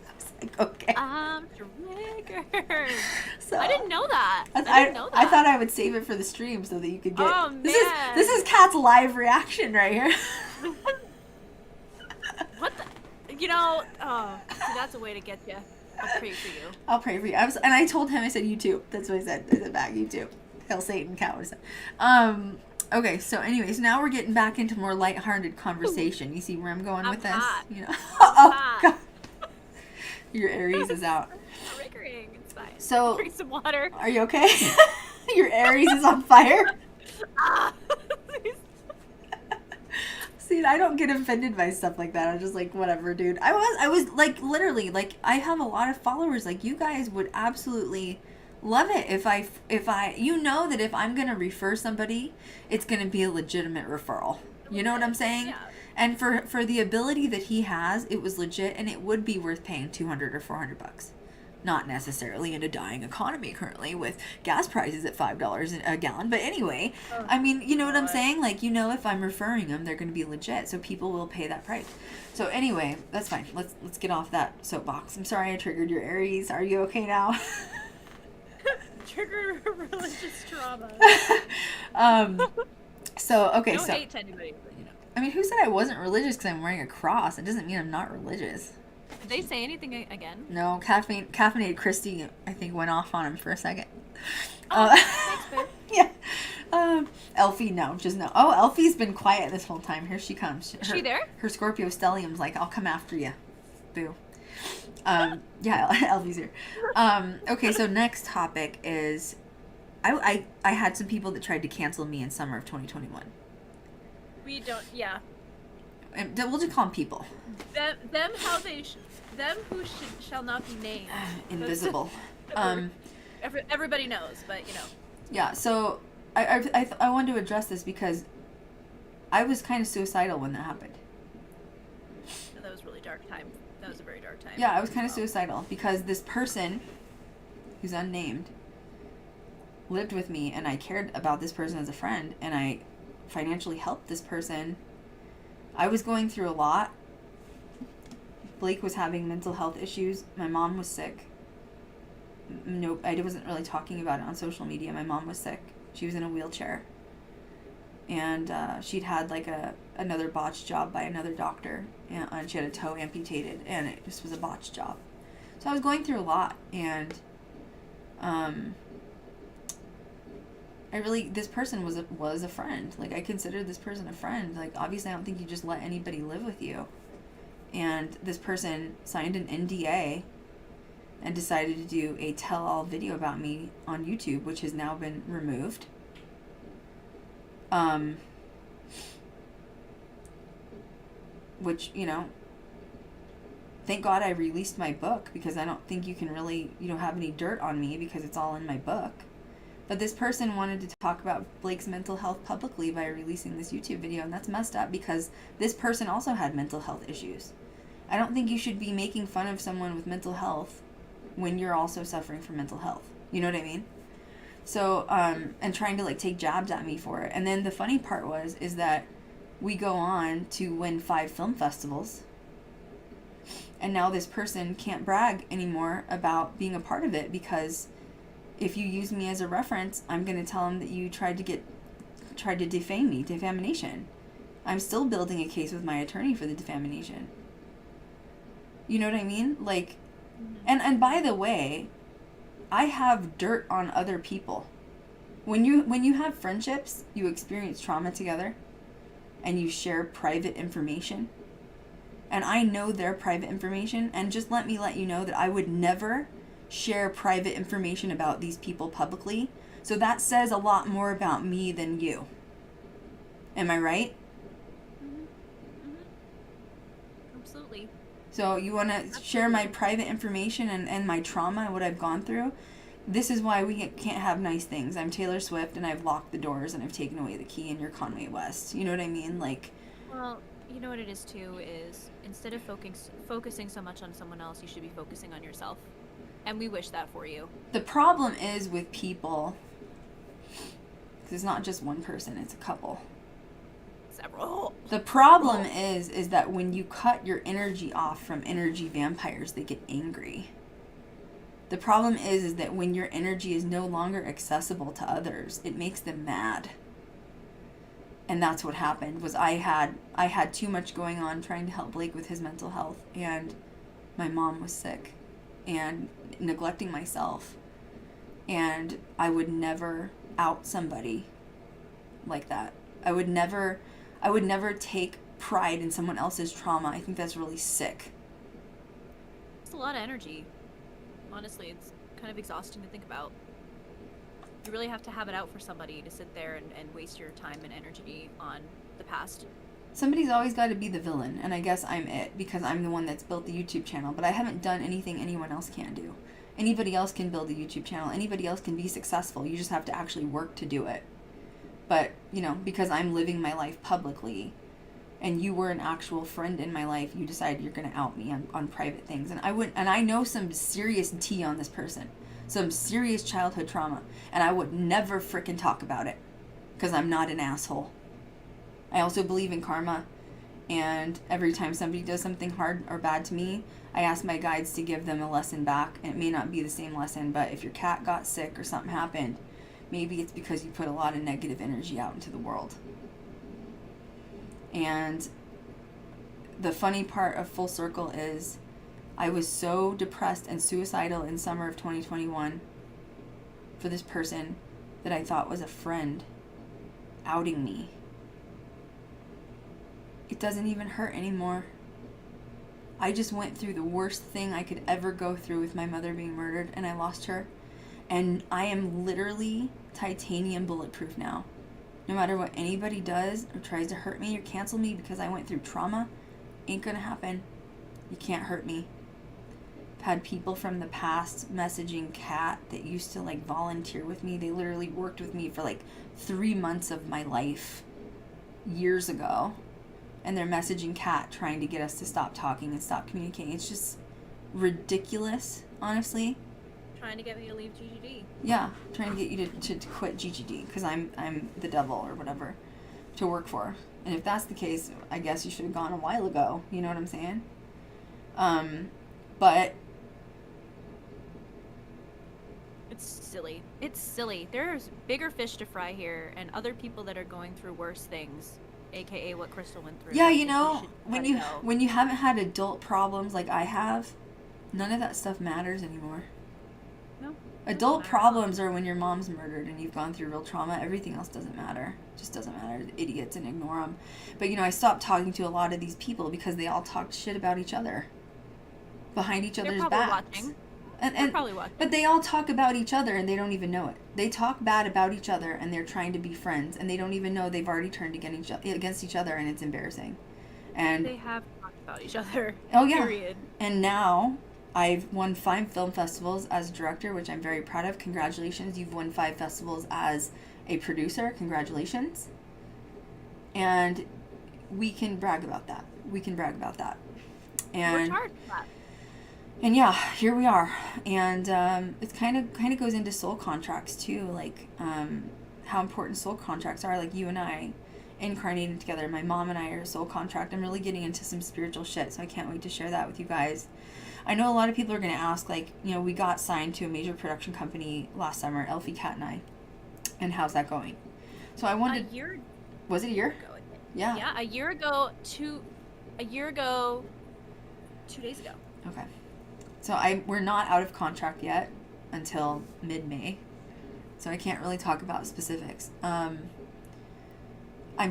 I was like, okay. I'm triggered. So, I didn't know that. I didn't know that. I thought I would save it for the stream so that you could get. Oh, man. This is Kat's live reaction right here. What the? You know, see, that's a way to get you. I'll pray for you. I'll pray for you. And I told him, I said, you too. That's what I said. I said back, you too. Hail Satan, Cat was said. Okay, so anyways, now we're getting back into more lighthearted conversation. You see where I'm going with this? Hot. You know? Oh, God. Your Aries is out. Triggering. It's fine. So, drink some water. Are you okay? Your Aries is on fire? See, I don't get offended by stuff like that. I'm just like, whatever, dude. I was like, literally, like, I have a lot of followers. Like, you guys would absolutely love it if I, you know, that if I'm gonna refer somebody, it's gonna be a legitimate referral. You know what I'm saying? Yeah. And for the ability that he has, it was legit, and it would be worth paying $200 or $400. Not necessarily in a dying economy currently with gas prices at $5 a gallon. But anyway, I mean, you know what I'm saying? Like, you know, if I'm referring them, they're going to be legit. So people will pay that price. So anyway, that's fine. Let's get off that soapbox. I'm sorry I triggered your Aries. Are you okay now? Trigger religious trauma. So, okay. No so hate to anybody, but you know. I mean, who said I wasn't religious because I'm wearing a cross? It doesn't mean I'm not religious. Did they say anything again? No, caffeinated Christy, I think, went off on him for a second. Thanks, babe. Yeah. Elfie, no, just no. Oh, Elfie's been quiet this whole time. Here she comes. Is she there? Her Scorpio stellium's like, I'll come after you. Boo. Yeah, Elfie's here. Okay, so next topic is, I had some people that tried to cancel me in summer of 2021. We don't, yeah. And we'll just call them people. Them how they, them who shall not be named. Invisible. Everybody knows, but you know. Yeah, so I wanted to address this because I was kind of suicidal when that happened. That was a really dark time. That was a very dark time. Yeah, I was kind of suicidal because this person, who's unnamed, lived with me, and I cared about this person as a friend, and I financially helped this person. I was going through a lot. Blake was having mental health issues. My mom was sick. No, I wasn't really talking about it on social media. My mom was sick. She was in a wheelchair. And she'd had like another botched job by another doctor. And she had a toe amputated. And it just was a botched job. So I was going through a lot. And this person was a friend. Like, I considered this person a friend. Like, obviously I don't think you just let anybody live with you. And this person signed an NDA and decided to do a tell-all video about me on YouTube, which has now been removed. Which, you know, thank God I released my book, because I don't think you can really, you don't have any dirt on me because it's all in my book. But this person wanted to talk about Blake's mental health publicly by releasing this YouTube video, and that's messed up because this person also had mental health issues. I don't think you should be making fun of someone with mental health when you're also suffering from mental health. You know what I mean? So, and trying to like take jabs at me for it. And then the funny part is that we go on to win 5 film festivals. And now this person can't brag anymore about being a part of it, because if you use me as a reference, I'm going to tell them that you tried to defame me, defamation. I'm still building a case with my attorney for the defamation. You know what I mean? Like, and by the way, I have dirt on other people. When you have friendships, you experience trauma together, and you share private information. And I know their private information, and just let me let you know that I would never share private information about these people publicly. So that says a lot more about me than you. Am I right? Absolutely. So you want to share my private information and my trauma and what I've gone through? This is why we can't have nice things. I'm Taylor Swift, and I've locked the doors, and I've taken away the key, and you're Conway West. You know what I mean? Like, Well, you know what it is too, is instead of focusing so much on someone else, you should be focusing on yourself. And we wish that for you. the problem is with people, because it's not just one person, it's a couple. Several. The problem is that when you cut your energy off from energy vampires, they get angry. The problem is that when your energy is no longer accessible to others, it makes them mad. And that's what happened. Was I had too much going on trying to help Blake with his mental health, and my mom was sick, and neglecting myself. And I would never out somebody like that. I would never take pride in someone else's trauma. I think that's really sick. It's a lot of energy. Honestly, it's kind of exhausting to think about. You really have to have it out for somebody to sit there and waste your time and energy on the past. Somebody's always got to be the villain, and I guess I'm it because I'm the one that's built the YouTube channel, but I haven't done anything anyone else can do. Anybody else can build a YouTube channel. Anybody else can be successful. You just have to actually work to do it. But, you know, because I'm living my life publicly, and you were an actual friend in my life, you decided you're going to out me on private things. And I know some serious tea on this person. Some serious childhood trauma. And I would never frickin' talk about it. Because I'm not an asshole. I also believe in karma. And every time somebody does something hard or bad to me, I ask my guides to give them a lesson back. And it may not be the same lesson, but if your cat got sick or something happened, maybe it's because you put a lot of negative energy out into the world. And the funny part of full circle is I was so depressed and suicidal in summer of 2021 for this person that I thought was a friend outing me. It doesn't even hurt anymore. I just went through the worst thing I could ever go through with my mother being murdered, and I lost her. And I am literally titanium bulletproof now. No matter what anybody does or tries to hurt me or cancel me because I went through trauma, ain't gonna happen. You can't hurt me. I've had people from the past messaging Cat that used to like volunteer with me. They literally worked with me for like 3 months of my life years ago. And they're messaging Cat trying to get us to stop talking and stop communicating. It's just ridiculous, honestly. Trying to get me to leave GGD. Yeah, trying to get you to quit GGD because I'm the devil or whatever to work for. And if that's the case, I guess you should have gone a while ago. You know what I'm saying? But it's silly. It's silly. There's bigger fish to fry here, and other people that are going through worse things, aka what Krystal went through. yeah, you know, when you haven't had adult problems like I have, none of that stuff matters anymore. No. Adult problems are when your mom's murdered and you've gone through real trauma. Everything else doesn't matter. It just doesn't matter. Idiots and ignore them. But, you know, I stopped talking to a lot of these people because they all talked shit about each other. Behind each other's backs. Watching. And probably watching. But they all talk about each other and they don't even know it. They talk bad about each other and they're trying to be friends and they don't even know they've already turned against each other, and it's embarrassing. And they have talked about each other. Oh yeah. Period. And now I've won 5 film festivals as a director, which I'm very proud of. Congratulations. You've won 5 festivals as a producer. Congratulations. And we can brag about that. And Worked hard for that. And yeah, here we are. And it's kind of goes into soul contracts too, like how important soul contracts are. Like you and I incarnated together. My mom and I are a soul contract. I'm really getting into some spiritual shit, so I can't wait to share that with you guys. I know a lot of people are going to ask, like, you know, we got signed to a major production company last summer, Elfie, Cat, and I. And how's that going? So I wanted... Was it a year? Ago, Yeah. Yeah, a year ago, 2 days ago. Okay. So we're not out of contract yet until mid-May. So I can't really talk about specifics. I'm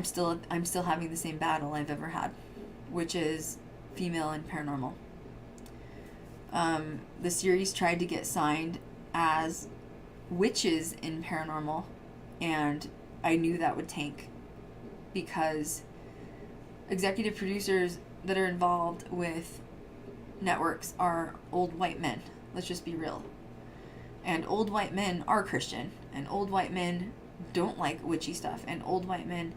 still having the same battle I've ever had, which is female and paranormal. The series tried to get signed as witches in paranormal, and I knew that would tank because executive producers that are involved with networks are old white men. Let's just be real. And old white men are Christian, and old white men don't like witchy stuff, and old white men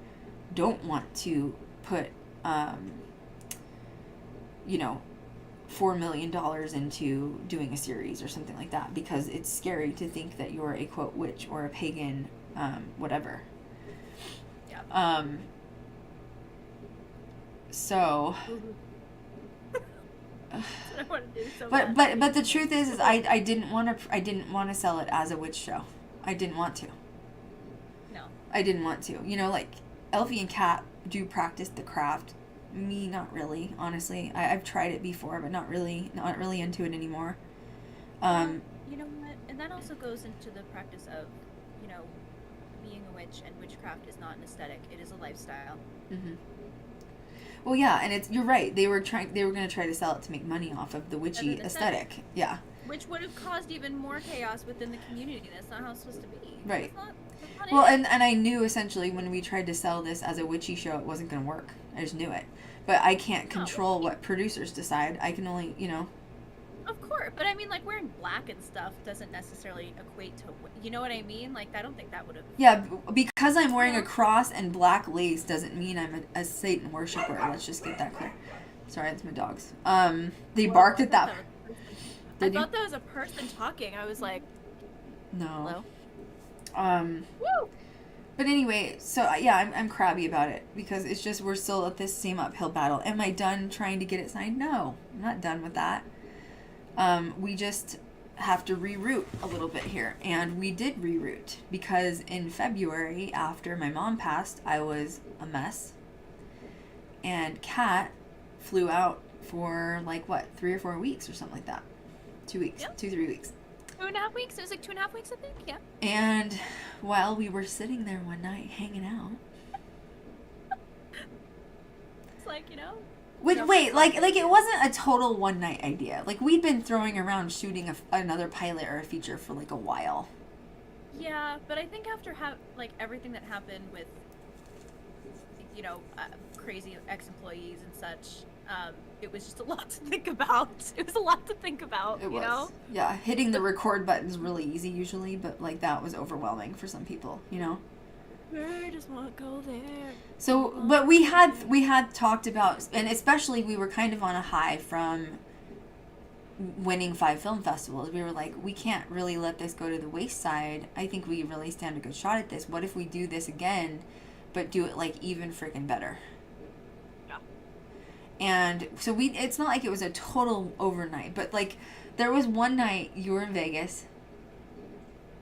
don't want to put $4 million into doing a series or something like that because it's scary to think that you're a quote witch or a pagan whatever. Yeah. So I want to do so but bad. but the truth is I didn't want to sell it as a witch show. I didn't want to. No. I didn't want to. You know, like Elfie and Cat do practice the craft. Me, not really, honestly. I've tried it before, but not really into it anymore. You know what? And that also goes into the practice of, you know, being a witch, and witchcraft is not an aesthetic; it is a lifestyle. Mm-hmm. Well, yeah, and you're right. They were going to try to sell it to make money off of the witchy aesthetic. Yeah. Which would have caused even more chaos within the community. That's not how it's supposed to be. Right. That's not Well, it. and I knew essentially when we tried to sell this as a witchy show, it wasn't going to work I just knew it. But I can't control what producers decide. I can only, Of course, but I mean, like, wearing black and stuff doesn't necessarily equate to, you know what I mean? Like, I don't think that would have. Yeah, because I'm wearing a cross and black lace doesn't mean I'm a Satan worshiper. Let's just get that clear. Sorry, that's my dogs. They barked at that. I thought that was a person talking. I was like, no. Hello? Woo! But anyway, so yeah, I'm crabby about it because it's just we're still at this same uphill battle. Am I done trying to get it signed? No, I'm not done with that. We just have to reroute a little bit here, and we did reroute because in February, after my mom passed, I was a mess, and Kat flew out for like 3 or 4 weeks or something like that. 2 weeks, Yep. 2-3 weeks. 2.5 weeks. It was like 2.5 weeks, I think. Yeah. And while we were sitting there one night hanging out, It's like, wait, like it wasn't a total one night idea. Like we'd been throwing around shooting another pilot or a feature for like a while. Yeah, but I think after everything that happened with, crazy ex-employees and such, it was just a lot to think about. It was a lot to think about, It was. Yeah, hitting the record button is really easy usually, but like that was overwhelming for some people, I just want to go there. So, but we had talked about, and especially we were kind of on a high from winning 5 film festivals. We were like, we can't really let this go to the wayside. I think we really stand a good shot at this. What if we do this again, but do it like even freaking better? Yeah. And so it's not like it was a total overnight, but like there was one night you were in Vegas.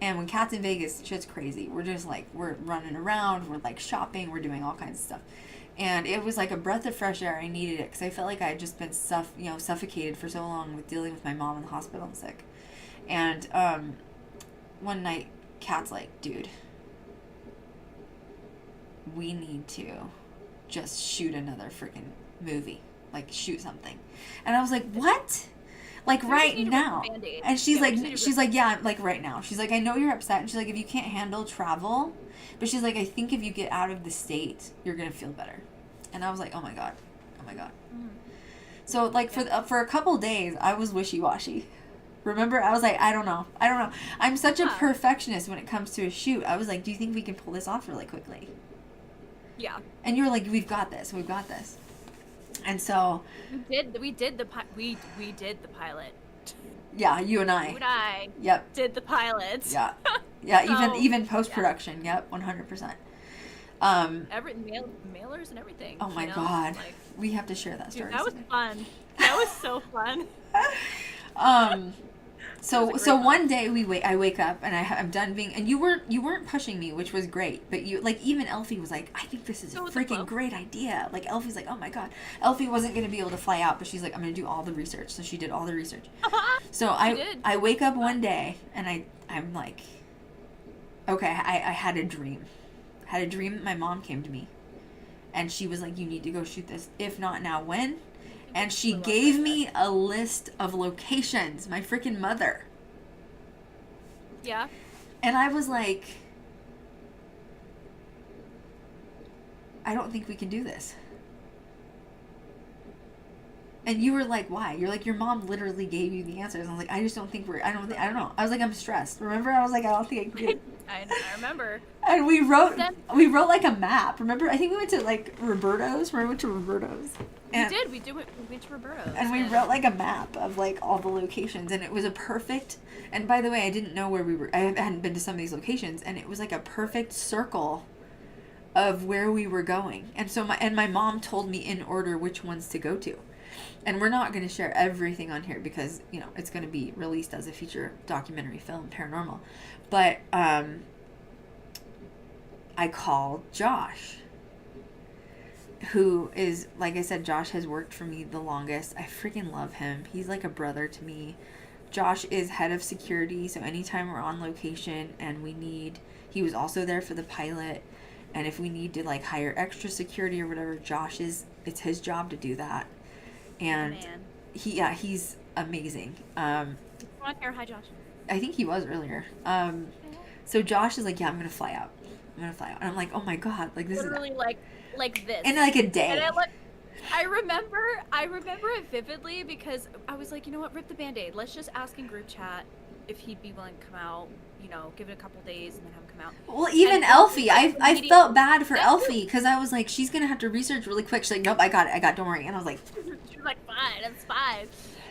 And when Cat's in Vegas, shit's crazy. We're just like, we're running around, we're like shopping, we're doing all kinds of stuff. And it was like a breath of fresh air. I needed it because I felt like I had just been suffocated for so long with dealing with my mom in the hospital and sick. And one night, Cat's like, dude, we need to just shoot another freaking movie. Like, shoot something. And I was like, what? Like right now. And she's like, yeah, like right now. She's like, I know you're upset. And she's like, if you can't handle travel, but she's like, I think if you get out of the state, you're going to feel better. And I was like, oh my God. Mm-hmm. So like for a couple days, I was wishy-washy. Remember, I was like, I don't know. I'm such a perfectionist when it comes to a shoot. I was like, do you think we can pull this off really quickly? Yeah. And you're like, we've got this. And so we did the pilot. Yeah, you and I. You and I. Yep. Did the pilot. Yeah. Yeah, So, even post production. Yeah. Yep, 100%. Mailers and everything. Oh my God. Like, we have to share that story. dude, that was fun. That was so fun. So one day I wake up and I'm done being, and you weren't pushing me, which was great, but you, like, even Elfie was like, I think this is a freaking great idea. Like Elfie's like, oh my God. Elfie wasn't going to be able to fly out, but she's like, I'm going to do all the research. So she did all the research. So I wake up one day and I'm like, okay, I had a dream. That my mom came to me and she was like, you need to go shoot this. If not now, when? And she gave me a list of locations. My freaking mother. Yeah. And I was like, I don't think we can do this. And you were like, why? You're like, your mom literally gave you the answers. I was like, I just don't think I don't know. I was like, I'm stressed. Remember? I was like, I don't think I can do it. I remember. And we wrote like a map. Remember? I think we went to like Roberto's. We went to Roberto's. And We went to Roberto's. And we wrote like a map of like all the locations, and it was a perfect. And by the way, I didn't know where we were. I hadn't been to some of these locations, and it was like a perfect circle of where we were going. And so my mom told me in order which ones to go to. And we're not going to share everything on here because, it's going to be released as a feature documentary film, paranormal. But I called Josh, who is, like I said, Josh has worked for me the longest. I freaking love him. He's like a brother to me. Josh is head of security, so anytime we're on location and he was also there for the pilot. And if we need to like hire extra security or whatever, it's his job to do that. And he's amazing. On here, hi Josh. I think he was earlier. So Josh is like, yeah, I'm gonna fly out. And I'm like, oh my God, like this literally like this. In like a day. And I remember it vividly because I was like, you know what, rip the Band-Aid. Let's just ask in group chat if he'd be willing to come out, you know, give it a couple days and then have him come out. Well, even And Elfie, like, I felt bad for Elfie because I was like, she's going to have to research really quick. She's like, nope, I got it, don't worry. And I was like, she was like, fine, it's fine.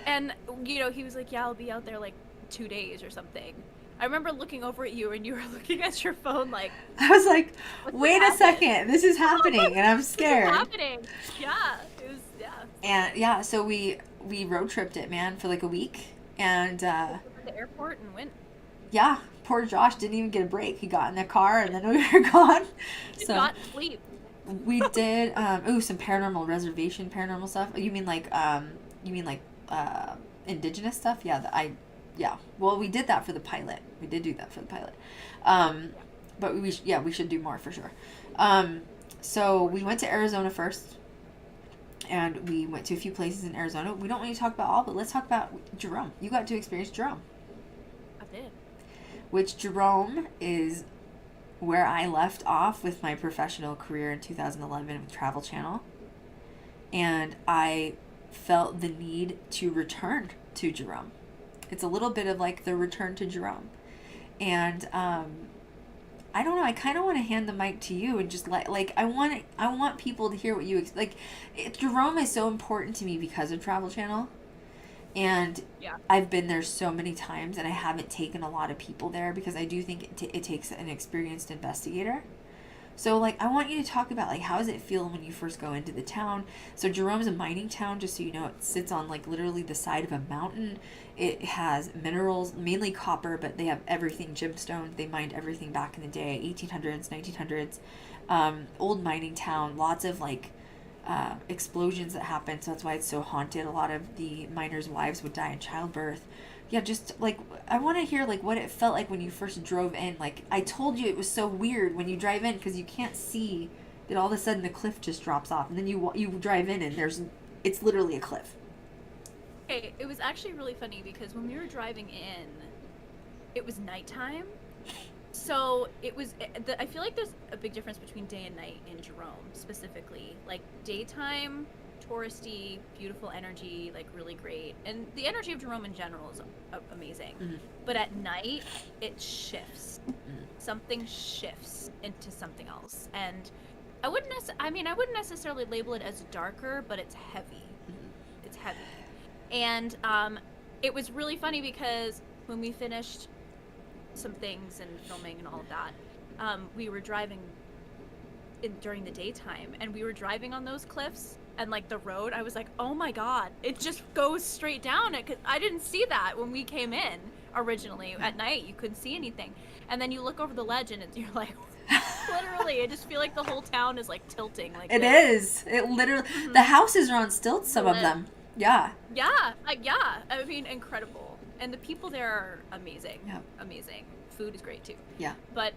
And, you know, he was like, yeah, I'll be out there like 2 days or something. I remember looking over at you and you were looking at your phone like... I was like, wait a second, this is happening and I'm scared. This is happening. Yeah, it was, yeah. And yeah, so we road tripped it, man, for like a week. And went to the airport and went. Yeah, poor Josh didn't even get a break. He got in the car and then we were gone. Did not sleep. We did some paranormal stuff. You mean like indigenous stuff? Yeah, well, we did that for the pilot. We did do that for the pilot. But we should do more for sure. So we went to Arizona first. And we went to a few places in Arizona. We don't want to talk about all, but let's talk about Jerome. You got to experience Jerome. I did. Which Jerome is where I left off with my professional career in 2011 with Travel Channel. And I felt the need to return to Jerome. It's a little bit of like the return to Jerome. And I don't know, I kind of want to hand the mic to you and just I want people to hear what you Jerome is so important to me because of Travel Channel. And yeah. I've been there so many times and I haven't taken a lot of people there because I do think it takes an experienced investigator. So I want you to talk about how does it feel when you first go into the town. So Jerome's a mining town, just so you know. It sits on literally the side of a mountain. It has minerals, mainly copper, but they have everything gemstones. They mined everything back in the day, 1800s, 1900s. Old mining town, lots of explosions that happen, so that's why it's so haunted. A lot of the miners' wives would die in childbirth. Yeah, just I want to hear what it felt like when you first drove in. I told you it was so weird when you drive in because you can't see that all of a sudden the cliff just drops off, and then you drive in and it's literally a cliff. Okay, it was actually really funny because when we were driving in, it was nighttime. So I feel like there's a big difference between day and night in Jerome specifically. Daytime, touristy, beautiful energy, really great. And the energy of Jerome in general is amazing. Mm-hmm. But at night, it shifts. Mm-hmm. Something shifts into something else. And I wouldn't necessarily label it as darker, but it's heavy. Mm-hmm. It's heavy. And it was really funny because when we finished some things and filming and all of that, we were driving during the daytime, and we were driving on those cliffs, and the road, I was like, oh my god, it just goes straight down it, 'cause I didn't see that when we came in originally. At night you couldn't see anything, and then you look over the ledge and you're like, literally, I just feel like the whole town is tilting. It is. It literally, mm-hmm. The houses are on stilts, some of them. Yeah. Yeah. I mean, incredible. And the people there are amazing. Yeah. Amazing. Food is great too. Yeah. But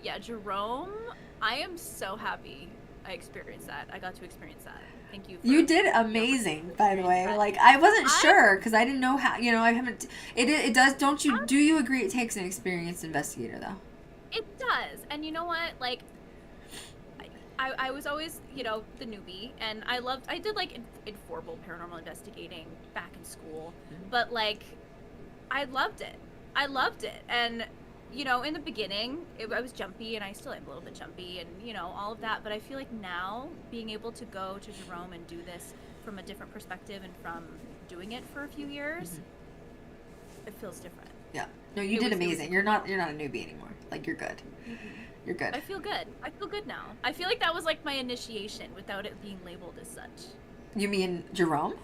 yeah, Jerome, I am so happy I experienced that. I got to experience that. Thank you. You did amazing, by the way. I wasn't sure because I didn't know how. I haven't. It does. Don't you? Do you agree? It takes an experienced investigator, though. It does, and you know what? I was always, the newbie, and I did informal paranormal investigating back in school, but I loved it, and in the beginning, I was jumpy, and I still am a little bit jumpy, and all of that, but I feel like now being able to go to Jerome and do this from a different perspective and from doing it for a few years, mm-hmm. It feels different. Yeah, no, you did amazing. You're not a newbie anymore. You're good. Mm-hmm. You're good. I feel good now. I feel like that was my initiation without it being labeled as such. You mean Jerome?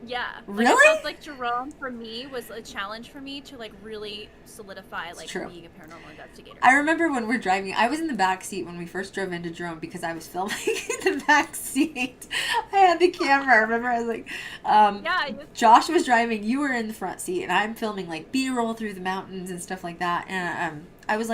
Yeah. Really? I felt like Jerome for me was a challenge for me to really solidify being a paranormal investigator. I remember when we're driving, I was in the back seat when we first drove into Jerome because I was filming in the back seat. I had the camera. I remember I was Josh was driving, you were in the front seat, and I'm filming B-roll through the mountains and stuff like that. And I was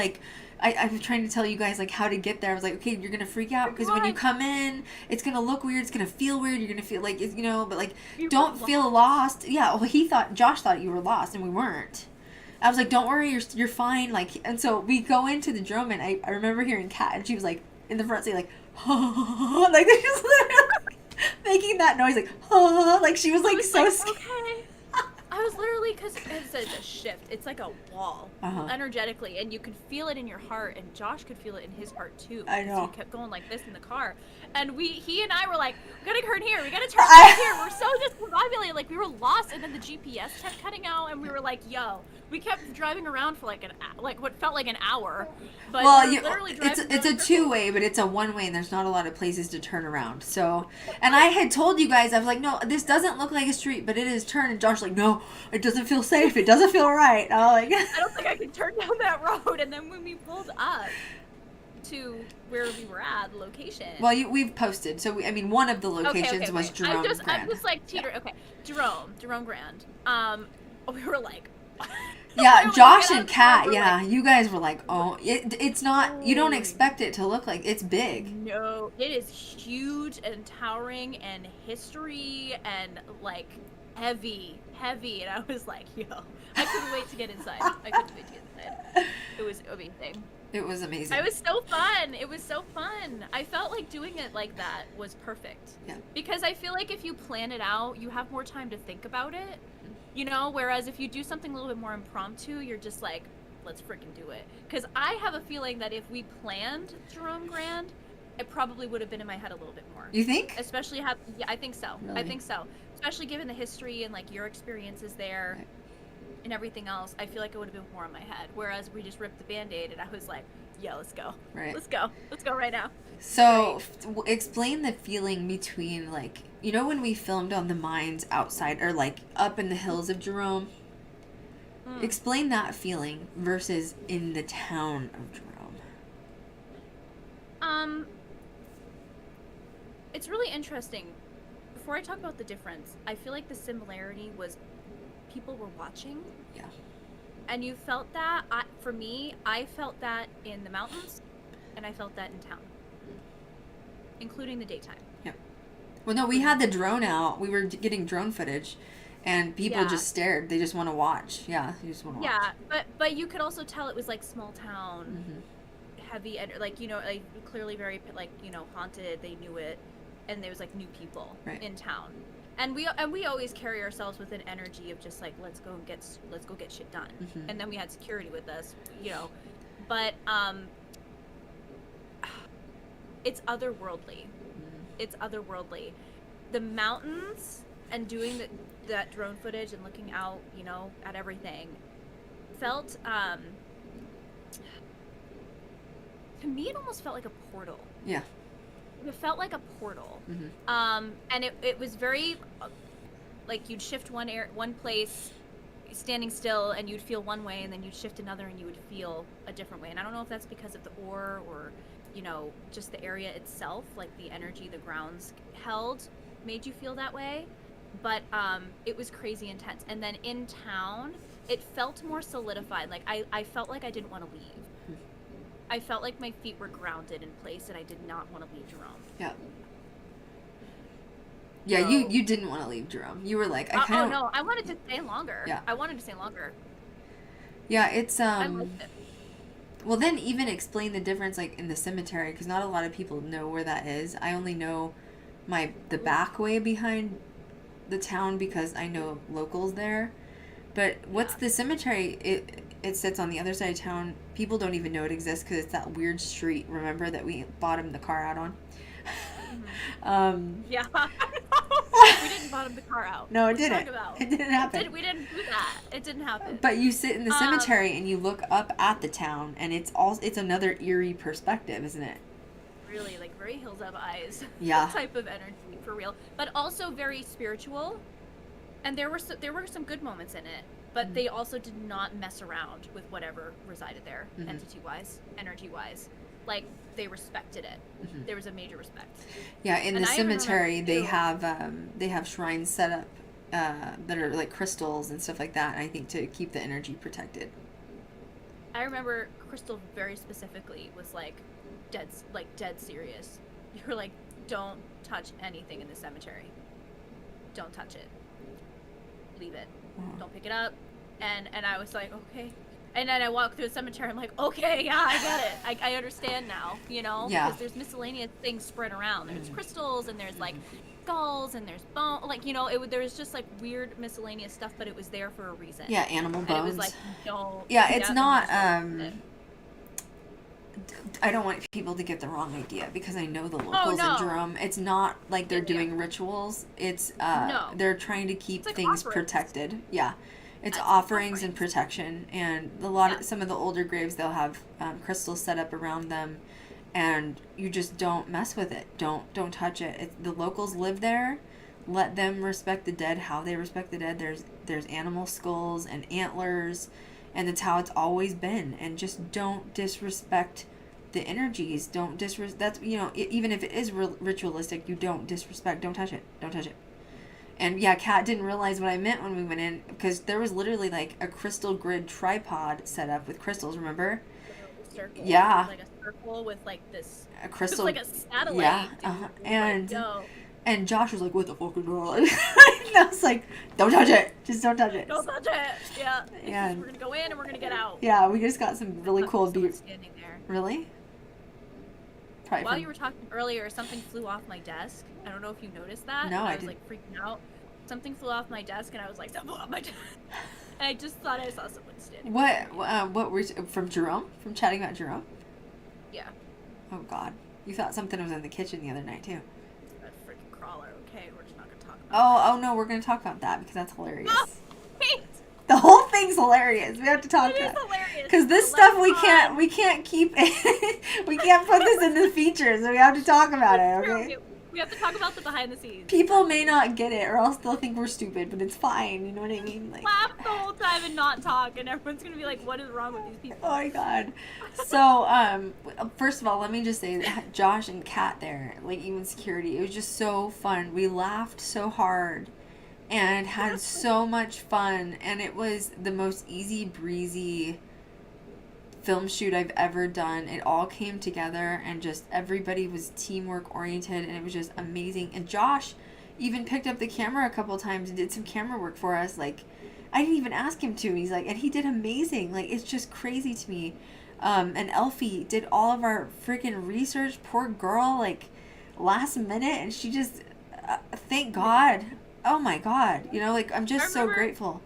I was trying to tell you guys like how to get there. I was like, okay, you're gonna freak out because when you come in, it's gonna look weird. It's gonna feel weird. You're gonna feel like it's, but like don't feel lost. Yeah. Well, Josh thought you were lost, and we weren't. I was like, don't worry, you're fine. Like, and so we go into the drum, and I remember hearing Kat, and she was like, in the front seat, like, like they're just literally making that noise, like, like she was like so scared. Okay. I was literally, because it's a shift. It's like a wall, energetically, and you could feel it in your heart, and Josh could feel it in his heart too. I know. He kept going like this in the car, and he and I were like, we gotta turn here, we gotta turn right here. We're so discombobulated, like we were lost, and then the GPS kept cutting out, and we were like, yo. We kept driving around for like what felt like an hour. But well, literally it's a two-way, but it's a one-way, and there's not a lot of places to turn around. So, and I had told you guys, I was like, no, this doesn't look like a street, but it is turn. And Josh was like, no, it doesn't feel safe. It doesn't feel right. I was like, I don't think I can turn down that road. And then when we pulled up to where we were at, the location. Well, we've posted. So, one of the locations was Jerome Grand. I'm just like teetering. Yeah. Okay, Jerome Grand. We were like. Yeah, Josh and Kat, yeah, you guys were like, oh, it's not, you don't expect it to look like, it's big. No, it is huge and towering and history and, like, heavy, and I was like, yo, I couldn't wait to get inside. It was amazing. It was amazing. It was so fun. It was so fun. I felt like doing it like that was perfect. Yeah. Because I feel like if you plan it out, you have more time to think about it. You know, whereas if you do something a little bit more impromptu, you're just like, let's freaking do it. Because I have a feeling that if we planned Jerome Grand, it probably would have been in my head a little bit more. You think? Especially yeah, I think so. Really? I think so. Especially given the history and like your experiences there right. and everything else, I feel like it would have been more in my head. Whereas we just ripped the Band-Aid and I was like, yeah, let's go. Right. Let's go right now. So, explain the feeling between, like, you know when we filmed on the mines outside, or, like, up in the hills of Jerome? Explain that feeling versus in the town of Jerome. It's really interesting. Before I talk about the difference, I feel like the similarity was people were watching. Yeah. And you felt that. For me, I felt that in the mountains, and I felt that in town. Including the daytime. Yeah. Well, no, we had the drone out. We were getting drone footage, and people just stared. They just want to watch. Yeah, you just want to watch. Yeah, but you could also tell it was like small town, heavy, like, you know, like clearly very, like, you know, haunted. They knew it, and there was like new people in town, and we always carry ourselves with an energy of just like let's go get shit done, and then we had security with us, you know, but it's otherworldly. It's otherworldly. The mountains and doing that drone footage and looking out, you know, at everything felt, to me, it almost felt like a portal. Yeah. It felt like a portal. And it was very, like, you'd shift one place standing still and you'd feel one way, and then you'd shift another and you would feel a different way. And I don't know if that's because of the ore or, you know, just the area itself, like the energy the grounds held made you feel that way. But it was crazy intense. And then in town, it felt more solidified. Like I felt like I didn't want to leave. I felt like my feet were grounded in place and I did not want to leave Jerome. Yeah. Yeah, so, you didn't want to leave Jerome. You were like, oh no, I wanted to stay longer. Yeah. I wanted to stay longer. Yeah, it's I liked it. Well, then even explain the difference, like, in the cemetery, because not a lot of people know where that is. I only know the back way behind the town because I know locals there. But what's the cemetery? It sits on the other side of town. People don't even know it exists because it's that weird street, remember, that we bottomed the car out on? Yeah. We didn't bottom the car out. No, it didn't. It didn't happen. We didn't do that. It didn't happen. But you sit in the cemetery and you look up at the town, and it's another eerie perspective, isn't it? Really, like very Hills Have Eyes. Yeah. Type of energy, for real. But also very spiritual. And there were some good moments in it, but they also did not mess around with whatever resided there, entity-wise, energy-wise. Like, they respected it. There was a major respect. Yeah, in the cemetery, they have shrines set up that are like crystals and stuff like that, I think, to keep the energy protected. I remember Krystal very specifically was like dead serious. You were like, don't touch anything in the cemetery. Don't touch it. Leave it. Don't pick it up. And I was like, okay, And then I walk through the cemetery, I'm like, okay, yeah, I get it. I understand now, you know? Yeah. Because there's miscellaneous things spread around. There's crystals, and there's, like, skulls, and there's bone. Like, you know, there was just, like, weird miscellaneous stuff, but it was there for a reason. Yeah, animal bones. And it was like, don't. Yeah, it's not, I don't want people to get the wrong idea, because I know the locals in Jerome. It's not like they're doing rituals. It's No. they're trying to keep like things offerings. protected. Yeah, it's That's offerings and offerings. protection. And some of the older graves, they'll have crystals set up around them, and you just don't mess with it. Don't touch it. The locals live there. Let them respect the dead how they respect the dead. There's animal skulls and antlers. And that's how it's always been. And just don't disrespect the energies. Don't disrespect. That's, you know, even if it is ritualistic, you don't disrespect. Don't touch it. Don't touch it. And yeah, Kat didn't realize what I meant when we went in, because there was literally like a crystal grid tripod set up with crystals. Remember? Circle. Yeah. Like a circle with like this. A crystal. It was like a satellite. Yeah. Dude. And. Like, yo. And Josh was like, what the fuck is wrong? And I was like, don't touch it. Just don't touch it. Don't touch it. Yeah. Yeah. We're gonna go in and we're gonna get out. Yeah, we just got some really cool Someone beats. standing there. Really? Probably While from- you were talking earlier, something flew off my desk. I don't know if you noticed that. No, I I was like freaking out. Something flew off my desk, and I was like, something flew off my desk. And I just thought I saw someone standing. What were from Jerome? From chatting about Jerome? Yeah. Oh God, you thought something was in the kitchen the other night too. That freaking crawler. Okay, we're just not gonna talk about. Oh no, we're gonna talk about that because that's hilarious. Wait. The whole thing's hilarious. We have to talk It is about it. hilarious. Because this So let's stuff we talk. can't keep we can't put this in the features. So we have to talk about it. True, Okay. We have to talk about the behind the scenes. People may not get it, or else they'll think we're stupid, but it's fine. You know what I mean? Like, Laugh the whole time and not talk, and everyone's gonna be like, "What is wrong with these people?" oh my God. So, first of all, let me just say that Josh and Kat there, like even security, it was just so fun. We laughed so hard and had so much fun, and it was the most easy breezy film shoot I've ever done. It all came together, and just everybody was teamwork oriented, and it was just amazing. And Josh even picked up the camera a couple times and did some camera work for us. Like, I didn't even ask him to, and he's like, and he did amazing. Like, it's just crazy to me. And Elfie did all of our freaking research. Poor girl, like last minute, and she just thank God. Oh my God, you know, like I'm just so grateful.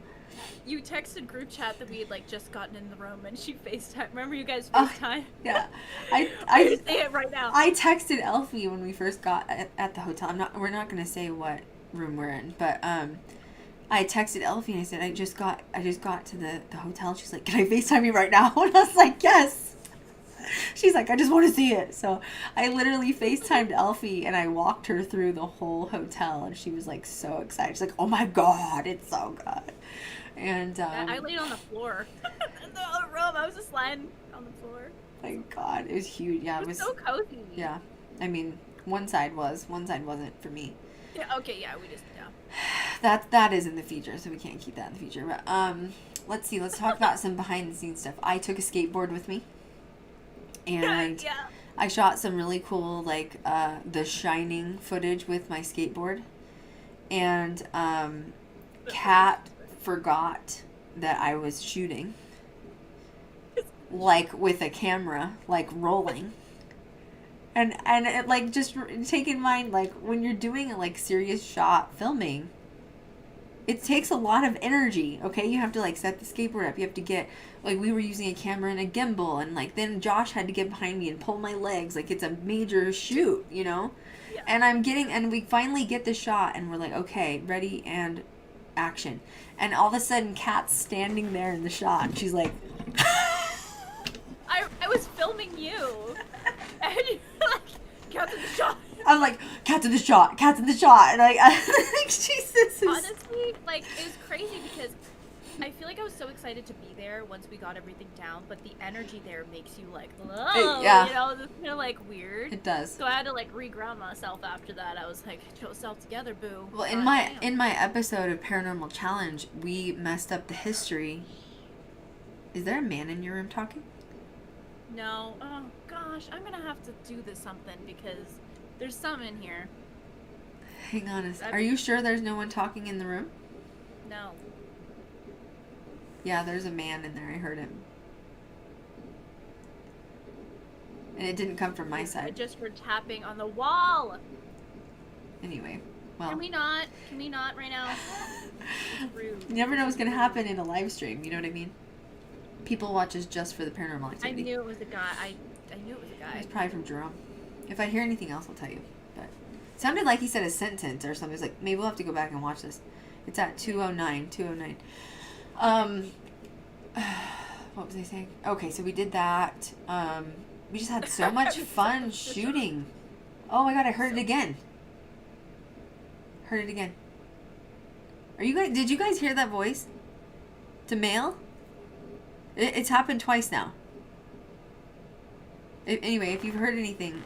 You texted group chat that we had like just gotten in the room, and she FaceTime. Remember you guys Oh, FaceTime? Yeah, I say it right now. I texted Elfie when we first got at the hotel. We're not gonna say what room we're in, but I texted Elfie and I said I just got to the hotel. She's like, can I FaceTime you right now? And I was like, yes. She's like, I just want to see it. So I literally FaceTimed Elfie and I walked her through the whole hotel, and she was like so excited. She's like, oh my God, it's so good. And I laid on the floor in the other room. I was just lying on the floor. my God, it was huge. Yeah, It was so cozy. Yeah, I mean, one side wasn't for me. Yeah. Okay. Yeah. We just yeah. That is in the feature, so we can't keep that in the feature. But let's see. Let's talk about some behind the scenes stuff. I took a skateboard with me, and Yeah. I shot some really cool like The Shining footage with my skateboard, and Kat forgot that I was shooting, like with a camera, like rolling. And it, like, just take in mind, like, when you're doing like serious shot filming, it takes a lot of energy. Okay, you have to like set the skateboard up. You have to get, like, we were using a camera and a gimbal, and like then Josh had to get behind me and pull my legs. Like, it's a major shoot, you know. Yeah. And we finally get the shot, and we're like, okay, ready and action. And all of a sudden, Kat's standing there in the shot, and she's like. I was filming you, and you were like, "Cat's in the shot." I'm like, Cat's in the shot, Cat's in the shot, and like, Jesus. Honestly, like, it was crazy because I feel like I was so excited to be there once we got everything down, but the energy there makes you like, oh, yeah. you know, it's kind of like weird. It does. So I had to like reground myself after that. I was like, get yourself together, boo. Well, God in damn. my episode of Paranormal Challenge, we messed up the history. Is there a man in your room talking? No. Oh gosh, I'm gonna have to do this something because there's some in here. Hang on a second. Are you sure there's no one talking in the room? No. Yeah, there's a man in there. I heard him. And it didn't come from my I side. just heard tapping on the wall. Anyway, well. Can we not? Can we not right now? It's rude. You never know what's going to happen in a live stream. You know what I mean? People watch us just for the paranormal I activity. knew it was a guy. I knew it was a guy. It's probably from Jerome. If I hear anything else, I'll tell you. But it sounded like he said a sentence or something. It's like, maybe we'll have to go back and watch this. It's at 2:09. 2:09. What was I saying? Okay, so we did that. We just had so much fun shooting. Oh my god, I heard it again. Heard it again. Are you guys? Did you guys hear that voice? To male? It's happened twice now. Anyway, if you've heard anything,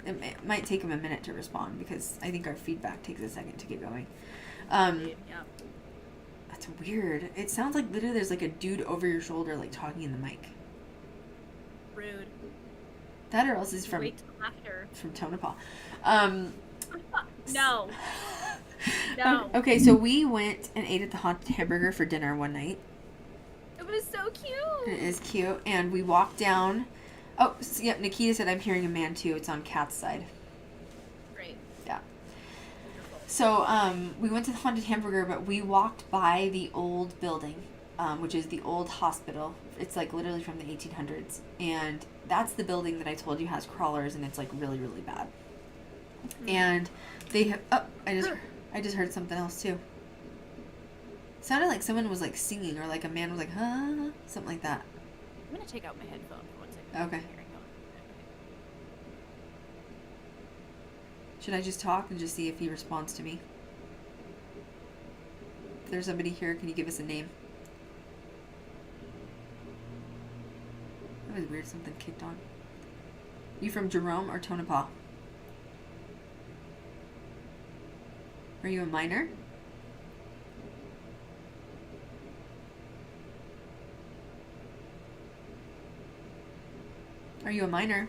it might take him a minute to respond because I think our feedback takes a second to get going. Yeah. That's weird. It sounds like literally there's like a dude over your shoulder like talking in the mic. Rude. That or else is from Wait till after. from Tonopah. No. No. Okay, so we went and ate at the Haunted Hamburger for dinner one night. It was so cute. It is cute, and we walked down. Oh, so, yep. Nikita said I'm hearing a man too. It's on Cat's side. Great. Yeah. Wonderful. So we went to the Haunted Hamburger, but we walked by the old building, which is the old hospital. It's like literally from the 1800s, and that's the building that I told you has crawlers, and it's like really, really bad. Mm-hmm. And they have. Oh, I just heard something else too. Sounded like someone was like singing, or like a man was like, huh, something like that. I'm gonna take out my headphone for 1 second. Okay. Should I just talk and just see if he responds to me? If there's somebody here, can you give us a name? That was weird, something kicked on. You from Jerome or Tonopah? Are you a minor? Are you a minor?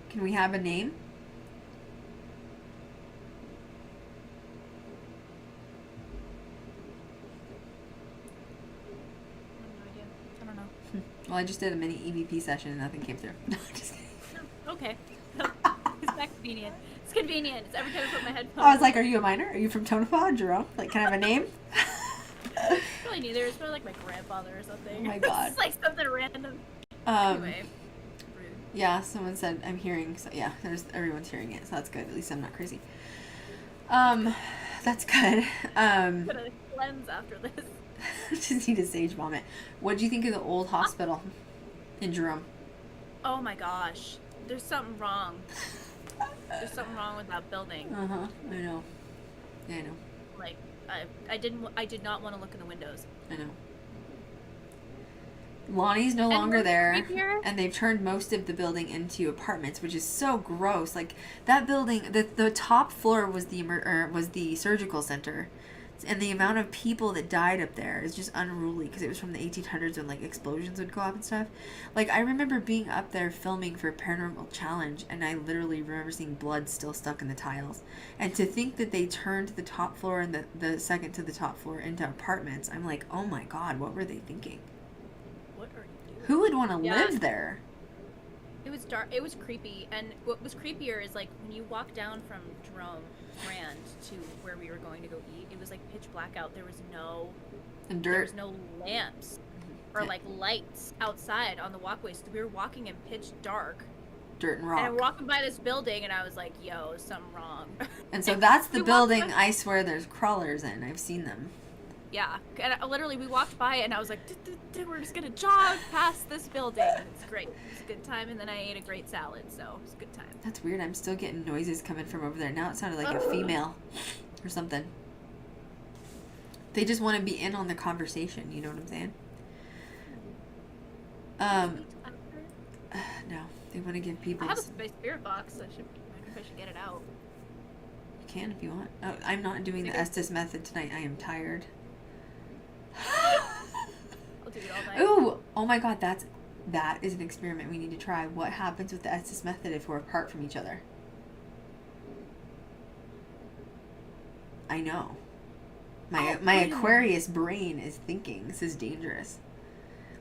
Can we have a name? I don't know. Well, I just did a mini EVP session and nothing came through. No, just kidding. Okay. It's that convenient. It's convenient. It's every time I put my headphones. I was like, are you a minor? Are you from Tonopah, Jerome? Like, can I have a name? Really neither. It's probably like my grandfather or something. Oh my God. It's like something random. Anyway. Rude. Yeah, someone said I'm hearing. So yeah, everyone's hearing it, so that's good. At least I'm not crazy. That's good. Gonna cleanse after this. Just need a sage vomit. What do you think of the old hospital in Jerome? Oh my gosh. There's something wrong. There's something wrong with that building. I know. Yeah, I know. Like, I did not want to look in the windows. I know. Lonnie's no And longer what's there, creepier? and they've turned most of the building into apartments, which is so gross. Like that building, the top floor was the surgical center, and the amount of people that died up there is just unruly because it was from the 1800s when like explosions would go off and stuff. Like I remember being up there filming for Paranormal Challenge, and I literally remember seeing blood still stuck in the tiles. And to think that they turned the top floor and the second to the top floor into apartments, I'm like, oh my god, what were they thinking? What are you doing? Who would want to Yeah. live there? It was dark. It was creepy. And what was creepier is like when you walk down from Jerome Grand to where we were going to go eat, it was like pitch black out. There was no And there dirt. was no lamps or like lights outside on the walkways. So we were walking in pitch dark. Dirt and And rock. I'm walking by this building and I was like, yo, something wrong. And so that's the We walked building by- I swear there's crawlers in. I've seen them. Yeah. And literally we walked by and I was like, we're just going to jog past this building. It's great. It's a good time. And then I ate a great salad. So it's a good time. That's weird. I'm still getting noises coming from over there. Now it sounded like a female or something. They just want to be in on the conversation. You know what I'm saying? No. They want to give people... I have a space spirit box. I wonder if I should get it out. You can if you want. Oh, I'm not doing the Estes method tonight. I am tired. I'll do it all night. Ooh! Oh my god, that is an experiment we need to try. What happens with the Estes method if we're apart from each other? I know. My Aquarius brain is thinking this is dangerous.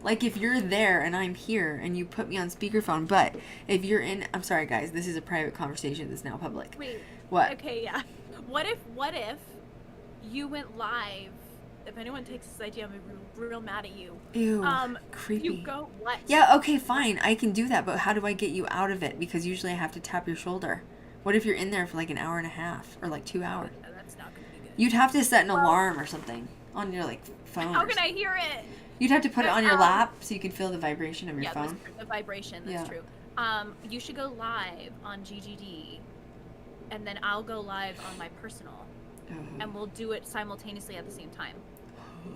Like, if you're there and I'm here and you put me on speakerphone, but if you're in... I'm sorry, guys. This is a private conversation that's now public. Wait. What? Okay, yeah. What if you went live? If anyone takes this idea, I'm gonna be real mad at you. Ew, creepy. You go... What? Yeah, okay, fine. I can do that, but how do I get you out of it? Because usually I have to tap your shoulder. What if you're in there for like an hour and a half or like 2 hours? Yeah, that's not gonna be good. You'd have to set an alarm or something on your like phone. How can I hear it? You'd have to put it on your lap so you can feel the vibration of your phone. Yeah, the vibration, that's true. You should go live on GGD, and then I'll go live on my personal, and we'll do it simultaneously at the same time.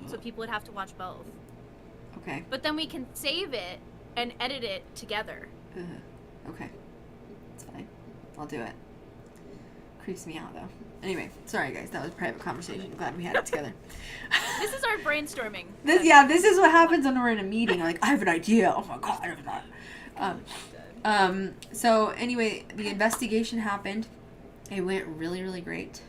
So people would have to watch both. Okay. But then we can save it and edit it together. Okay. That's fine. I'll do it. Creeps me out, though. Anyway, sorry, guys. That was a private conversation. Glad we had it together. This is our brainstorming. This is what happens when we're in a meeting. Like, I have an idea. Oh, my God, I have that. So, anyway, the investigation happened. It went really, really great.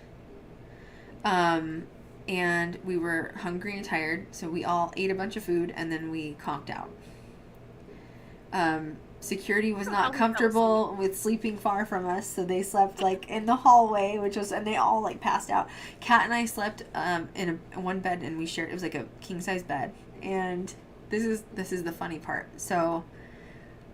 And we were hungry and tired, so we all ate a bunch of food, and then we conked out. Security was not comfortable with sleeping far from us, so they slept like in the hallway, and they all like passed out. Kat and I slept in one bed, and we shared. It was like a king size bed, and this is the funny part. So,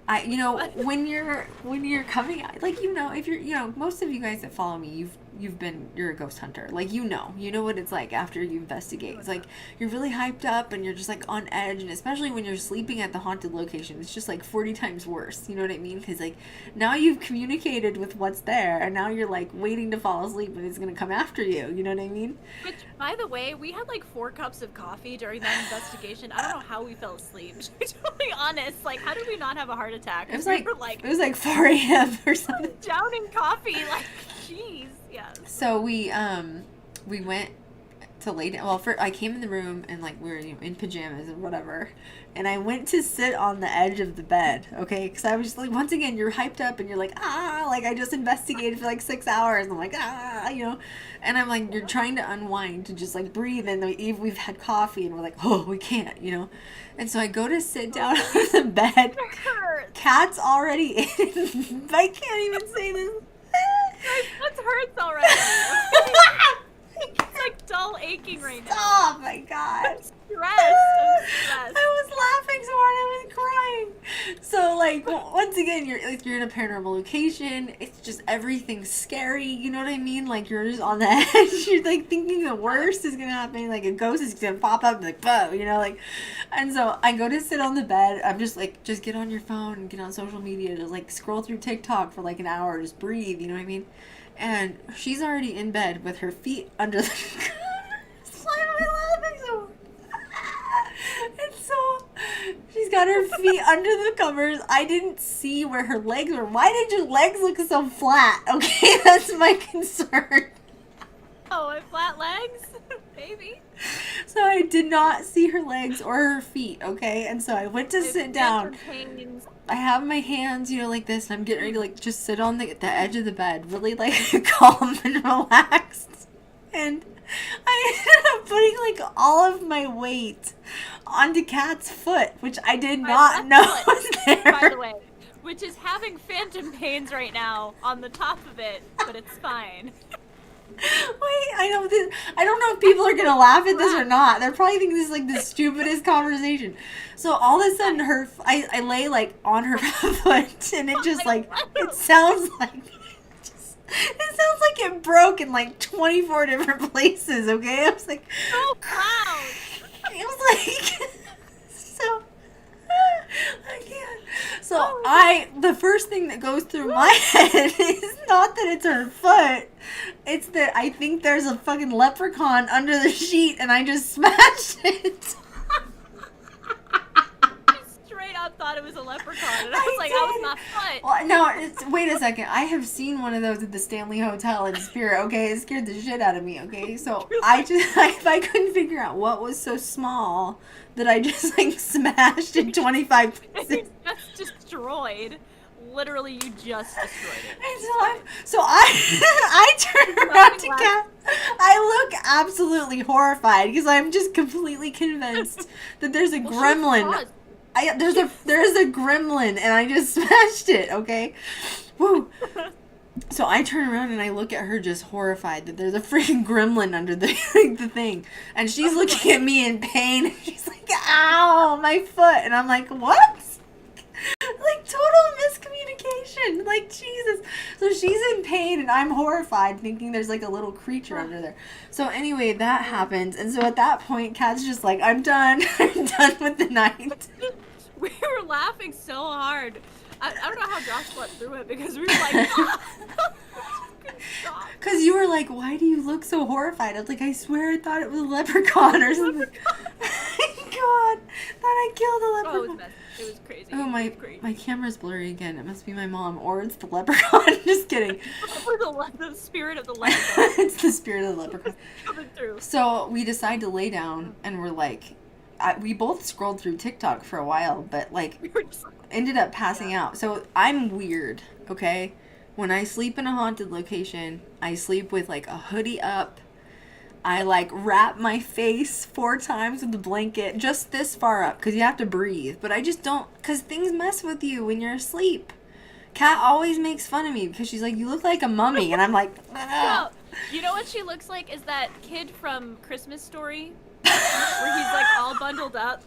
when you're coming out, like, if you're, most of you guys that follow me, you're a ghost hunter. Like, you know what it's like after you investigate. It's like, you're really hyped up and you're just like on edge, and especially when you're sleeping at the haunted location, it's just like 40 times worse. You know what I mean? Because like, now you've communicated with what's there, and now you're like waiting to fall asleep and it's going to come after you. You know what I mean? Which, by the way, we had like 4 cups of coffee during that investigation. I don't know how we fell asleep. To be totally honest, like, how did we not have a heart attack? It was like 4 a.m. or something. Downing coffee, like, jeez. Yeah. So we went to lay down. Well, I came in the room and like we were in pajamas and whatever, and I went to sit on the edge of the bed. Okay, because I was just like, once again, you're hyped up and you're like, like I just investigated for like 6 hours. And I'm like, and I'm like, you're trying to unwind to just like breathe, and we've had coffee and we're like, oh, we can't, and so I go to sit down on the bed. Cat's already in. I can't even say this. My foot hurts already. It's like dull aching right now. Oh my God. I'm stressed. I was laughing so hard I was crying. So like, once again, you're in a paranormal location. It's just everything's scary. You know what I mean? Like, you're just on the edge. You're like thinking the worst is gonna happen. Like a ghost is gonna pop up and like, whoa, like. And so I go to sit on the bed. I'm just like, just get on your phone and get on social media. Just like scroll through TikTok for like an hour. Just breathe. You know what I mean? And she's already in bed with her feet under the covers. Why am I laughing so hard? And so she's got her feet under the covers. I didn't see where her legs were. Why did your legs look so flat? Okay, that's my concern. Oh, and flat legs? Baby. So I did not see her legs or her feet, okay? And so I went to sit down. I have my hands, like this, and I'm getting ready to like just sit on the edge of the bed, really like calm and relaxed. And I ended up putting like all of my weight onto Kat's foot, which I did not know was there. By the way, which is having phantom pains right now on the top of it, but it's fine. Wait, I don't know if people are gonna laugh at this or not. They're probably thinking this is like the stupidest conversation. So all of a sudden, I lay like on her foot, and it just like it sounds like it broke in like 24 different places. Okay, I was like, oh wow, it was like so. I can't. So the first thing that goes through my head is not that it's her foot. It's that I think there's a fucking leprechaun under the sheet and I just smashed it. Straight up thought it was a leprechaun, and I was like, I was not foot. Well, no, wait a second. I have seen one of those at the Stanley Hotel in Spirit, okay? It scared the shit out of me, okay? So I couldn't figure out what was so small that I just like smashed in 25 pieces. Just destroyed literally, you just destroyed it. And so I turn around to Kat. I look absolutely horrified because I'm just completely convinced that there's a gremlin. There's a gremlin, and I just smashed it. Okay, woo. So I turn around and I look at her just horrified that there's a freaking gremlin under the the thing. And she's looking at me in pain. She's like, ow, my foot. And I'm like, what? Like, total miscommunication. Like, Jesus. So she's in pain and I'm horrified thinking there's like a little creature under there. So anyway, that happens. And so at that point, Kat's just like, I'm done. I'm done with the night. We were laughing so hard. I don't know how Josh slept through it because we were like, because you were like, why do you look so horrified? I was like, I swear I thought it was a leprechaun or something. Oh my God, thought I killed a leprechaun. Oh, it was messy. It was crazy. Oh, my camera's blurry again. It must be my mom or it's the leprechaun. Just kidding. The spirit of the leprechaun. It's the spirit of the leprechaun. Coming through. So we decide to lay down and we're like, we both scrolled through TikTok for a while, but like, We were just ended up passing out. So I'm weird, okay? When I sleep in a haunted location, I sleep with like a hoodie up. I like wrap my face 4 times with the blanket, just this far up, because you have to breathe. But I just don't, because things mess with you when you're asleep. Kat always makes fun of me because she's like, you look like a mummy. And I'm like, no. You know what she looks like is that kid from Christmas Story where he's like all bundled up.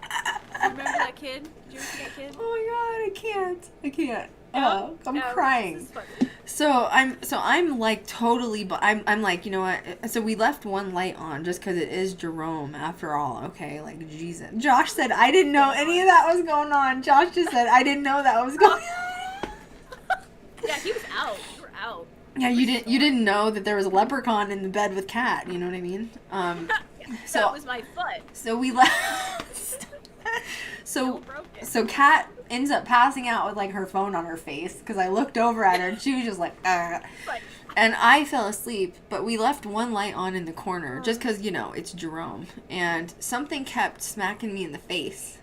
You remember that kid? Did you ever see that kid? Oh my God, I can't. No? I'm No, crying. this is funny. So I'm like totally, but I'm like, you know what? So we left one light on just because it is Jerome after all. Okay, like Jesus. Josh said I didn't know any of that was going on. Josh just said I didn't know that was going on. Yeah, he was out. You were out. Yeah, you didn't know that there was a leprechaun in the bed with Kat. You know what I mean? So that was my foot. So we left. Still broken. So Kat ends up passing out with like her phone on her face because I looked over at her and she was just like, Ugh. And I fell asleep, but we left one light on in the corner just because, you know, it's Jerome. And something kept smacking me in the face.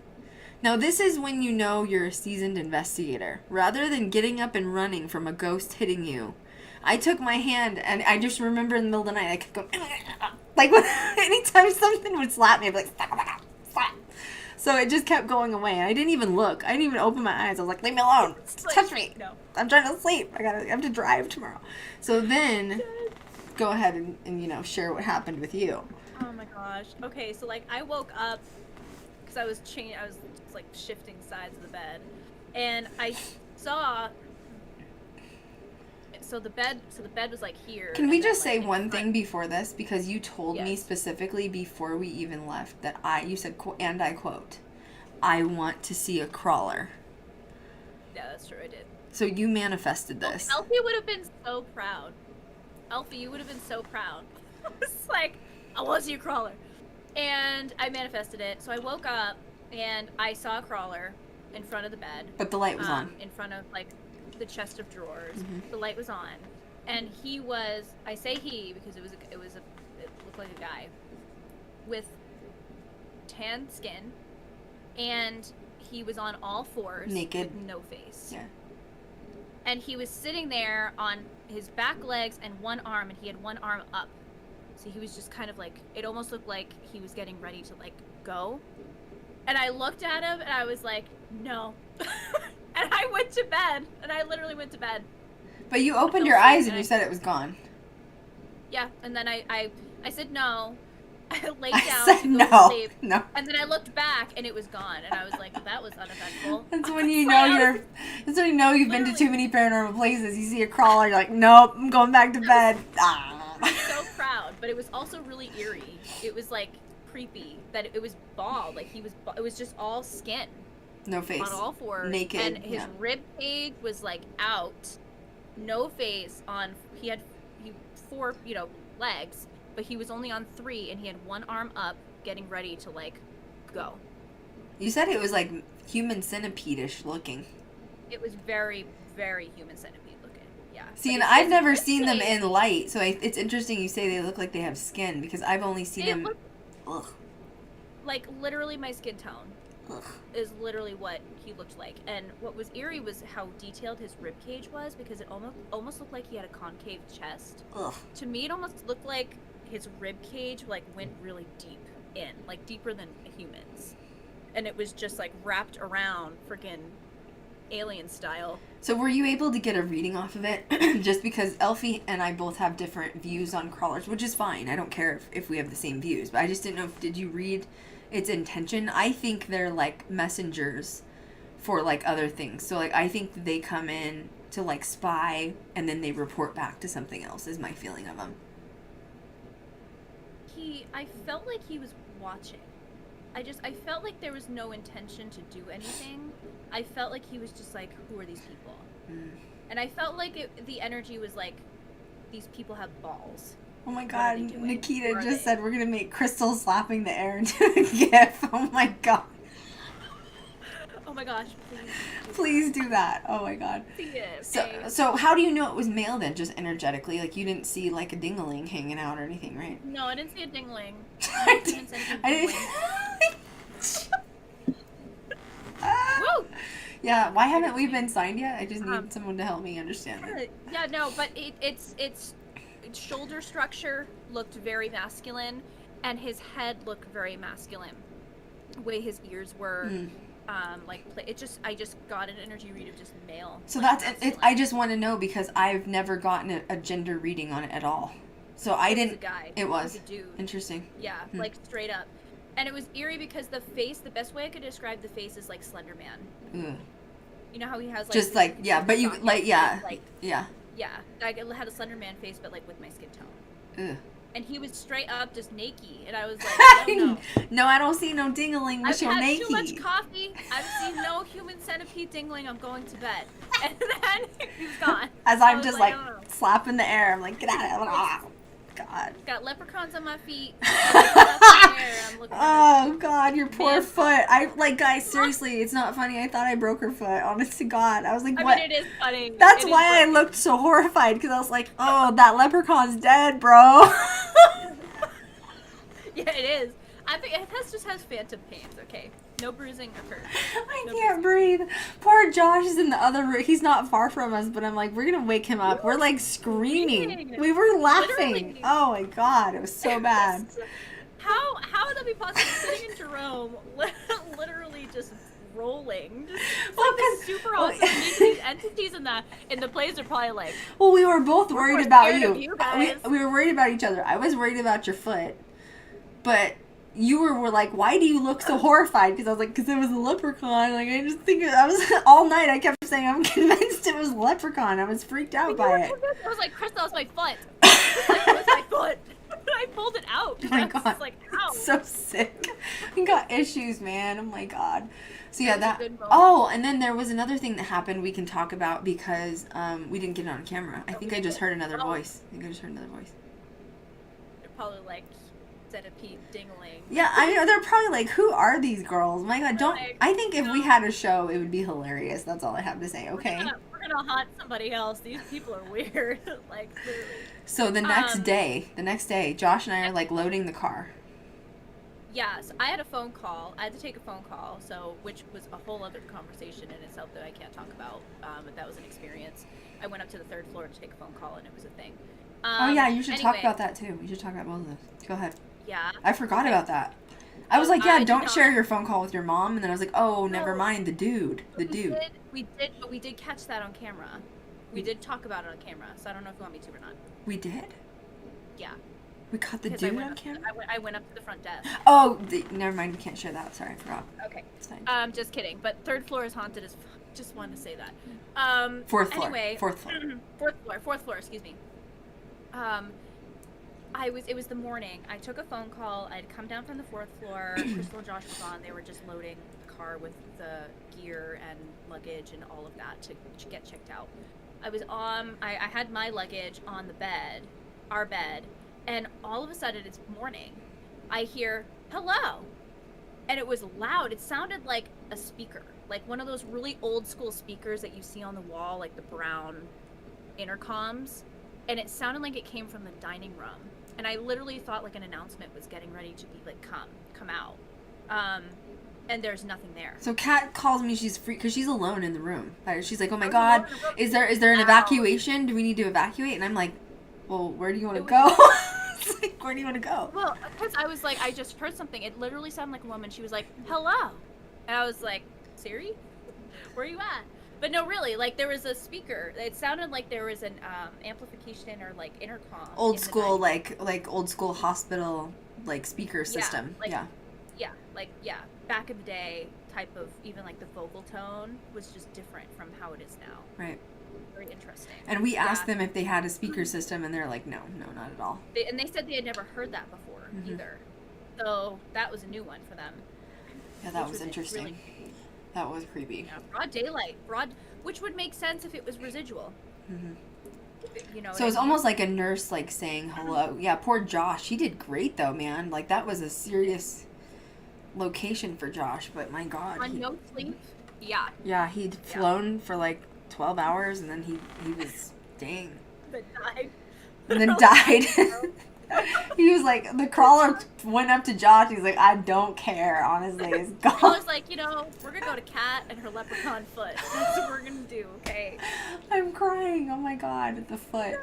Now, this is when you know you're a seasoned investigator. Rather than getting up and running from a ghost hitting you, I took my hand and I just remember in the middle of the night, I kept going, like, anytime something would slap me, I'd be like, slap. So it just kept going away. And I didn't even look. I didn't even open my eyes. I was like, leave me alone. Touch me. No. I'm trying to sleep. I have to drive tomorrow. So then, go ahead and you know, share what happened with you. Oh my gosh. Okay, so like I woke up because I was like shifting sides of the bed, and I saw. So the bed was like here. Can we and then, just like, say in one front- thing before this? Because you told me Yes. specifically before we even left that you said, and I quote, I want to see a crawler. Yeah, that's true. I did. So you manifested this. Elfie would have been so proud. Elfie, you would have been so proud. It's like, I want to see a crawler. And I manifested it. So I woke up and I saw a crawler in front of the bed. But the light was on. In front of like the chest of drawers. Mhm. The light was on. And he was, I say he because it looked like a guy with tan skin, and he was on all fours, Naked. with no face. Yeah. And he was sitting there on his back legs and one arm, and he had one arm up. So he was just kind of like, it almost looked like he was getting ready to like go. And I looked at him and I was like, no. And I went to bed, and I literally went to bed. But you opened your eyes and you said it was gone. Yeah, and then I said no. I laid I down said to go no. to sleep. No. And then I looked back and it was gone, and I was like, that was uneventful. That's when you know that's when you know you've been to too many paranormal places. You see a crawler, you're like, nope, I'm going back to bed. I was so proud, but it was also really eerie. It was like creepy that it was bald, like it was just all skin. No face. On all fours. Naked. And his rib cage was like out. No face on. He had 4, legs, but he was only on 3, and he had one arm up, getting ready to like go. You said it was like human centipede-ish looking. It was very, very human centipede looking. Yeah. See, But and his I've never rib seen them cage- in light, so it's interesting you say they look like they have skin because I've only seen It them. looked Ugh. like literally my skin tone. Ugh. is literally what he looked like. And what was eerie was how detailed his rib cage was, because it almost looked like he had a concave chest. Ugh. To me, it almost looked like his rib cage like went really deep in, like deeper than a human's, and it was just like wrapped around freaking alien style. So were you able to get a reading off of it? Just because Elfie and I both have different views on crawlers, which is fine. I don't care if we have the same views, but I just didn't know did you read its intention? I think they're like messengers for like other things. So like I think they come in to like spy and then they report back to something else is my feeling of them. I felt like he was watching. I felt like there was no intention to do anything. I felt like he was just like, who are these people? And I felt like the energy was like, these people have balls. Oh my What god, are they doing? Nikita Who are just they? said we're gonna make Krystal slapping the air into a gif. Oh my god. Oh my gosh, please. Please do that. Oh my god. Yeah, So how do you know it was male then? Just energetically? Like you didn't see like a dingling hanging out or anything, right? No, I didn't see a dingling. I didn't see anything I didn't. Woo! Yeah, why haven't we been signed yet? I just need someone to help me understand it. Yeah, no, but its shoulder structure looked very masculine, and his head looked very masculine. The way his ears were, I just got an energy read of just male. So like, that's it. masculine. I just want to know because I've never gotten a gender reading on it at all. So I It was didn't. a guy. It was a dude. interesting. Yeah, like straight up. And it was eerie because the face, the best way I could describe the face is like Slender Man. Ugh. You know how he has like Just like yeah, but you like yeah, like yeah. yeah, I had a Slender Man face, but like with my skin tone. Ugh. And he was straight up just naked, and I was like, oh no. No, I don't see no dingling with I've your had naked. too much coffee. I've seen no human centipede dingling. I'm going to bed. And then he's gone. As I I'm was just like oh. slapping the air, I'm like, get out of it. Oh, God. Got leprechauns on my feet. I'm looking Oh God, your poor Man. foot. I like, guys. Seriously, it's not funny. I thought I broke her foot. Honest to God, I was like, I what? mean, it is funny. That's It is why I funny. looked so horrified because I was like, oh, that leprechaun's dead, bro. Yeah, it is. I think it just has phantom pains. Okay, no bruising occurred. I No can't breathe. Poor Josh is in the other room. He's not far from us, but I'm like, we're gonna wake him up. We're like screaming. screaming. We were laughing. Literally. Oh my God, it was so bad. How would that be possible? Sitting in Jerome, literally just rolling. Just, it's Well, like this 'cause- super well- awesome. These entities in the plays are probably like, Well, we were both worried more about scared you. of you guys. We were worried about each other. I was worried about your foot, but you were like, why do you look so horrified? Because I was like, because it was a leprechaun. Like I just think I was all night. I kept saying I'm convinced it was a leprechaun. I was freaked out by it. I was like, Krystal, that was my foot. That was my foot. I pulled it out. Oh my I was God, like, ow. so sick. I got issues, man. Oh my God. So yeah, That was that. a good moment. Oh, and then there was another thing that happened we can talk about because we didn't get it on camera. I think I just heard another voice. I think I just heard another voice. They're probably like centipede dingling. Yeah, I know. They're probably like, who are these girls? My God, don't. Like, I think if we no. had a show, it would be hilarious. That's all I have to say, okay? We're gonna haunt somebody else. These people are weird. Like literally. So the next day, Josh and I are like loading the car. Yeah, so I had a phone call. I had to take a phone call, which was a whole other conversation in itself that I can't talk about. But that was an experience. I went up to the third floor to take a phone call, and it was a thing. Oh yeah, you should talk anyway, about that too. We should talk about both of those. Go ahead. Yeah. I forgot about that. I was like, yeah, I did don't not- share your phone call with your mom, and then I was like, oh, never No. mind, the dude. We did catch that on camera. We did talk about it on camera, so I don't know if you want me to or not. We did? Yeah. We caught the Because I dude went on up- camera? I went up to the front desk. Oh, never mind, we can't share that. Sorry, I forgot. Okay. It's fine. Just kidding. But third floor is haunted as fuck. Just wanted to say that. Fourth floor. Anyway, Fourth floor. fourth floor, excuse me. It was the morning. I took a phone call. I'd come down from the fourth floor. Krystal and Josh was on. They were just loading the car with the gear and luggage and all of that to get checked out. I was on, I had my luggage on the bed, our bed, and all of a sudden it's morning. I hear, hello. And it was loud. It sounded like a speaker, like one of those really old school speakers that you see on the wall, like the brown intercoms. And it sounded like it came from the dining room. And I literally thought like an announcement was getting ready to be like, come out. and there's nothing there. So Kat calls me, she's free, because she's alone in the room. She's like, oh my I was God, alone in the room. is there an Ow. evacuation? Do we need to evacuate? And I'm like, well, where do you want to go? It's like, where do you want to go? Well, because I was like, I just heard something. It literally sounded like a woman. She was like, hello. And I was like, Siri? Where are you at? But no, really, like, there was a speaker. It sounded like there was an amplification or, like, intercom. Old school, like old school hospital, like, speaker Yeah, system. like- Yeah. Yeah, back in the day type of, even, like, the vocal tone was just different from how it is now. Right. Very interesting. And we asked Yeah. them if they had a speaker system, and they're like, no, not at all. And they said they had never heard that before, either. So that was a new one for them. Yeah, that Which was was interesting. really- That was creepy. Yeah, broad daylight, which would make sense if it was residual. You know. So it's almost like a nurse, like, saying hello. Yeah, poor Josh. He did great, though, man. Like, that was a serious location for Josh, but my God. on no sleep. Yeah, Yeah, he'd flown for, like, 12 hours, and then he was, dang. but died. And then died. He was like, the crawler went up to Josh. He's like, I don't care, honestly. It's I gone. was like, we're gonna go to Kat and her leprechaun foot. That's what we're gonna do, okay? I'm crying. Oh my God, the foot.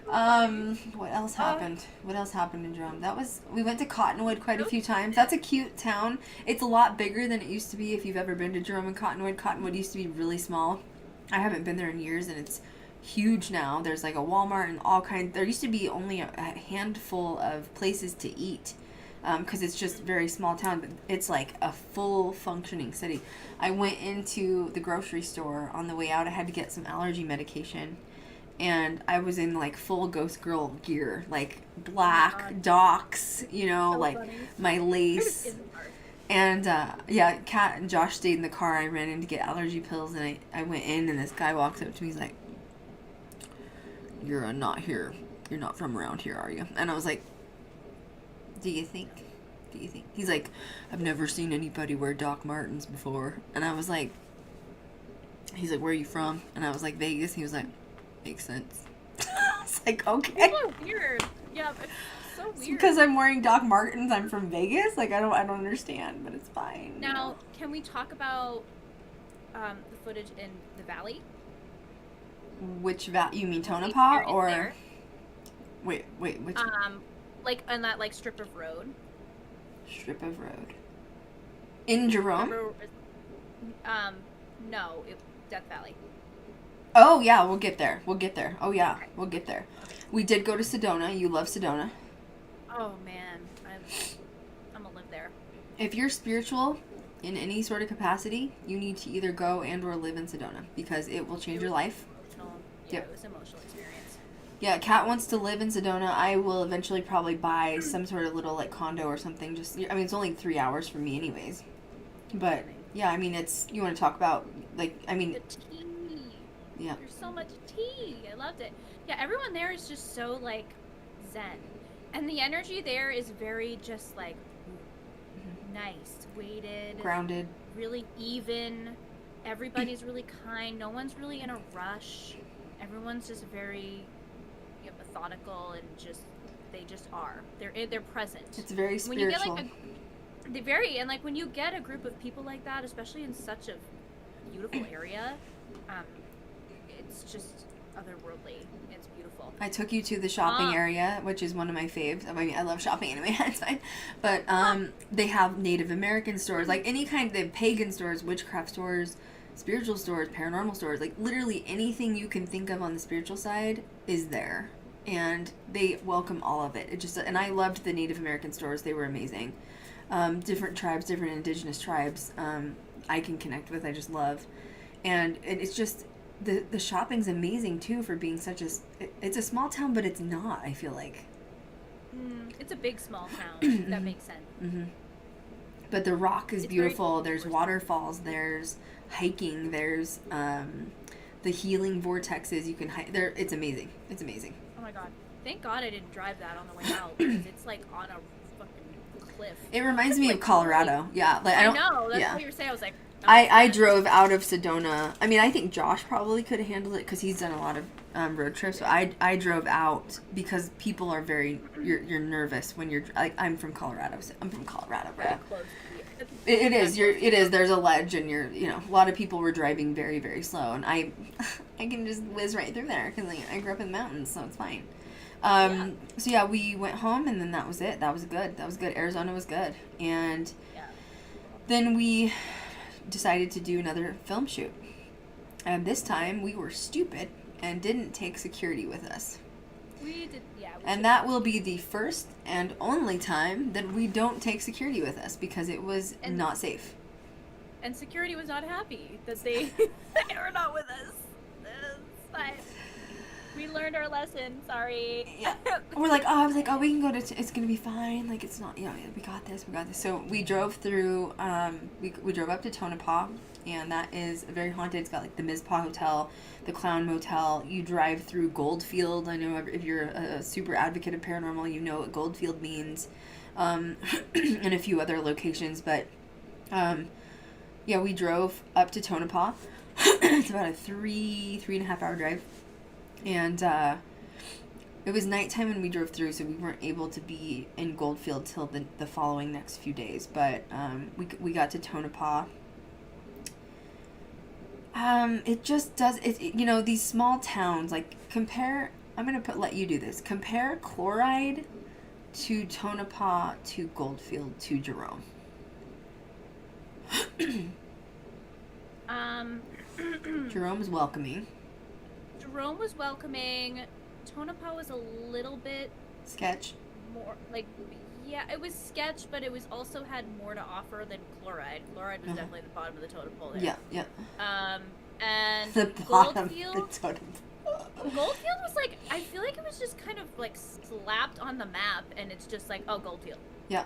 What else happened? What else happened in Drum? We went to Cottonwood quite a few times. That's a cute town. It's a lot bigger than it used to be. If you've ever been to Drum and Cottonwood, Cottonwood used to be really small. I haven't been there in years, and it's huge now. There's like a Walmart and all kinds. There used to be only a handful of places to eat, because it's just very small town, but it's like a full functioning city. I went into the grocery store on the way out. I had to get some allergy medication, and I was in like full Ghost Girl gear, like black Docs, like funny. my lace. Isn't hard. And, yeah, Kat and Josh stayed in the car. I ran in to get allergy pills, and I went in, and this guy walks up to me. He's like, you're not here. You're not from around here, are you? And I was like, do you think? He's like, I've never seen anybody wear Doc Martens before. And I was like, he's like, where are you from? And I was like, Vegas. He was like, makes sense. I was like, okay. People are weird. Yeah, but it's so weird. Because I'm wearing Doc Martens, I'm from Vegas? Like, I don't understand, but it's fine. Now, can we talk about the footage in the valley? Which you mean Tonopah experience or there. wait, which Like on that like strip of road. strip of road? In Jerome? Remember, no, Death Valley. Oh yeah, we'll get there. Oh yeah, we'll get there. We did go to Sedona. You love Sedona. Oh man, I'm gonna live there. If you're spiritual in any sort of capacity, you need to either go and or live in Sedona, because it will change your life. Yeah, Yep. it was an emotional experience. Yeah, Kat wants to live in Sedona. I will eventually probably buy some sort of little like condo or something. It's only 3 hours for me anyways. But yeah, you want to talk about The tea. yeah. There's so much tea. I loved it. Yeah, everyone there is just so like zen, and the energy there is very just like nice, weighted, Grounded. really even. Everybody's really kind. No one's really in a rush. Everyone's just very methodical and they just are. They're present. It's very When you spiritual. get like when you get a group of people like that, especially in such a beautiful area, it's just otherworldly. It's beautiful. I took you to the shopping area, which is one of my faves. I mean, I love shopping anyway, it's fine. But they have Native American stores, like any kind. They have pagan stores, witchcraft stores, spiritual stores, paranormal stores. Like literally anything you can think of on the spiritual side is there, and they welcome all of it. And I loved the Native American stores. They were amazing. Different tribes, different indigenous tribes. I can connect with. I just love, and it's just. The shopping's amazing too for being such it's a small town, but it's not, I feel like. It's a big small town. That makes sense. Mm-hmm. But the rock is It's beautiful. very There's waterfalls. There's hiking. There's the healing vortexes. You can hike there. It's amazing. Oh my god. Thank God I didn't drive that on the way out, because it's like on a fucking cliff. It reminds me Like, of Colorado. Yeah, like I don't know. That's yeah. what you were saying. I was like, I drove out of Sedona. I mean, I think Josh probably could have handled it because he's done a lot of road trip. So I drove out because people are you're nervous when you're like, I'm from Colorado. So I'm from Colorado, bro. It is. There's a ledge, and a lot of people were driving very, very slow, and I can just whiz right through there because I grew up in the mountains, so it's fine. So yeah, we went home, and then that was it. That was good. Arizona was good, and then we decided to do another film shoot, and this time we were stupid and didn't take security with us. We did, yeah. And that will be the first and only time that we don't take security with us because it was not safe. And security was not happy that they were not with us. It's fine. We learned our lesson. Sorry. Yeah. I was like, we can go to. It's gonna be fine. Like it's not. We got this. So we drove through. We drove up to Tonopah, and that is very haunted. It's got like the Mizpah Hotel, the Clown Motel. You drive through Goldfield. I know if you're a super advocate of paranormal, you know what Goldfield means, and a few other locations. But, we drove up to Tonopah. It's about a 3.5 hour drive. And it was nighttime when we drove through, so we weren't able to be in Goldfield till the following next few days. But we got to Tonopah. It just does these small towns, like compare. I'm gonna let you do this. Compare Chloride to Tonopah to Goldfield to Jerome. Jerome is welcoming. Jerome was welcoming. Tonopah was a little bit sketch. More like, yeah, it was sketch, but it was also had more to offer than Chloride. Chloride was definitely the bottom of the totem pole there. Yeah. And the bottom Goldfield, of the totem pole. Goldfield was like, I feel like it was just kind of like slapped on the map, and it's just like, oh, Goldfield. Yeah.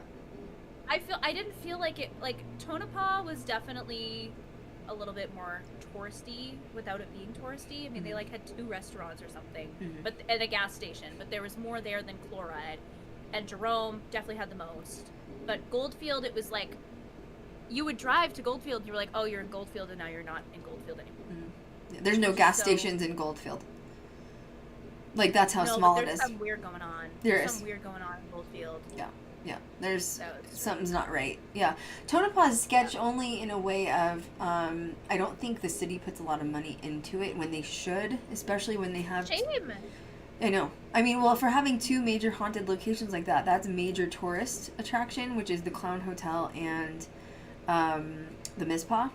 I didn't feel like it. Like Tonopah was definitely a little bit more touristy without it being touristy. I mean, they like had 2 restaurants or something, but at a gas station. But there was more there than Chloride, and Jerome definitely had the most. But Goldfield, it was like you would drive to Goldfield, and you were like, oh, you're in Goldfield, and now you're not in Goldfield anymore. There's no gas stations in Goldfield. Like that's how small it is. There's some weird going on. There's some weird going on in Goldfield. Yeah. There's something's not right. Yeah. Tonopah is sketch only in a way of I don't think the city puts a lot of money into it when they should, especially when they have. Shame. I know. I mean, well, for having 2 major haunted locations like that, that's a major tourist attraction, which is the Clown Hotel and the Mizpah.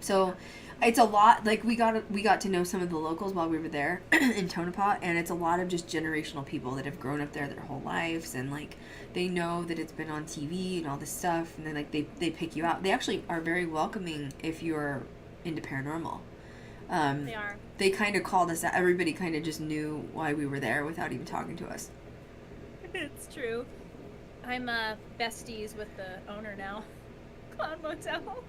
So it's a lot. Like we got to know some of the locals while we were there in Tonopah, and it's a lot of just generational people that have grown up there their whole lives, and like they know that it's been on TV and all this stuff, and then like they pick you out. They actually are very welcoming if you're into paranormal. They are. They kind of called us out. Everybody kind of just knew why we were there without even talking to us. It's true. I'm besties with the owner now. Clown Motel.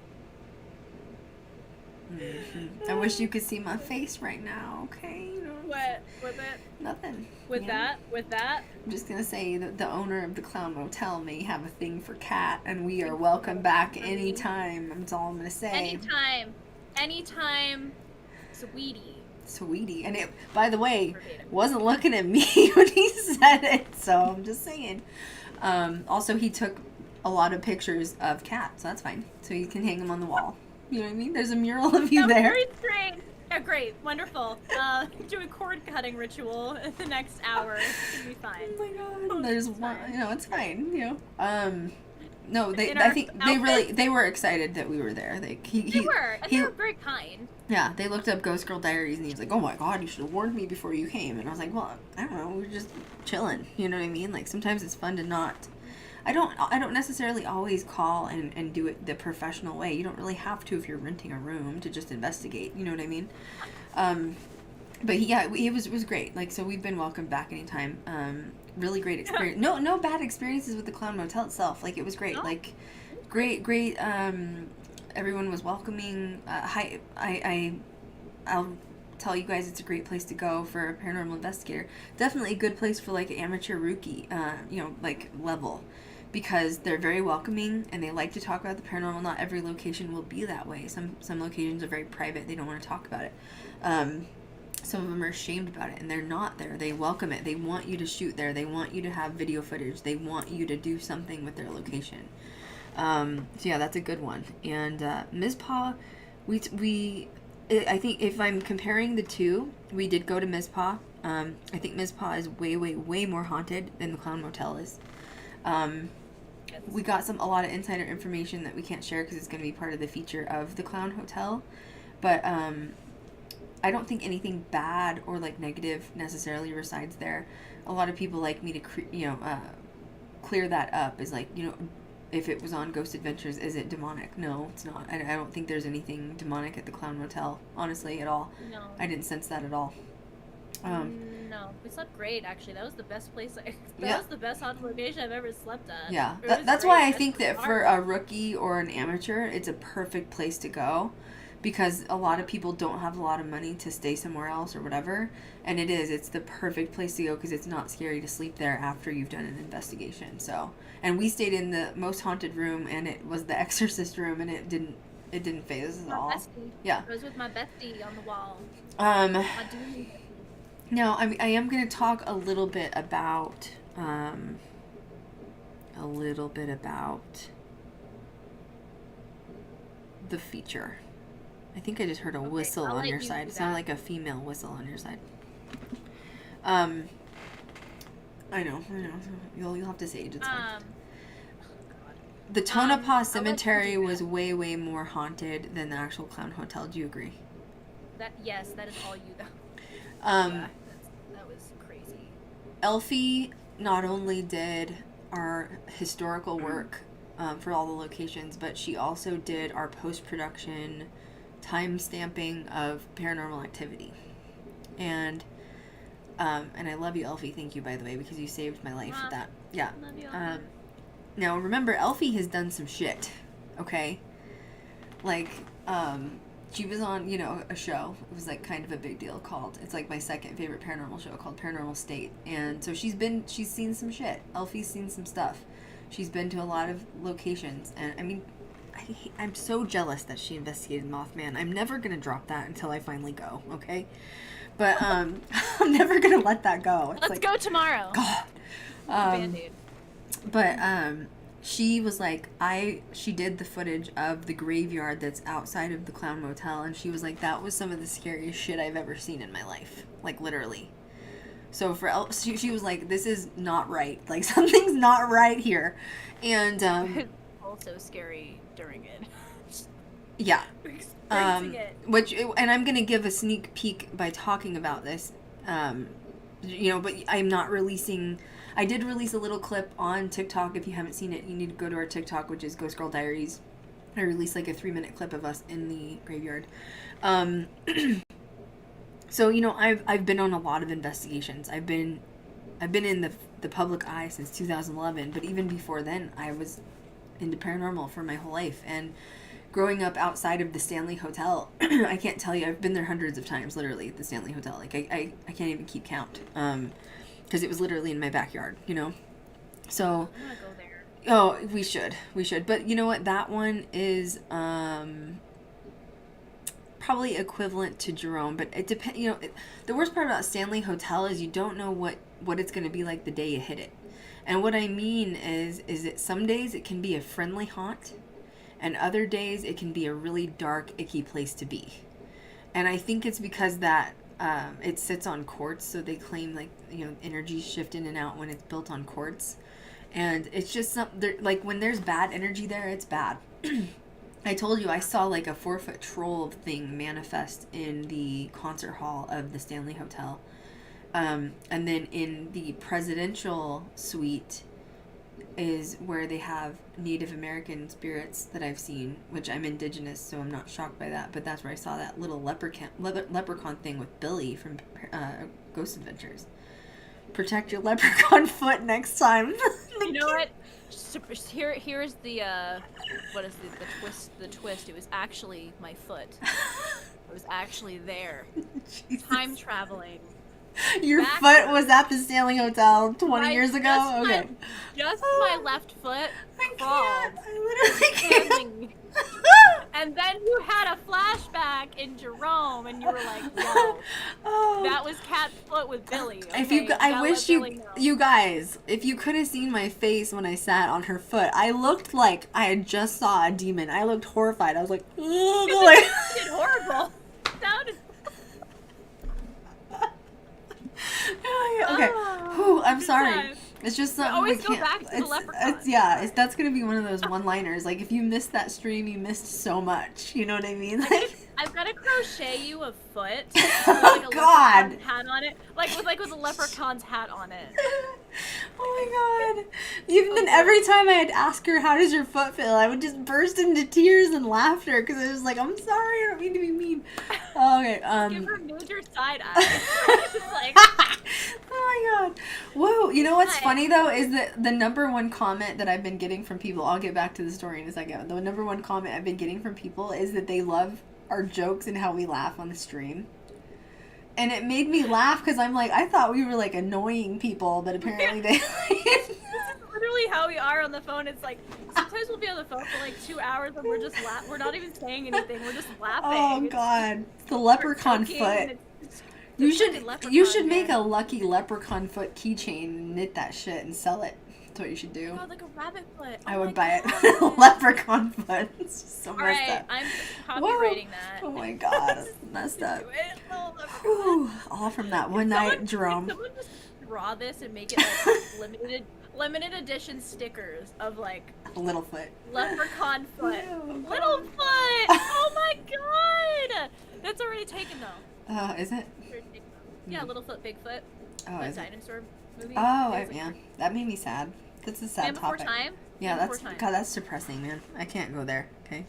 I wish you could see my face right now, okay? What? With it? Nothing. With that? I'm just going to say that the owner of the Clown Motel may have a thing for Cat, and we are welcome back anytime. That's all I'm going to say. Anytime, sweetie. And it, by the way, wasn't looking at me when he said it, so I'm just saying. Also, he took a lot of pictures of Cat, so that's fine. So you can hang them on the wall. You know what I mean? There's a mural of you there. Great. Yeah, great. Wonderful. Do a cord cutting ritual in the next hour. It's gonna be fine. Oh my god. There's one, it's fine, No, I think they were excited that we were there. They were very kind. Yeah, they looked up Ghost Girl Diaries, and he was like, oh my god, you should have warned me before you came. And I was like, well, I don't know, we were just chilling. You know what I mean? Like, sometimes it's fun to not... I don't necessarily always call and do it the professional way. You don't really have to if you're renting a room to just investigate. You know what I mean? But it was great. Like, so we've been welcomed back anytime. Really great experience. No bad experiences with the Clown Motel itself. Like, it was great. Like, great. Everyone was welcoming. I'll tell you guys it's a great place to go for a paranormal investigator. Definitely a good place for like an amateur rookie, like level, because they're very welcoming and they like to talk about the paranormal. Not every location will be that way. Some locations are very private. They don't want to talk about it. Some of them are ashamed about it, and they're not there. They welcome it. They want you to shoot there. They want you to have video footage. They want you to do something with their location. So yeah, that's a good one. And Mizpah, I think if I'm comparing the two, we did go to Mizpah. I think Mizpah is way, way, way more haunted than the Clown Motel is. We got a lot of insider information that we can't share because it's going to be part of the feature of the Clown Hotel. But I don't think anything bad or like negative necessarily resides there. A lot of people like me to, clear that up. Is like, if it was on Ghost Adventures, is it demonic? No, it's not. I don't think there's anything demonic at the Clown Motel, honestly, at all. No. I didn't sense that at all. No, we slept great. Actually, that was the best place. That was the best haunted location I've ever slept at. Yeah, It was that's great. why I think that for a rookie or an amateur, it's a perfect place to go, because a lot of people don't have a lot of money to stay somewhere else or whatever, and it's the perfect place to go because it's not scary to sleep there after you've done an investigation. So, and we stayed in the most haunted room, and it was the Exorcist room, and it didn't phase us at all. Bestie. Yeah. I was with my bestie on the wall. Now, I am going to talk a little bit about the feature. I think I just heard a whistle on your side. It sounded like a female whistle on your side. I know. You'll have to sage. It's fine. The Tonopah Cemetery was way, way more haunted than the actual Clown Hotel. Do you agree? Yes, that is all you though. That was crazy. Elfie not only did our historical work for all the locations, but she also did our post-production time stamping of Paranormal Activity. And I love you, Elfie. Thank you, by the way, because you saved my life with that. Yeah. Love you, Elfie. Now, remember, Elfie has done some shit, okay? Like, she was on, a show. It was, like, kind of a big deal called, it's, like, my second favorite paranormal show called Paranormal State. And so she's seen some shit. Elfie's seen some stuff. She's been to a lot of locations. And, I mean, I'm so jealous that she investigated Mothman. I'm never going to drop that until I finally go, okay? But, I'm never going to let that go. Let's go tomorrow. God. Band-Aid. But she was like, she did the footage of the graveyard that's outside of the Clown Motel, and she was like, that was some of the scariest shit I've ever seen in my life, like literally. So she was like, this is not right, like something's not right here, and also scary during it. Yeah. Experiencing it. And I'm gonna give a sneak peek by talking about this, but I'm not releasing. I did release a little clip on TikTok. If you haven't seen it, you need to go to our TikTok, which is Ghost Girl Diaries. I released like a 3-minute clip of us in the graveyard. So I've been on a lot of investigations. I've been in the public eye since 2011, but even before then, I was into paranormal for my whole life. And growing up outside of the Stanley Hotel, I can't tell you, I've been there hundreds of times, literally, at the Stanley Hotel. Like, I can't even keep count. Because it was literally in my backyard, So, I want to go there. Oh, we should. But you know what? That one is probably equivalent to Jerome. But it depends. The worst part about Stanley Hotel is you don't know what it's going to be like the day you hit it. And what I mean is that some days it can be a friendly haunt, and other days it can be a really dark, icky place to be. And I think it's because that it sits on quartz, so they claim energy shift in and out when it's built on quartz, and it's just like when there's bad energy there, it's bad. I told you I saw like a 4-foot troll thing manifest in the concert hall of the Stanley Hotel, and then in the presidential suite is where they have Native American spirits that I've seen, which I'm indigenous, so I'm not shocked by that, but that's where I saw that little leprechaun thing with Billy from Ghost Adventures. Protect your leprechaun foot next time. You know what? Here's the what is the twist? It was actually my foot. It was actually there. Jesus. Time traveling. Your foot was at the Stanley Hotel 20 years ago? Okay. Just my left foot crawled. I literally can't. And then you had a flashback in Jerome, and you were like, yo, guys, if you could have seen my face when I sat on her foot, I looked like I had just saw a demon. I looked horrified. I was like, ugh, like It's horrible. It sounded. okay. Whew, I'm good sorry. time. It's just something always we go can't. back to the leprechaun. That's gonna be one of those one-liners. Like if you missed that stream, you missed so much. You know what I mean? Like, I've got to crochet you a foot. Oh, With, God. leprechaun's hat on it, with a leprechaun's hat on it. oh my god. Even then, every time I'd ask her, "How does your foot feel?" I would just burst into tears and laughter because I was like, "I'm sorry, I don't mean to be mean." Okay. Give her major side eye. It's like, Oh my god. Whoa. You know what's Hi. funny though is that the number one comment that I've been getting from people, I'll get back to the story in a second. The number one comment I've been getting from people is that they love our jokes and how we laugh on the stream. And it made me laugh because I'm like, I thought we were like annoying people, but apparently they this is literally how we are on the phone. It's like sometimes we'll be on the phone for like 2 hours and we're just we're not even saying anything. We're just laughing. Oh It's- god. The we're leprechaun joking, foot. and it's You the should fucking leprechaun, you should make man. a lucky leprechaun foot keychain and knit that shit and sell it. That's what you should do. God, like a rabbit foot. I Oh would my buy God. it. Leprechaun foot. It's just so All messed right, up. I'm Whoa. copywriting that. Oh my god, it's messed up. Do it. Oh, leprechaun. Whew. All from that one night, Someone- Jerome. Someone just draw this and make it like limited edition stickers of like Littlefoot. leprechaun foot. Oh, God. Little foot. Oh my god. That's already taken though. Is it? Yeah, Littlefoot, Bigfoot. Oh, That is it? dinosaur movie. Oh, It was, like, yeah. That made me sad. That's a sad Man Before topic. Time. Yeah, Man that's Before Time. God. That's depressing, man. I can't go there. Okay.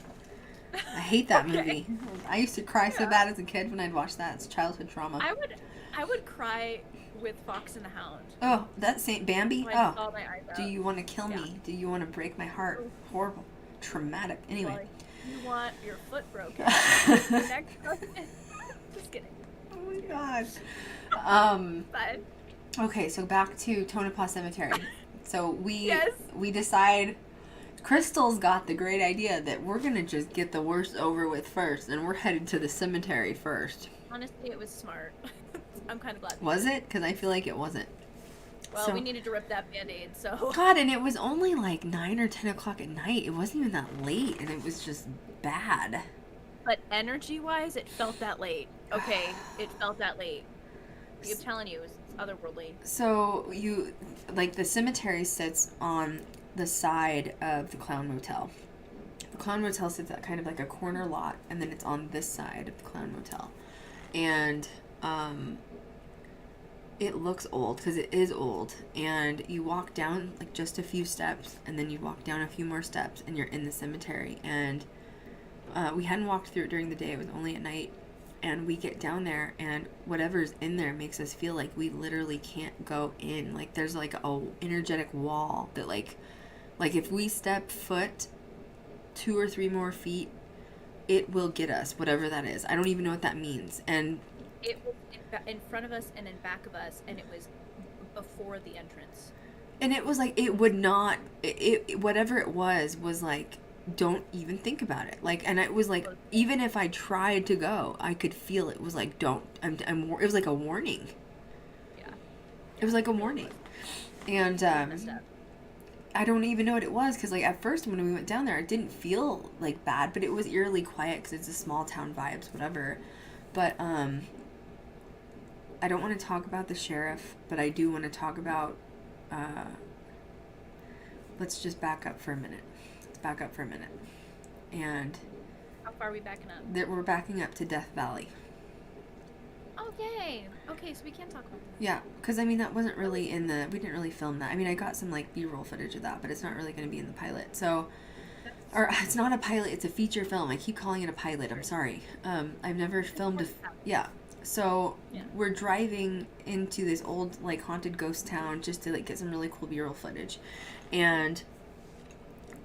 I hate that Okay. movie. I used to cry so Yeah. bad as a kid when I'd watch that. It's childhood trauma. I would cry with Fox and the Hound. Oh, that Saint Bambi. When I Oh, saw my eyebrow. do you want to kill Yeah. me? Do you want to break my heart? Horrible, traumatic. Anyway. Like, you want your foot broken? The next person. Just kidding. Oh my god. But Okay, so back to Tonopah Cemetery. So Yes. we decide Krystal's got the great idea that we're gonna just get the worst over with first, and we're headed to the cemetery first. honestly, it was smart. I'm kind of glad. Was it? Because I feel like it wasn't. Well, So- we needed to rip that band-aid, so. God, and it was only like 9 or 10 o'clock at night. It wasn't even that late, and it was just bad. But energy-wise, it felt that late. Okay, it felt that late. I'm telling you, it was otherworldly. So the cemetery sits on the side of the Clown Motel. The Clown Motel sits at kind of like a corner lot, and then it's on this side of the Clown Motel. And it looks old because it is old. And you walk down like just a few steps, and then you walk down a few more steps, and you're in the cemetery. And we hadn't walked through it during the day; it was only at night. And we get down there, and whatever's in there makes us feel like we literally can't go in. Like there's like a energetic wall that like if we step foot 2 or 3 more feet, it will get us, whatever that is. I don't even know what that means. And It was in front of us and in back of us, and it was before the entrance. it was like it would not. It whatever it was like, don't even think about it. Like, and it was like, even if I tried to go, I could feel it was like, don't. It was like a warning. Yeah. It was like a warning. And Messed up. I don't even know what it was, because like at first when we went down there, it didn't feel like bad, but it was eerily quiet because it's a small town vibes, whatever. But I don't want to talk about the sheriff, but I do want to talk about. Let's just back up for a minute. And How far are we backing up? that we're backing up to Death Valley. Okay. Okay, so we can talk about that. Yeah, because I mean that wasn't really we didn't really film that. I mean I got some like B-roll footage of that, but it's not really going to be in the pilot. So, or it's not a pilot, it's a feature film. I keep calling it a pilot. I'm sorry. I've never filmed yeah. So Yeah. we're driving into this old like haunted ghost town just to like get some really cool B-roll footage, and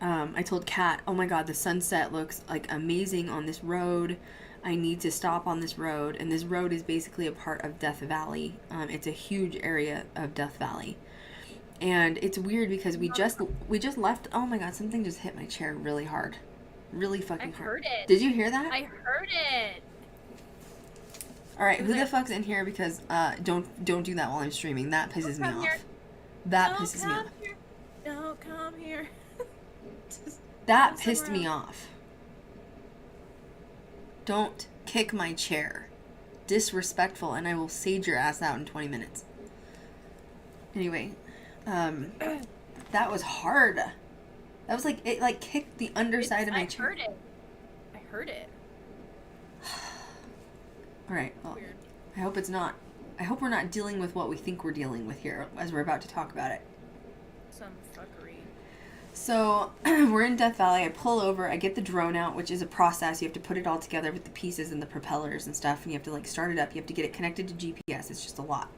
I told Kat, oh my god, the sunset looks like amazing on this road. I need to stop on this road. And this road is basically a part of Death Valley. It's a huge area of Death Valley. And it's weird because we just left. Oh my god, something just hit my chair really hard. Really fucking I hard. heard it. Did you hear that? I heard it. All right, who the fuck's in here? Because don't do that while I'm streaming. That pisses me Come off. here. That Don't pisses me come off. here. Don't come here. Just That go pissed somewhere me else. off. Don't kick my chair. Disrespectful, and I will sage your ass out in 20 minutes. Anyway, that was hard. That was like, it like kicked the underside of my chair. I heard it. I heard it. Alright, well, Weird. I hope it's not. I hope we're not dealing with what we think we're dealing with here as we're about to talk about it. Some fuckery. So, we're in Death Valley. I pull over. I get the drone out, which is a process. You have to put it all together with the pieces and the propellers and stuff, and you have to, like, start it up. You have to get it connected to GPS. It's just a lot.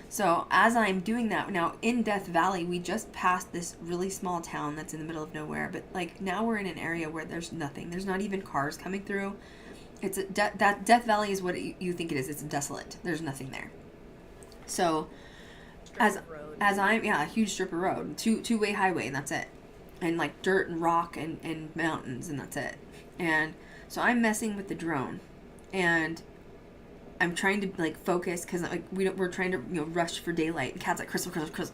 So, as I'm doing that, now, in Death Valley, we just passed this really small town that's in the middle of nowhere, but, like, now we're in an area where there's nothing. There's not even cars coming through. It's that Death Valley is what you think it is. It's desolate. There's nothing there. So, as I'm, a huge strip of road, two-way highway, and that's it. And like dirt and rock and mountains, and that's it. And so I'm messing with the drone, and I'm trying to like focus because like we're trying to rush for daylight. And Cat's like, Krystal. I'm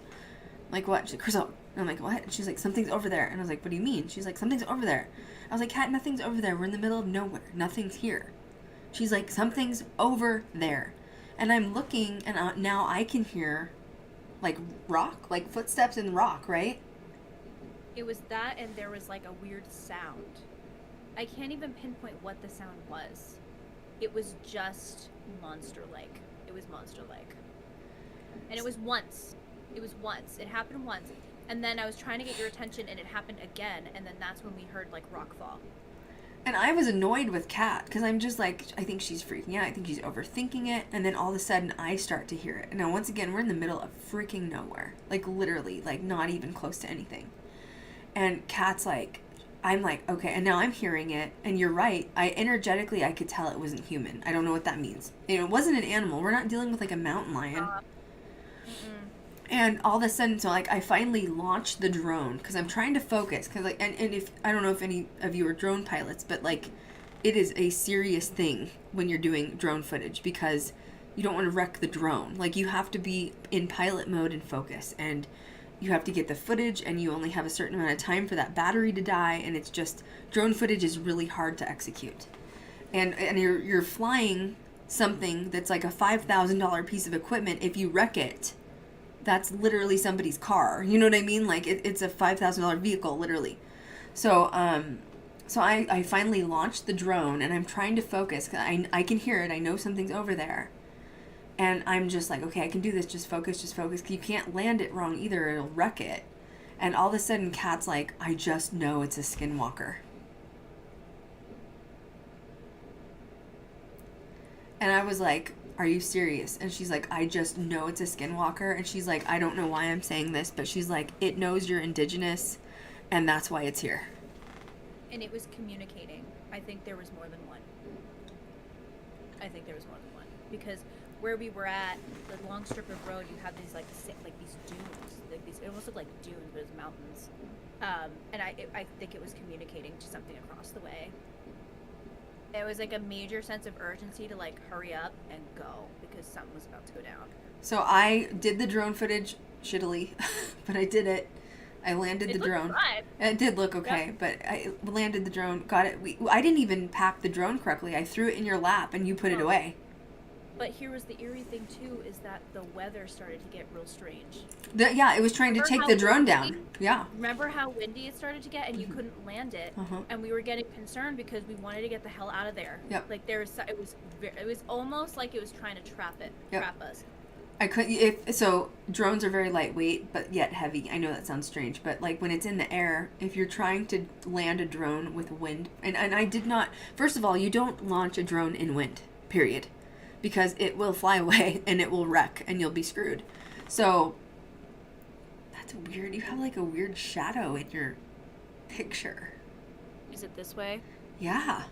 like, what? She's like, Krystal. And I'm like, what? And she's like, something's over there. And I was like, what do you mean? She's like, something's over there. I was like, Cat, nothing's over there. We're in the middle of nowhere. Nothing's here. She's like, something's over there. And I'm looking, and now I can hear like rock, like footsteps in rock, right? It was that, and there was like a weird sound. I can't even pinpoint what the sound was. It was just monster-like. It was monster-like. And it was once. It happened once. And then I was trying to get your attention, and it happened again, and then that's when we heard like rock fall. And I was annoyed with Kat because I'm just like, I think she's freaking out. I think she's overthinking it. And then all of a sudden I start to hear it. And now once again, we're in the middle of freaking nowhere. Like literally, like not even close to anything. And Kat's like, I'm like, okay. And now I'm hearing it. And you're right. I could tell it wasn't human. I don't know what that means. It wasn't an animal. We're not dealing with like a mountain lion. And all of a sudden, so like I finally launched the drone because I'm trying to focus because like and if I don't know if any of you are drone pilots, but like it is a serious thing when you're doing drone footage because you don't want to wreck the drone. Like you have to be in pilot mode and focus, and you have to get the footage, and you only have a certain amount of time for that battery to die, and it's just drone footage is really hard to execute, and you're flying something that's like a $5,000 piece of equipment. If you wreck it, that's literally somebody's car. You know what I mean? Like it's a $5,000 vehicle, literally. So I finally launched the drone, and I'm trying to focus. 'Cause I can hear it. I know something's over there. And I'm just like, okay, I can do this. Just focus. 'Cause you can't land it wrong either. It'll wreck it. And all of a sudden, Kat's like, I just know it's a skinwalker. And I was like, are you serious? And she's like, I just know it's a skinwalker. And she's like, I don't know why I'm saying this, but she's like, it knows you're indigenous, and that's why it's here. And it was communicating. I think there was more than one. Because where we were at, the long strip of road, you have these like these dunes, like these. It almost looked like dunes, but it was mountains. And I think it was communicating to something across the way. It was like a major sense of urgency to like hurry up and go because something was about to go down. So I did the drone footage shittily, but I did it. I landed the drone. Fine. It did look okay, but I landed the drone, got it. I didn't even pack the drone correctly. I threw it in your lap and you put it away. But here was the eerie thing too, is that the weather started to get real strange. Yeah, it was trying to take the drone down. Yeah. Remember how windy it started to get, and you couldn't land it, and we were getting concerned because we wanted to get the hell out of there. Yep. Like it was almost like it was trying to trap us. I couldn't. So drones are very lightweight, but yet heavy. I know that sounds strange, but like when it's in the air, if you're trying to land a drone with wind, and I did not. First of all, you don't launch a drone in wind. Period. Because it will fly away and it will wreck and you'll be screwed. So that's weird. You have like a weird shadow in your picture. Is it this way? Yeah.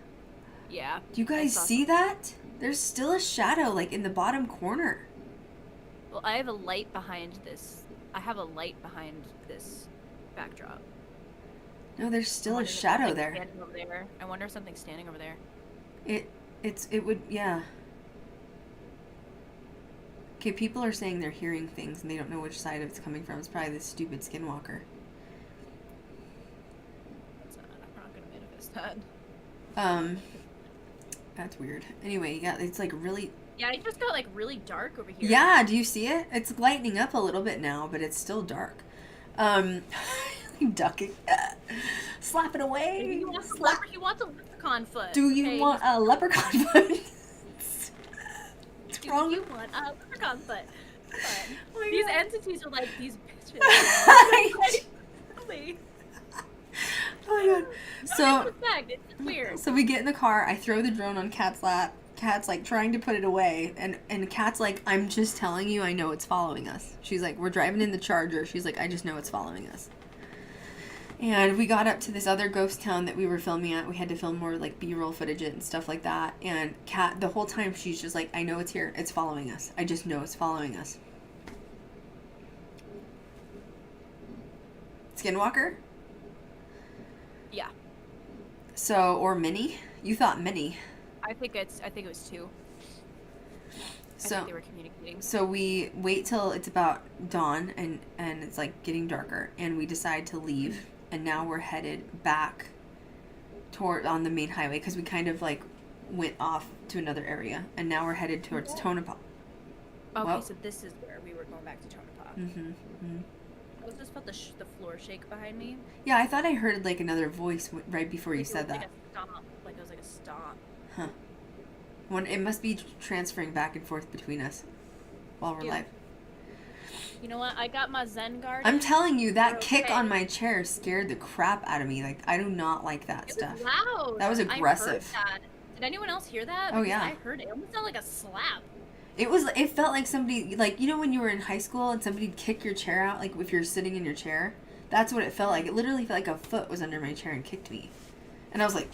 Yeah. Do you guys see that? There's still a shadow like in the bottom corner. Well, I have a light behind this. Backdrop. No, there's still a shadow there. Over there. I wonder if something's standing over there. It would, yeah. Okay, people are saying they're hearing things and they don't know which side it's coming from. It's probably this stupid skinwalker. I'm not gonna manifest that. That's weird. Anyway, yeah, it's like really... Yeah, it just got like really dark over here. Yeah, do you see it? It's lightening up a little bit now, but it's still dark. Ducking. Slap it away. Maybe he wants a leprechaun foot. Do you want a leprechaun foot? Do you want a leprechaun foot? Oh my These God. entities are like these bitches. Really? Oh my God. So, It's weird. so we get in the car. I throw the drone on Kat's lap. Kat's like trying to put it away, and Kat's like, I'm just telling you, I know it's following us. She's like, we're driving in the Charger. She's like, I just know it's following us. And we got up to this other ghost town that we were filming at. We had to film more like B-roll footage and stuff like that. And Kat, the whole time, she's just like, I know it's here. It's following us. I just know it's following us. Skinwalker? Yeah. So, or Minnie? You thought Minnie. I think it was 2. I think they were communicating. So we wait till it's about dawn and it's like getting darker, and we decide to leave, and now we're headed back toward on the main highway because we kind of like went off to another area, and now we're headed towards Tonopah. Okay, Well- so this is where we were going back to Tonopah. Mm-hmm. I just felt the floor shake behind me. Yeah, I thought I heard like another voice right before you Like, said it was that. Like it was like a stomp. Huh. It must be transferring back and forth between us while we're Yeah. live. You know what? I got my Zen guard. I'm telling you, that You're kick okay. on my chair scared the crap out of me. Like, I do not like that It stuff. was loud. That was aggressive. I heard that. Did anyone else hear that? Oh, Because yeah. I heard it. It almost sounded like a slap. It felt like somebody, like, you know when you were in high school and somebody'd kick your chair out, like if you're sitting in your chair? That's what it felt like. It literally felt like a foot was under my chair and kicked me. And I was like,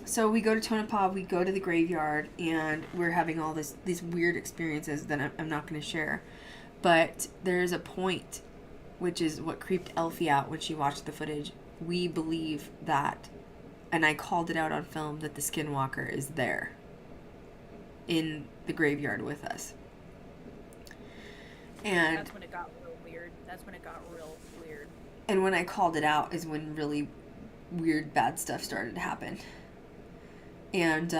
so we go to Tonopah, we go to the graveyard, and we're having all these weird experiences that I'm not going to share. But there's a point, which is what creeped Elfie out when she watched the footage. We believe that, and I called it out on film, that the Skinwalker is there in the graveyard with us. And That's when it got real weird. and when I called it out is when really weird bad stuff started to happen. And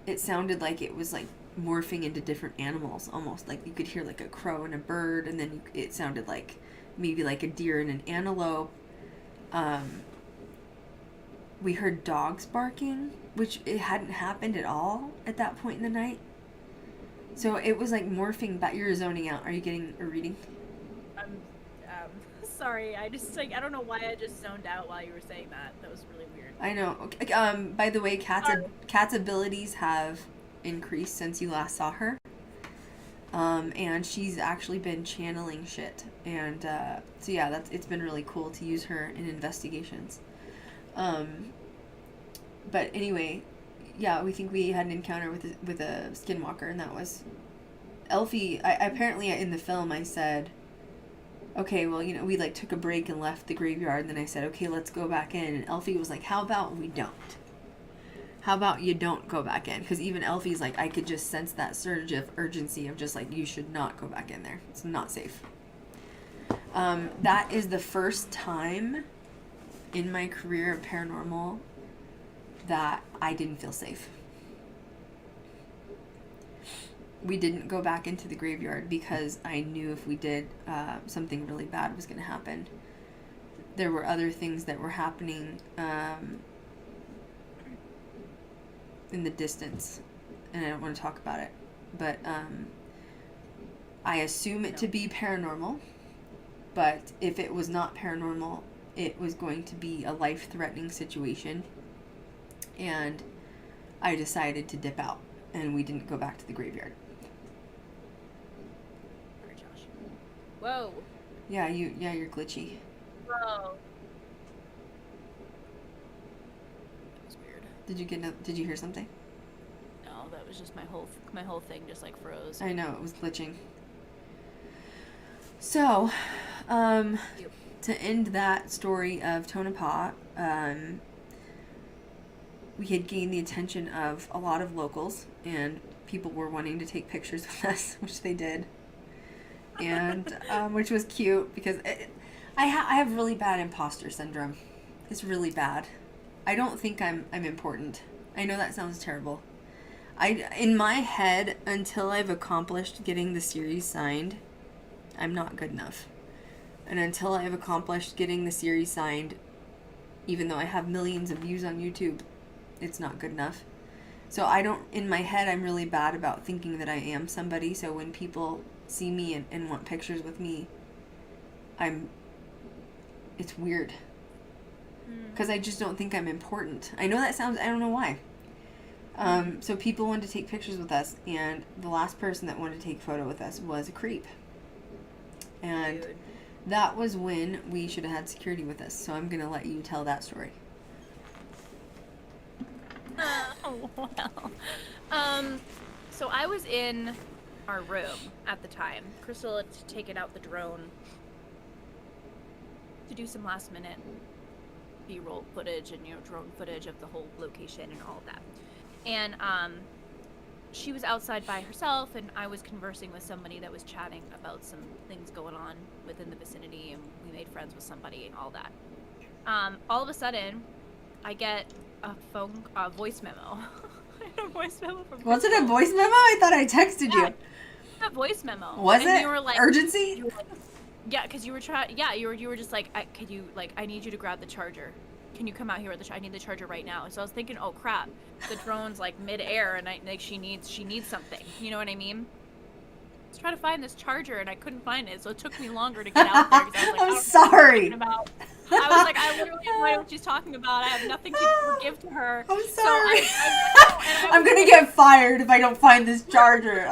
it sounded like it was like morphing into different animals, almost like you could hear like a crow and a bird, and then it sounded like maybe like a deer and an antelope. We heard dogs barking, which it hadn't happened at all at that point in the night. So it was like morphing back. You're zoning out. Are you getting a reading? I'm sorry. I don't know why I just zoned out while you were saying that. That was really weird. I know. Okay. By the way, Kat's abilities have increased since you last saw her. And she's actually been channeling shit. And so yeah, it's been really cool to use her in investigations. But anyway, yeah, we think we had an encounter with a skinwalker, and that was Elfie. Apparently in the film I said, okay, well, we like took a break and left the graveyard, and then I said, okay, let's go back in, and Elfie was like, how about we don't? How about you don't go back in? Because even Elfie's like, I could just sense that surge of urgency of just like, you should not go back in there. It's not safe. That is the first time in my career of paranormal that I didn't feel safe. We didn't go back into the graveyard because I knew if we did, something really bad was going to happen. There were other things that were happening in the distance, and I don't want to talk about it, but I assume it to be paranormal, but if it was not paranormal, it was going to be a life-threatening situation, and I decided to dip out, and we didn't go back to the graveyard. Sorry, Josh. Whoa. Yeah, you're glitchy. Whoa. That was weird. Did you hear something? No, that was just my whole thing just like froze. I know, it was glitching. So, to end that story of Tonopah, we had gained the attention of a lot of locals, and people were wanting to take pictures with us, which they did. And, which was cute because I have really bad imposter syndrome. It's really bad. I don't think I'm important. I know that sounds terrible. In my head, until I've accomplished getting the series signed, I'm not good enough. And until I've accomplished getting the series signed, even though I have millions of views on YouTube, it's not good enough. So in my head, I'm really bad about thinking that I am somebody. So when people see me and want pictures with me, it's weird. Because I just don't think I'm important. I know that sounds, I don't know why. So people wanted to take pictures with us, and the last person that wanted to take a photo with us was a creep. And Dude. that was when we should have had security with us. So I'm going to let you tell that story. Oh, well. So I was in our room at the time. Krystal had taken out the drone to do some last minute B-roll footage and, drone footage of the whole location and all of that. And, she was outside by herself, and I was conversing with somebody that was chatting about some things going on within the vicinity, and we made friends with somebody and all that. All of a sudden, I get a voice memo. I had a voice memo from Was it a Krystal. voice memo? I thought I texted you. A voice memo. Was And it? you were like, Urgency? yeah, because you were trying. Yeah, you were just like, could you I need you to grab the charger. Can you come out here with the I need the charger right now. So I was thinking, oh crap, the drone's like mid-air, and she needs something. You know what I mean? I was trying to find this charger, and I couldn't find it, so it took me longer to get out there. 'Cause I was like, I'm sorry. I was like, I literally have no idea what she's talking about. I have nothing to give to her. I'm So sorry. I I'm going to get fired if I don't find this charger.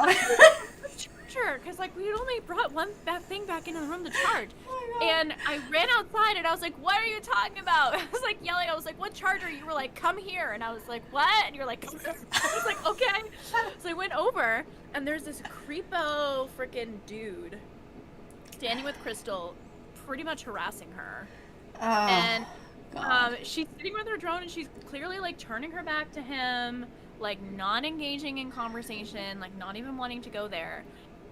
charger, because like we had only brought that thing back into the room to charge. Oh And I ran outside and I was like, what are you talking about? I was like yelling. I was like, what charger? You were like, come here. And I was like, what? And you're like, come here. I was like, okay. So I went over, and there's this creepo freaking dude standing with Krystal, pretty much harassing her. Oh, And God. she's sitting with her drone, and she's clearly like turning her back to him, like not engaging in conversation, like not even wanting to go there.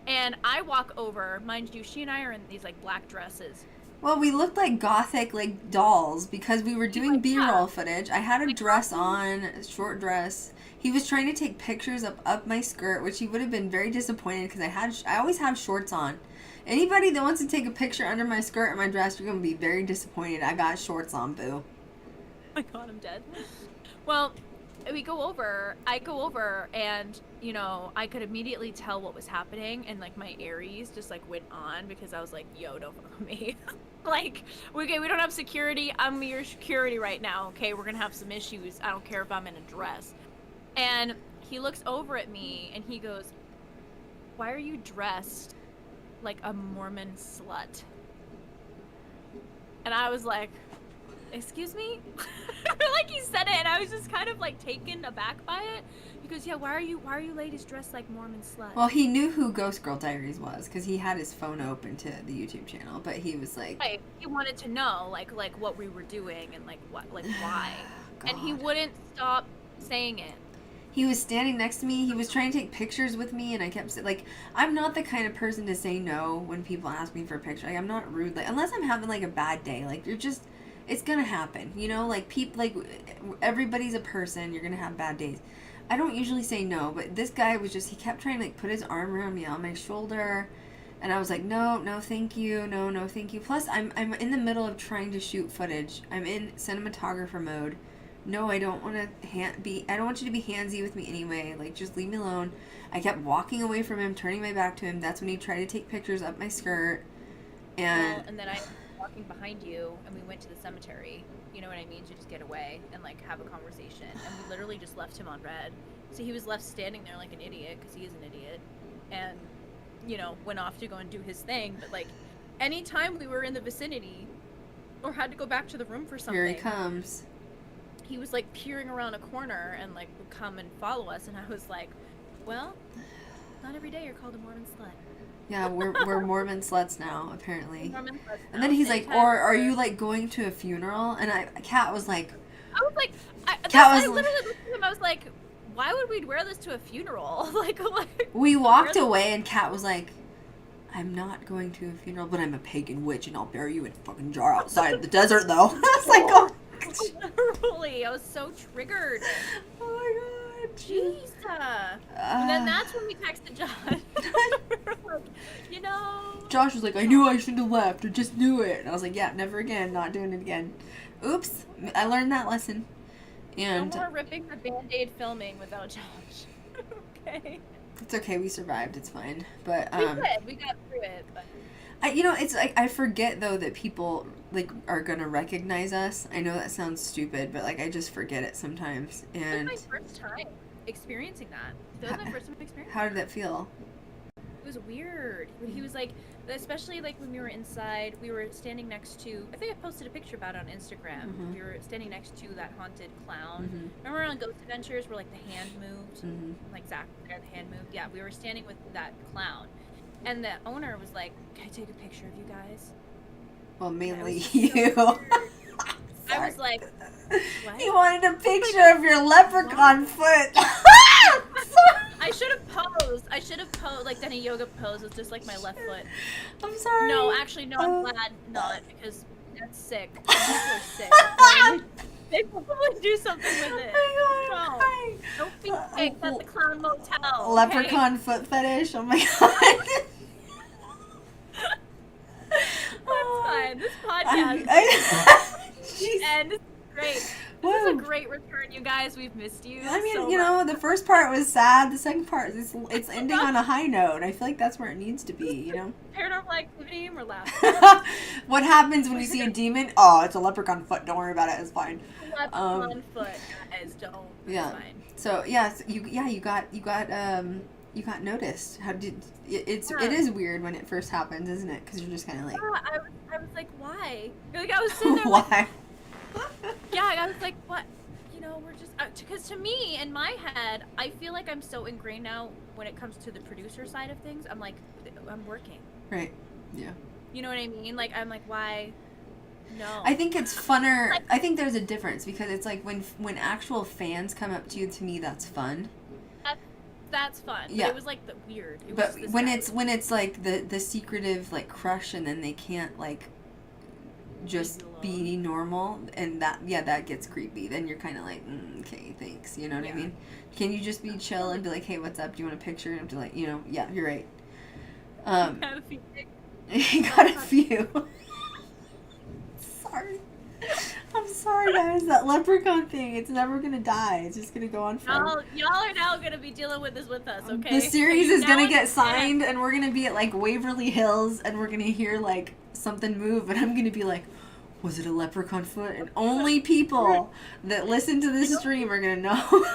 And I walk over, mind you, she and I are in these like black dresses. Well, we looked like gothic, like dolls, because we were doing B-roll footage. I had a dress on, a short dress. He was trying to take pictures up my skirt, which he would have been very disappointed because I always have shorts on. Anybody that wants to take a picture under my skirt and my dress, you're going to be very disappointed. I got shorts on, boo. Oh my god, I'm dead. Well, I go over, and, I could immediately tell what was happening, and, like, my Aries just, like, went on, because I was like, yo, don't fuck with me. Like, okay, we don't have security, I'm your security right now, okay? We're gonna have some issues, I don't care if I'm in a dress. And he looks over at me, and he goes, why are you dressed like a Mormon slut? And I was like, excuse me? Like he said it, and I was just kind of like taken aback by it. He goes, yeah, why are you ladies dressed like Mormon sluts? Well, he knew who Ghost Girl Diaries was because he had his phone open to the YouTube channel, but he was like... Right. He wanted to know, like what we were doing and, like, what, like, why. And he wouldn't stop saying it. He was standing next to me. He was trying to take pictures with me, and I kept saying, like, I'm not the kind of person to say no when people ask me for a picture. Like, I'm not rude. Like, unless I'm having, like, a bad day. Like, you're just... It's gonna happen, like people, like everybody's a person. You're gonna have bad days. I don't usually say no, but this guy was just, he kept trying to like put his arm around me on my shoulder, and I was like, no, thank you, no, thank you. Plus, I'm in the middle of trying to shoot footage. I'm in cinematographer mode. No, I don't want to I don't want you to be handsy with me anyway. Like, just leave me alone. I kept walking away from him, turning my back to him. That's when he tried to take pictures up my skirt, And then I walking behind you, and we went to the cemetery, you know what I mean, to just get away and like have a conversation, and we literally just left him on red. So he was left standing there like an idiot, because he is an idiot, and went off to go and do his thing. But like anytime we were in the vicinity or had to go back to the room for something, here he comes. He was like peering around a corner and like would come and follow us, and I was like, well, not every day you're called a Mormon slut. Yeah, we're Mormon sluts now, apparently. Mormon sluts And then now. he's like, Anytime or are we're- you like going to a funeral? And Kat was like, I was like, Kat I was literally looked at him. I was like, why would we wear this to a funeral? Like We walked away and Kat was like, I'm not going to a funeral, but I'm a pagan witch and I'll bury you in a fucking jar outside the desert, though. I was like, oh. Literally, I was so triggered. Oh my god. Jeez. And then that's when we texted Josh. Like, you know. Josh was like, I knew I shouldn't have left. I just knew it. And I was like, yeah, never again. Not doing it again. Oops. I learned that lesson. And no more ripping the Band-Aid filming without Josh. Okay. It's okay. We survived. It's fine. But we did. We got through it. But it's like I forget though that people like are gonna recognize us. I know that sounds stupid, but like I just forget it sometimes. And it was my first time experiencing that. That was my first time experiencing. How did that feel? It was weird. When he was like, especially like when we were inside, we were standing next to, I think I posted a picture about it on Instagram. Mm-hmm. We were standing next to that haunted clown. Mm-hmm. Remember on Ghost Adventures where like the hand moved? Mm-hmm. Like Zach, there the hand moved? Yeah, we were standing with that clown. And the owner was like, can I take a picture of you guys? Well, mainly so you. I was like, what? He wanted a picture of your leprechaun foot. I should have posed. Like done a yoga pose with just like my left foot. I'm sorry. No, actually, no, I'm glad not, because that's sick. People are sick. They probably do something with it. Oh my god. Don't be sick at the Clown Motel. Leprechaun foot fetish. Oh my god. That's fine. This podcast and this is great. This is a great return, you guys. We've missed you. I mean, so you know, much. the first part was sad. The second part is it's ending on a high note. I feel like that's where it needs to be. You know. Paranormal activity. We're laughing. What happens when you see a demon? Oh, it's a leprechaun foot. Don't worry about it. It's fine. Leprechaun foot, guys. Don't. Yeah. It's fine. So yeah, you got noticed. How did it is weird when it first happens, isn't it? Because you're just kind of like. Yeah, I was like, why? Like I was sitting there. Why? Yeah, I was like, what? You know, we're just because to me, in my head, I feel like I'm so ingrained now when it comes to the producer side of things. I'm like, I'm working. Right. Yeah. You know what I mean? Like, I'm like, why? No. I think it's funner. I think there's a difference because it's like when actual fans come up to you. To me, that's fun. That's fun. Yeah. But it was like the weird. It But was when it's like the secretive like crush and then they can't like just be normal and that gets creepy. Then you're kind of like okay, thanks. You know what I mean? Can you just be chill and be like, hey, what's up? Do you want a picture? And be like, yeah, you're right. You got a few. Sorry. I'm sorry, guys. That leprechaun thing, it's never going to die. It's just going to go on forever. Y'all are now going to be dealing with this with us, okay? The series is going to get signed, and we're going to be at, like, Waverly Hills, and we're going to hear, like, something move, and I'm going to be like, was it a leprechaun foot? And only people that listen to this stream are going to know.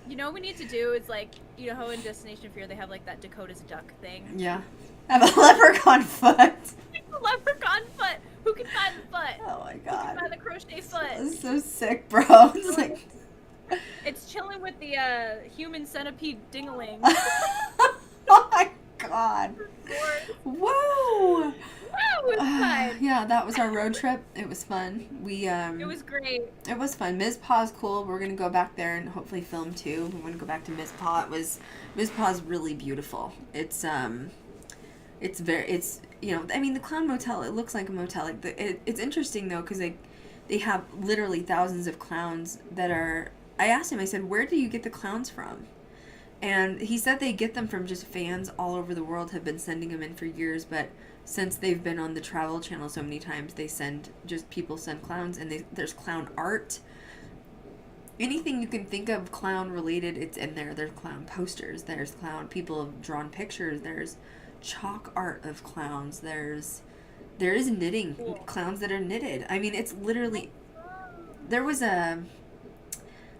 You know what we need to do is, like, you know how in Destination Fear they have, like, that Dakota's duck thing? Yeah. I have a leprechaun foot. A leprechaun foot. Who can find the foot? Oh my Who god. can find the crochet foot? It's so sick, bro. It's like... It's chilling with the human centipede dingaling. Oh my god. Whoa. Wow, it was fun. Yeah, that was our road trip. It was fun. It was great. It was fun. Ms. Paw's cool. We're gonna go back there and hopefully film too. We want to go back to Ms. Paw. Ms. Paw's really beautiful. It's I mean, the Clown Motel, it looks like a motel. Like it's interesting though, because they have literally thousands of clowns that are. I asked him. I said, "Where do you get the clowns from?" And he said they get them from just fans all over the world. Have been sending them in for years, but since they've been on the Travel Channel so many times, people send clowns, and there's clown art. Anything you can think of clown related, it's in there. There's clown posters. There's clown people have drawn pictures. There's chalk art of clowns. There is knitting clowns that are knitted. I mean, it's literally. There was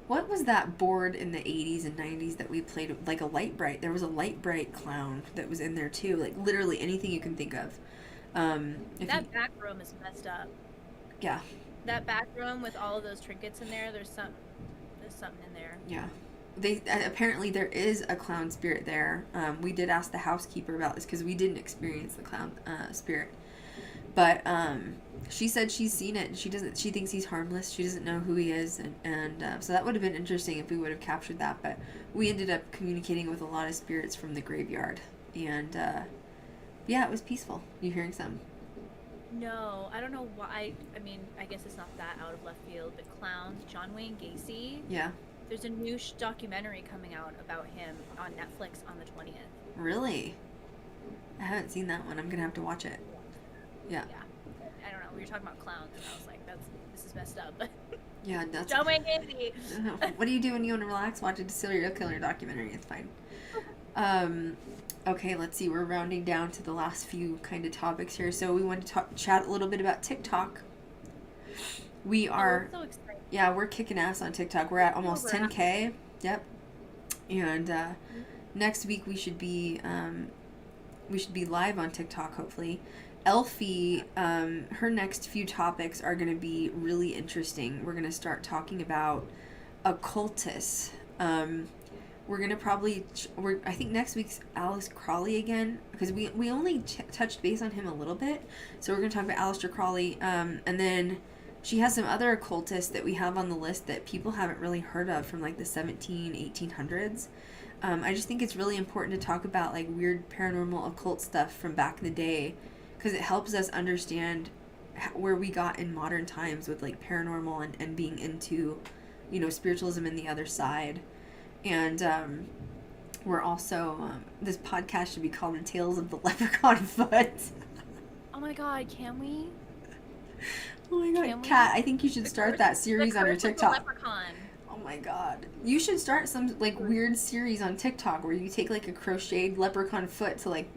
what was that board in the 80s and 90s that we played, like a Light Bright? There was a Light Bright clown that was in there too. Like literally anything you can think of. That back room is messed up. Yeah. That back room with all of those trinkets in there. There's something in there. Yeah. Apparently there is a clown spirit there. We did ask the housekeeper about this because we didn't experience the clown spirit. But she said she's seen it, and she thinks he's harmless. She doesn't know who he is, and so that would have been interesting if we would have captured that. But we ended up communicating with a lot of spirits from the graveyard, and yeah, it was peaceful. You hearing some? No, I don't know why. I mean, I guess it's not that out of left field, but clowns, John Wayne Gacy. Yeah. There's a new documentary coming out about him on Netflix on the 20th. Really? I haven't seen that one. I'm gonna have to watch it. Yeah. Yeah. I don't know. We were talking about clowns, and I was like, this is messed up. Yeah, that's... John Wayne Gacy. What do you do when you want to relax? Watch a serial killer documentary. It's fine. Okay, let's see. We're rounding down to the last few kind of topics here. So we want to chat a little bit about TikTok. We are... so excited. Yeah, we're kicking ass on TikTok. We're at almost 10K. Yep. And next week we should be live on TikTok, hopefully. Elfie, her next few topics are going to be really interesting. We're going to start talking about occultists. We're going to probably... I think next week's Alice Crawley again, because we only touched base on him a little bit. So we're going to talk about Aleister Crowley. And then she has some other occultists that we have on the list that people haven't really heard of from like the 1800s. I just think it's really important to talk about like weird paranormal occult stuff from back in the day, because it helps us understand where we got in modern times with like paranormal and being into, you know, spiritualism and the other side. And we're also, this podcast should be called The Tales of the Leprechaun Foot. Oh my god, can we? Oh my god, Kat, I think you should start that series on your TikTok. Leprechaun. Oh my god. You should start some like weird series on TikTok where you take like a crocheted leprechaun foot to like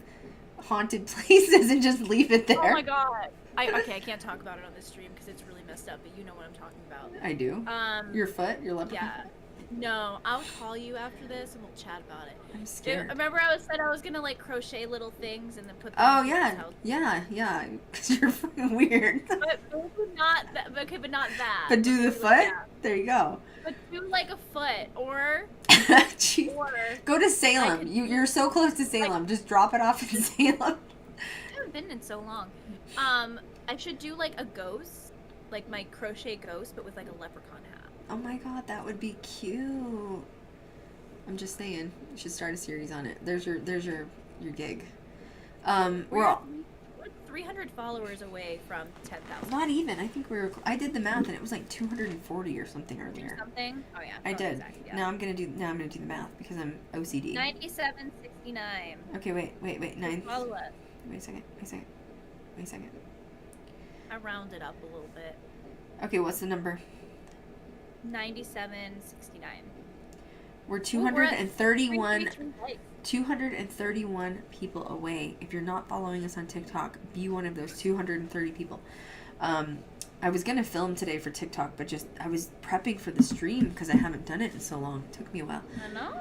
haunted places and just leave it there. Oh my god. Okay, I can't talk about it on this stream because it's really messed up, but you know what I'm talking about. I do. Your foot? Your leprechaun? Yeah. No, I'll call you after this and we'll chat about it. I'm scared. Remember I said I was gonna like crochet little things and then put them Oh in yeah. house. Yeah. Because you're fucking weird. But not that. Okay, but not that. But do the foot? Yeah. There you go. But do like a foot or go to Salem. You're so close to Salem. Just drop it off in Salem. I haven't been in so long. I should do like a ghost, like my crochet ghost, but with like a leprechaun hat. Oh my god, that would be cute. I'm just saying, you should start a series on it. There's your gig. We're 300 followers away from 10,000. Not even. I think I did the math and it was like 240 or something earlier. Something? Oh yeah. I did. Exactly, yeah. Now I'm gonna do the math because I'm OCD. 9769. Okay, wait. 9. Follow us. Wait a second. I rounded up a little bit. Okay, what's the number? 9769. We're 231 people away. If you're not following us on TikTok, be one of those 230 people. I was gonna film today for TikTok, but I was prepping for the stream because I haven't done it in so long. It took me a while. I know.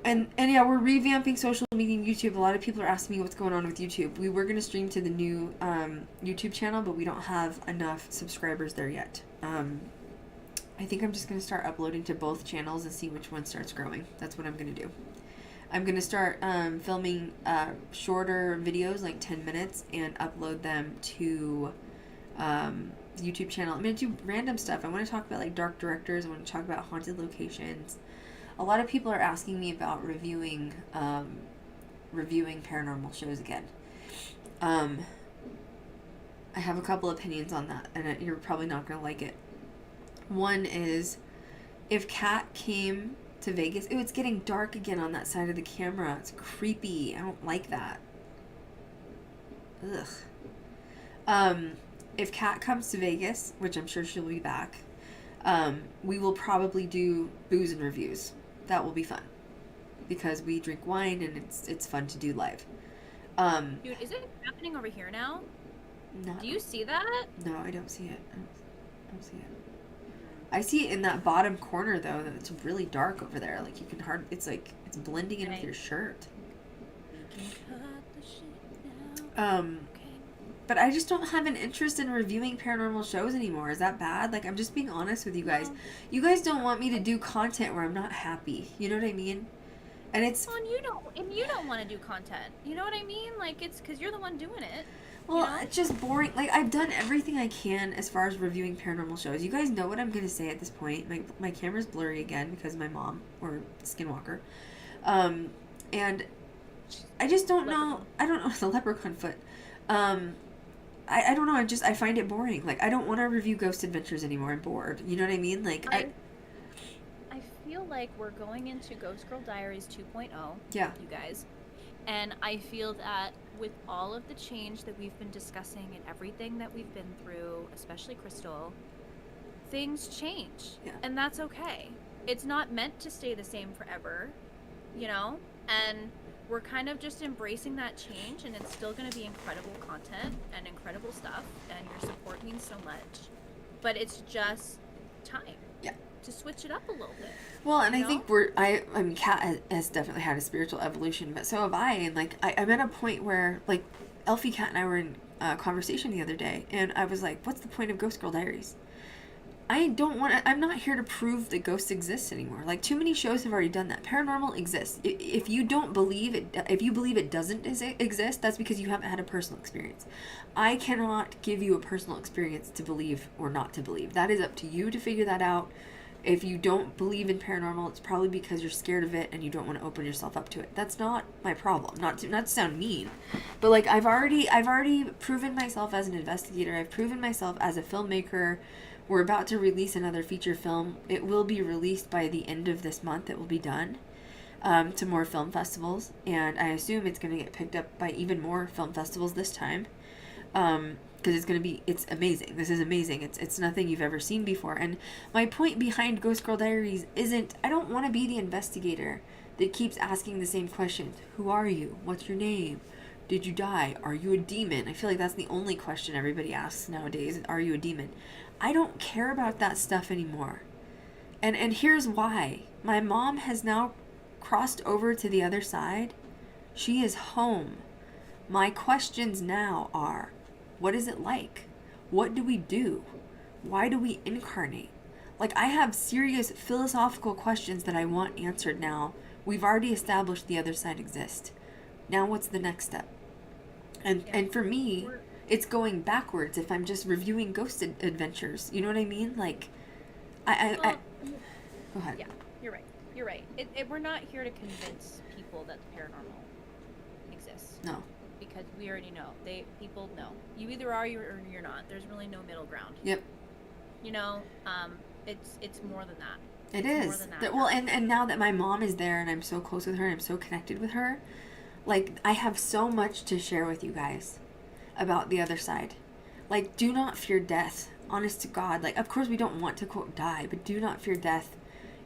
And yeah, we're revamping social media and YouTube. A lot of people are asking me what's going on with YouTube. We were gonna stream to the new YouTube channel, but we don't have enough subscribers there yet. I think I'm just gonna start uploading to both channels and see which one starts growing. That's what I'm gonna do. I'm gonna start filming shorter videos, like 10 minutes, and upload them to the YouTube channel. I'm gonna do random stuff. I want to talk about like dark directors. I want to talk about haunted locations. A lot of people are asking me about reviewing paranormal shows again. I have a couple opinions on that, and you're probably not gonna like it. One is, if Kat came to Vegas, it's getting dark again on that side of the camera. It's creepy. I don't like that. Ugh. If Kat comes to Vegas, which I'm sure she'll be back, we will probably do booze and reviews. That will be fun because we drink wine and it's fun to do live. Dude, is it happening over here now? No. Do you see that? No, I don't see it. I don't see it. I see it in that bottom corner though. That it's really dark over there. Like you can it's blending in with your shirt. But I just don't have an interest in reviewing paranormal shows anymore. Is that bad? Like, I'm just being honest with you guys. No. You guys don't want me to do content where I'm not happy. You know what I mean? And it's... Well, and you don't want to do content. You know what I mean? Like, it's because you're the one doing it. Well, you know? it's just boring. Like, I've done everything I can as far as reviewing paranormal shows. You guys know what I'm going to say at this point. My camera's blurry again because of my mom, or Skinwalker. And I just don't know. I don't know. The leprechaun foot. I don't know. I find it boring. Like, I don't want to review Ghost Adventures anymore. I'm bored. You know what I mean? Like, I feel like we're going into Ghost Girl Diaries 2.0. Yeah. You guys. And I feel that with all of the change that we've been discussing and everything that we've been through, especially Krystal, things change. Yeah. And that's okay. It's not meant to stay the same forever, you know? And we're kind of just embracing that change, and it's still going to be incredible content and incredible stuff, and your support means so much. But it's just time. Yeah. To switch it up a little bit. Well, and you I know? think I mean, Kat has definitely had a spiritual evolution, but so have I. And, like, I'm at a point where, like, Elfie, Kat, and I were in a conversation the other day, and I was like, what's the point of Ghost Girl Diaries? I'm not here to prove that ghosts exist anymore. Like, too many shows have already done that. Paranormal exists. If you don't believe it, if you believe it doesn't exist, that's because you haven't had a personal experience. I cannot give you a personal experience to believe or not to believe. That is up to you to figure that out. If you don't believe in paranormal, it's probably because you're scared of it and you don't want to open yourself up to it. That's not my problem. Not to sound mean, but, like, I've already proven myself as an investigator. I've proven myself as a filmmaker. We're about to release another feature film. It will be released by the end of this month. It will be done to more film festivals, and I assume it's going to get picked up by even more film festivals this time. Because it's amazing. This is amazing. It's nothing you've ever seen before. And my point behind Ghost Girl Diaries isn't, I don't want to be the investigator that keeps asking the same questions. Who are you? What's your name? Did you die? Are you a demon? I feel like that's the only question everybody asks nowadays. Are you a demon? I don't care about that stuff anymore. And here's why. My mom has now crossed over to the other side. She is home. My questions now are, what is it like? What do we do? Why do we incarnate? Like, I have serious philosophical questions that I want answered now. We've already established the other side exists. Now what's the next step? And for me, it's going backwards if I'm just reviewing Ghost Adventures. You know what I mean? Like, I go ahead. Yeah, you're right. You're right. We're not here to convince people that the paranormal exists. No. Because we already know. People know. You either are or you're not. There's really no middle ground. Yep. You know, it's more than that. It It's is. more than that. Well, and now that my mom is there and I'm so close with her and I'm so connected with her, like, I have so much to share with you guys about the other side. Like, do not fear death. Honest to God. Like, of course we don't want to, quote, die, but do not fear death.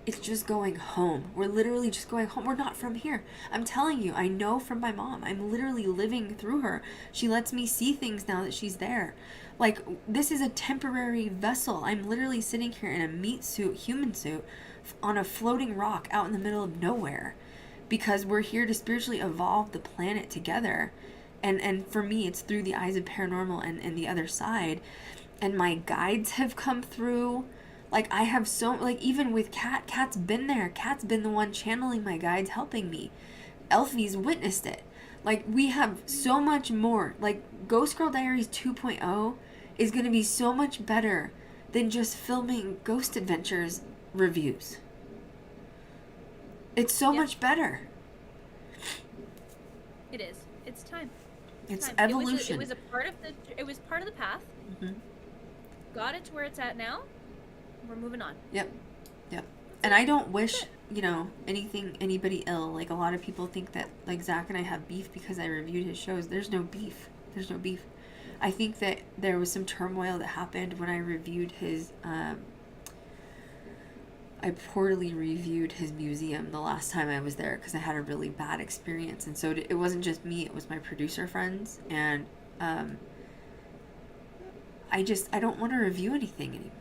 It's just going home. We're literally just going home. We're not from here. I'm telling you, I know from my mom. I'm literally living through her. She lets me see things now that she's there. Like, this is a temporary vessel. I'm literally sitting here in a meat suit, human suit, on a floating rock out in the middle of nowhere. Because we're here to spiritually evolve the planet together. And for me, it's through the eyes of paranormal and the other side. And my guides have come through. Like, I have even with Kat, Kat's been there. Kat's been the one channeling my guides, helping me. Elfie's witnessed it. Like, we have so much more. Like, Ghost Girl Diaries 2.0 is going to be so much better than just filming Ghost Adventures reviews. It's so much better. It is. It's time. It's time. evolution. It was part of the path. Mm-hmm. Got it to where it's at now. We're moving on. Yep. And I don't wish, anybody ill. Like, a lot of people think that, like, Zach and I have beef because I reviewed his shows. There's no beef. I think that there was some turmoil that happened when I reviewed his, I poorly reviewed his museum the last time I was there because I had a really bad experience. And so it wasn't just me, it was my producer friends. And I don't want to review anything anymore.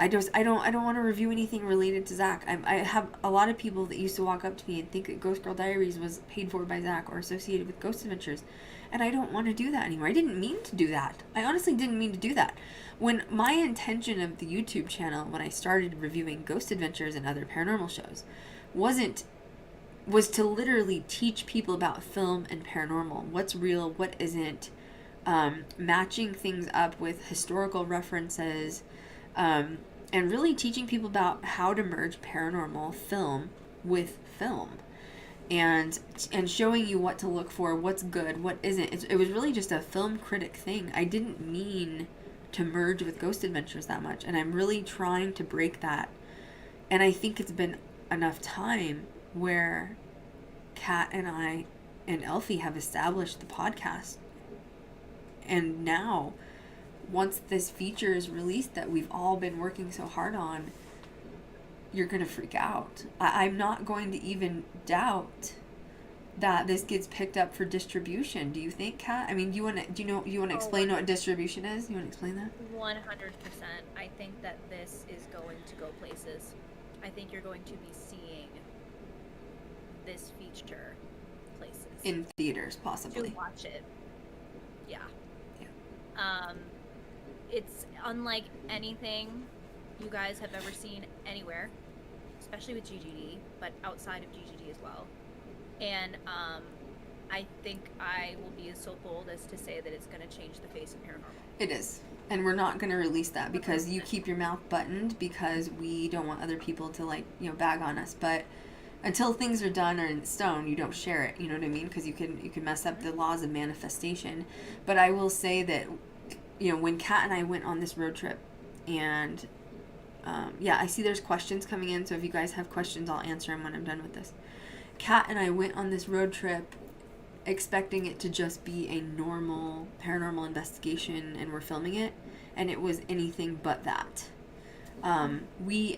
I don't want to review anything related to Zach. I have a lot of people that used to walk up to me and think that Ghost Girl Diaries was paid for by Zach or associated with Ghost Adventures. And I don't want to do that anymore. I didn't mean to do that. I honestly didn't mean to do that. When my intention of the YouTube channel, when I started reviewing Ghost Adventures and other paranormal shows, was to literally teach people about film and paranormal. What's real, what isn't, matching things up with historical references, and really teaching people about how to merge paranormal film with film, and showing you what to look for, what's good, what isn't. It was really just a film critic thing. I didn't mean to merge with Ghost Adventures that much, and I'm really trying to break that. And I think it's been enough time where Kat and I and Elfie have established the podcast. And now, once this feature is released that we've all been working so hard on, you're going to freak out. I'm not going to even doubt that this gets picked up for distribution. Do you think, Kat? I mean, you want to explain what distribution is? You want to explain that? 100%. I think that this is going to go places. I think you're going to be seeing this feature places. In theaters, possibly. To watch it. Yeah. Yeah. It's unlike anything you guys have ever seen anywhere, especially with GGD, but outside of GGD as well. And I think I will be so bold as to say that it's going to change the face of paranormal. It is. And we're not going to release that because you keep your mouth buttoned because we don't want other people to, bag on us. But until things are done or in stone, you don't share it. You know what I mean? Because you can mess up the laws of manifestation. But I will say that, when Kat and I went on this road trip, and I see there's questions coming in. So if you guys have questions, I'll answer them when I'm done with this. Kat and I went on this road trip expecting it to just be a normal paranormal investigation, and we're filming it, and it was anything but that. We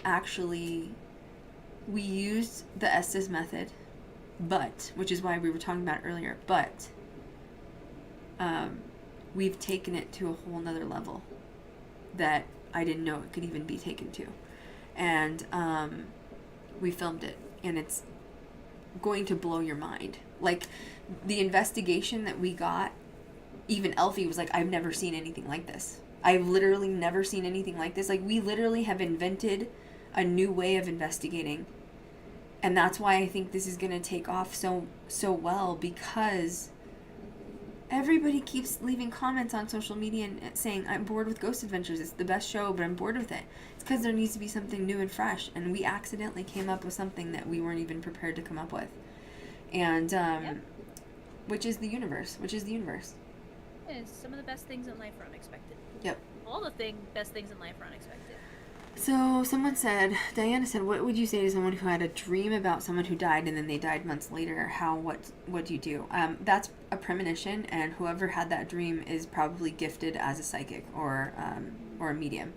used the Estes method, which is why we were talking about it earlier, but we've taken it to a whole nother level that I didn't know it could even be taken to. And we filmed it, and it's going to blow your mind. Like, the investigation that we got, even Elfie was like, I've never seen anything like this. I've literally never seen anything like this. Like, we literally have invented a new way of investigating. And that's why I think this is going to take off so well, because everybody keeps leaving comments on social media and saying, I'm bored with Ghost Adventures. It's the best show, but I'm bored with it. It's because there needs to be something new and fresh. And we accidentally came up with something that we weren't even prepared to come up with. And, which is the universe. It's some of the best things in life are unexpected. Yep. All the best things in life are unexpected. So Diana said, what would you say to someone who had a dream about someone who died and then they died months later? What do you do? That's a premonition, and whoever had that dream is probably gifted as a psychic or a medium.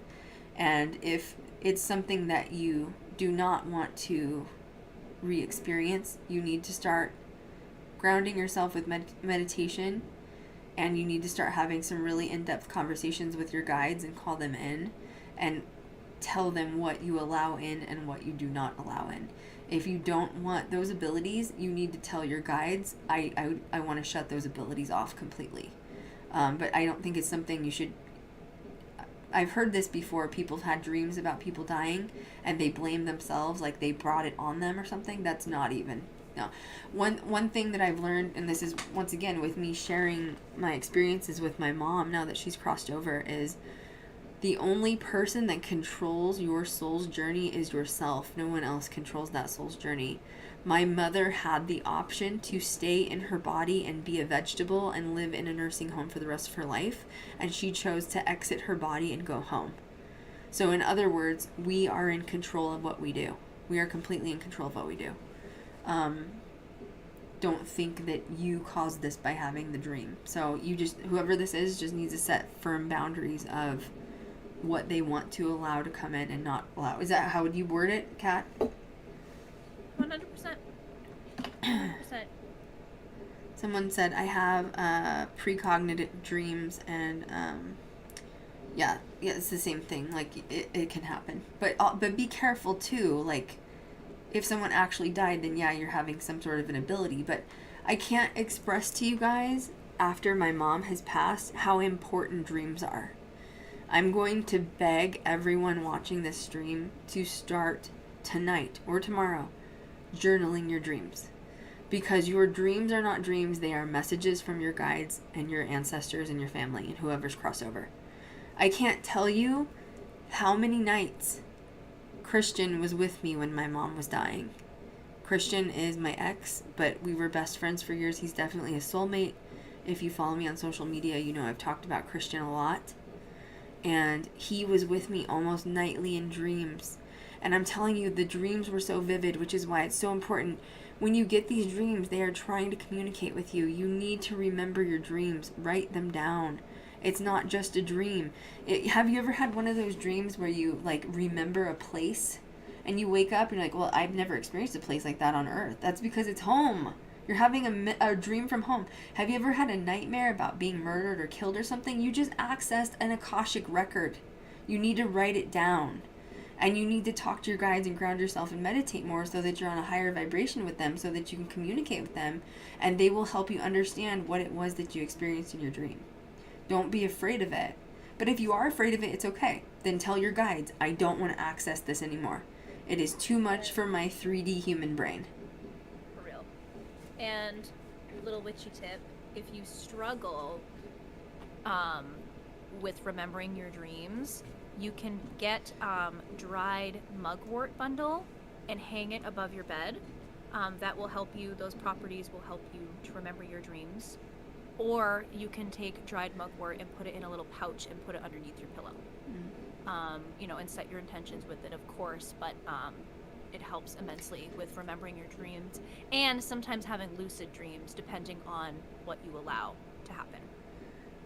And if it's something that you do not want to re-experience, you need to start grounding yourself with meditation, and you need to start having some really in-depth conversations with your guides and call them in and tell them what you allow in and what you do not allow in. If you don't want those abilities, you need to tell your guides, I want to shut those abilities off completely. But I don't think it's something you should... I've heard this before. People have had dreams about people dying and they blame themselves, like they brought it on them or something. That's not even... No. One thing that I've learned, and this is once again with me sharing my experiences with my mom now that she's crossed over, is the only person that controls your soul's journey is yourself. No one else controls that soul's journey. My mother had the option to stay in her body and be a vegetable and live in a nursing home for the rest of her life, and she chose to exit her body and go home. So in other words, we are in control of what we do. We are completely in control of what we do. Don't think that you caused this by having the dream. So whoever this is just needs to set firm boundaries of what they want to allow to come in and not allow. Is that how would you word it, Kat? 100%. 100%. Someone said, I have precognitive dreams, and yeah, it's the same thing. Like, it can happen. But be careful, too. Like, if someone actually died, then yeah, you're having some sort of an ability. But I can't express to you guys, after my mom has passed, how important dreams are. I'm going to beg everyone watching this stream to start tonight or tomorrow journaling your dreams. Because your dreams are not dreams, they are messages from your guides and your ancestors and your family and whoever's crossover. I can't tell you how many nights Christian was with me when my mom was dying. Christian is my ex, but we were best friends for years. He's definitely a soulmate. If you follow me on social media, you know I've talked about Christian a lot. And he was with me almost nightly in dreams. And I'm telling you, the dreams were so vivid, which is why it's so important. When you get these dreams, they are trying to communicate with you. You need to remember your dreams. Write them down. It's not just a dream. Have you ever had one of those dreams where you, like, remember a place? And you wake up and you're like, well, I've never experienced a place like that on Earth. That's because it's home. You're having a dream from home. Have you ever had a nightmare about being murdered or killed or something? You just accessed an Akashic record. You need to write it down. And you need to talk to your guides and ground yourself and meditate more so that you're on a higher vibration with them so that you can communicate with them. And they will help you understand what it was that you experienced in your dream. Don't be afraid of it. But if you are afraid of it, it's okay. Then tell your guides, I don't want to access this anymore. It is too much for my 3D human brain. For real. And little witchy tip, if you struggle with remembering your dreams, you can get dried mugwort bundle and hang it above your bed. That will help you. Those properties will help you to remember your dreams. Or you can take dried mugwort and put it in a little pouch and put it underneath your pillow. And set your intentions with it, of course, but it helps immensely with remembering your dreams and sometimes having lucid dreams, depending on what you allow to happen.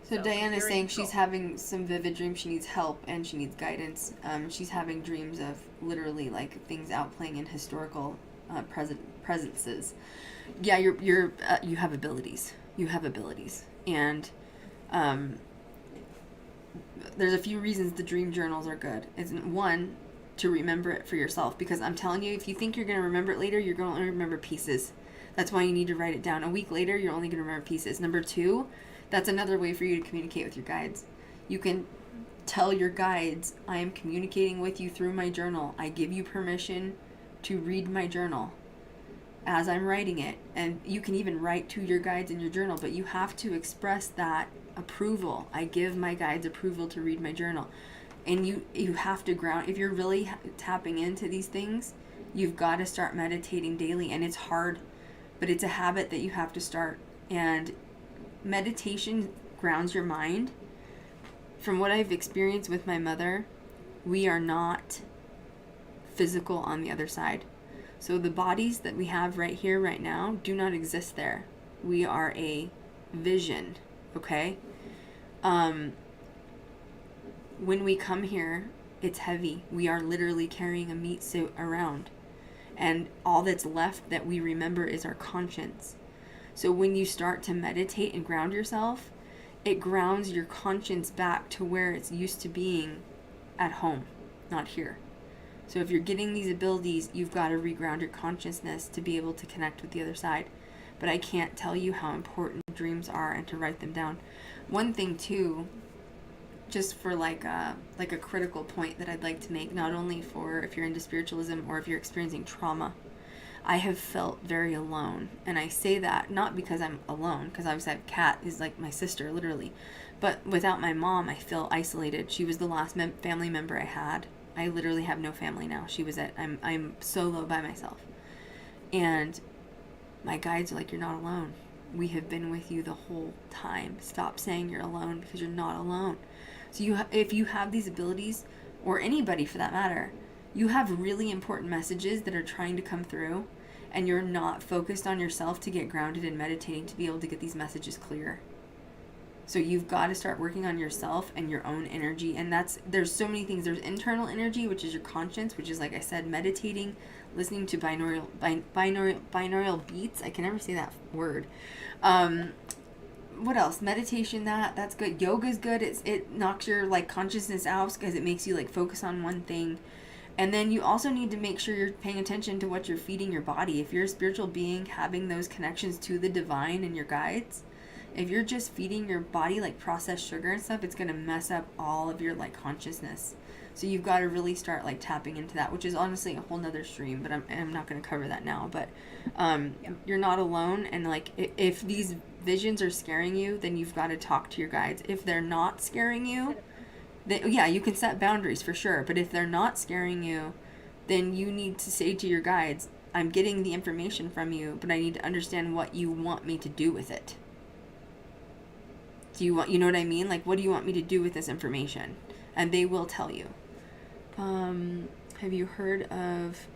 So Diane is saying she's having some vivid dreams. She needs help and she needs guidance. She's having dreams of literally like things outplaying in historical presences. Yeah, you have abilities. You have abilities, and there's a few reasons the dream journals are good. It's one, to remember it for yourself, because I'm telling you, if you think you're going to remember it later, you're going to only remember pieces. That's why you need to write it down. A week later, you're only going to remember pieces. Number two, that's another way for you to communicate with your guides. You can tell your guides, I am communicating with you through my journal. I give you permission to read my journal as I'm writing it. And you can even write to your guides in your journal, but you have to express that approval. I give my guides approval to read my journal. And you have to ground. If you're really tapping into these things, you've got to start meditating daily. And it's hard, but it's a habit that you have to start. And meditation grounds your mind. From what I've experienced with my mother, we are not physical on the other side. So the bodies that we have right here, right now, do not exist there. We are a vision, okay? When we come here, it's heavy. We are literally carrying a meat suit around. And all that's left that we remember is our conscience. So when you start to meditate and ground yourself, it grounds your conscience back to where it's used to being at home, not here. So if you're getting these abilities, you've got to reground your consciousnness to be able to connect with the other side. But I can't tell you how important dreams are and to write them down. One thing too, just for like a critical point that I'd like to make, not only for if you're into spiritualism or if you're experiencing trauma, I have felt very alone. And I say that not because I'm alone, because obviously I have Cat is like my sister, literally. But without my mom, I feel isolated. She was the last family member I had. I literally have no family now. She was I'm solo by myself. And my guides are like, you're not alone. We have been with you the whole time. Stop saying you're alone, because you're not alone. So if you have these abilities, or anybody for that matter, you have really important messages that are trying to come through, and you're not focused on yourself to get grounded and meditating to be able to get these messages clear. So you've got to start working on yourself and your own energy. And there's so many things. There's internal energy, which is your conscience, which is, like I said, meditating, listening to binaural beats. I can never say that word. What else? Meditation, that's good. Yoga's good. It knocks your like consciousness out because it makes you like focus on one thing. And then you also need to make sure you're paying attention to what you're feeding your body. If you're a spiritual being, having those connections to the divine and your guides, If you're just feeding your body like processed sugar and stuff, it's going to mess up all of your like consciousness. So you've got to really start like tapping into that, which is honestly a whole nother stream, but I'm not going to cover that now. But you're not alone, and like if these visions are scaring you, then you've got to talk to your guides. If they're not scaring you, then yeah, you can set boundaries for sure. But if they're not scaring you, then you need to say to your guides, I'm getting the information from you, but I need to understand what you want me to do with it. Do you want, you know what I mean? Like, what do you want me to do with this information? And they will tell you. Have you heard of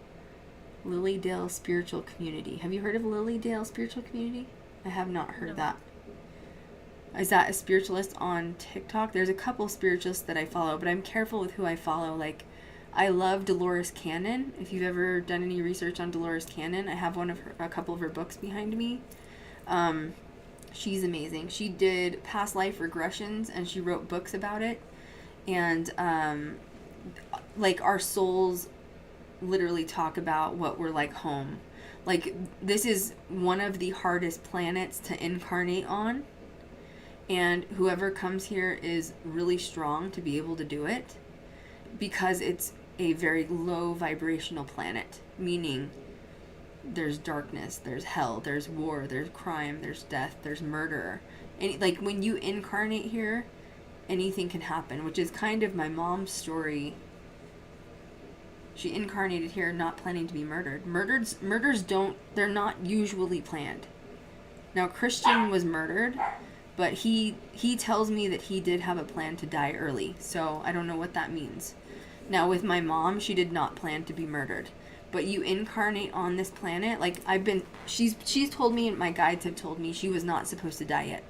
Lilydale Spiritual Community? Have you heard of Lilydale Spiritual Community? I have not heard that. Is that a spiritualist on TikTok? There's a couple spiritualists that I follow, but I'm careful with who I follow. Like, I love Dolores Cannon. If you've ever done any research on Dolores Cannon, I have a couple of her books behind me. She's amazing. She did past life regressions, and she wrote books about it. And like, our souls literally talk about what we're like home. Like, this is one of the hardest planets to incarnate on, and whoever comes here is really strong to be able to do it, because it's a very low vibrational planet, meaning there's darkness, there's hell, there's war, there's crime, there's death, there's murder. And like, when you incarnate here, anything can happen, which is kind of my mom's story. She incarnated here not planning to be murdered. Murders they're not usually planned. Now, Christian was murdered, but he tells me that he did have a plan to die early, so I don't know what that means. Now, with my mom, she did not plan to be murdered. But you incarnate on this planet, like, she's told me, and my guides have told me, she was not supposed to die yet.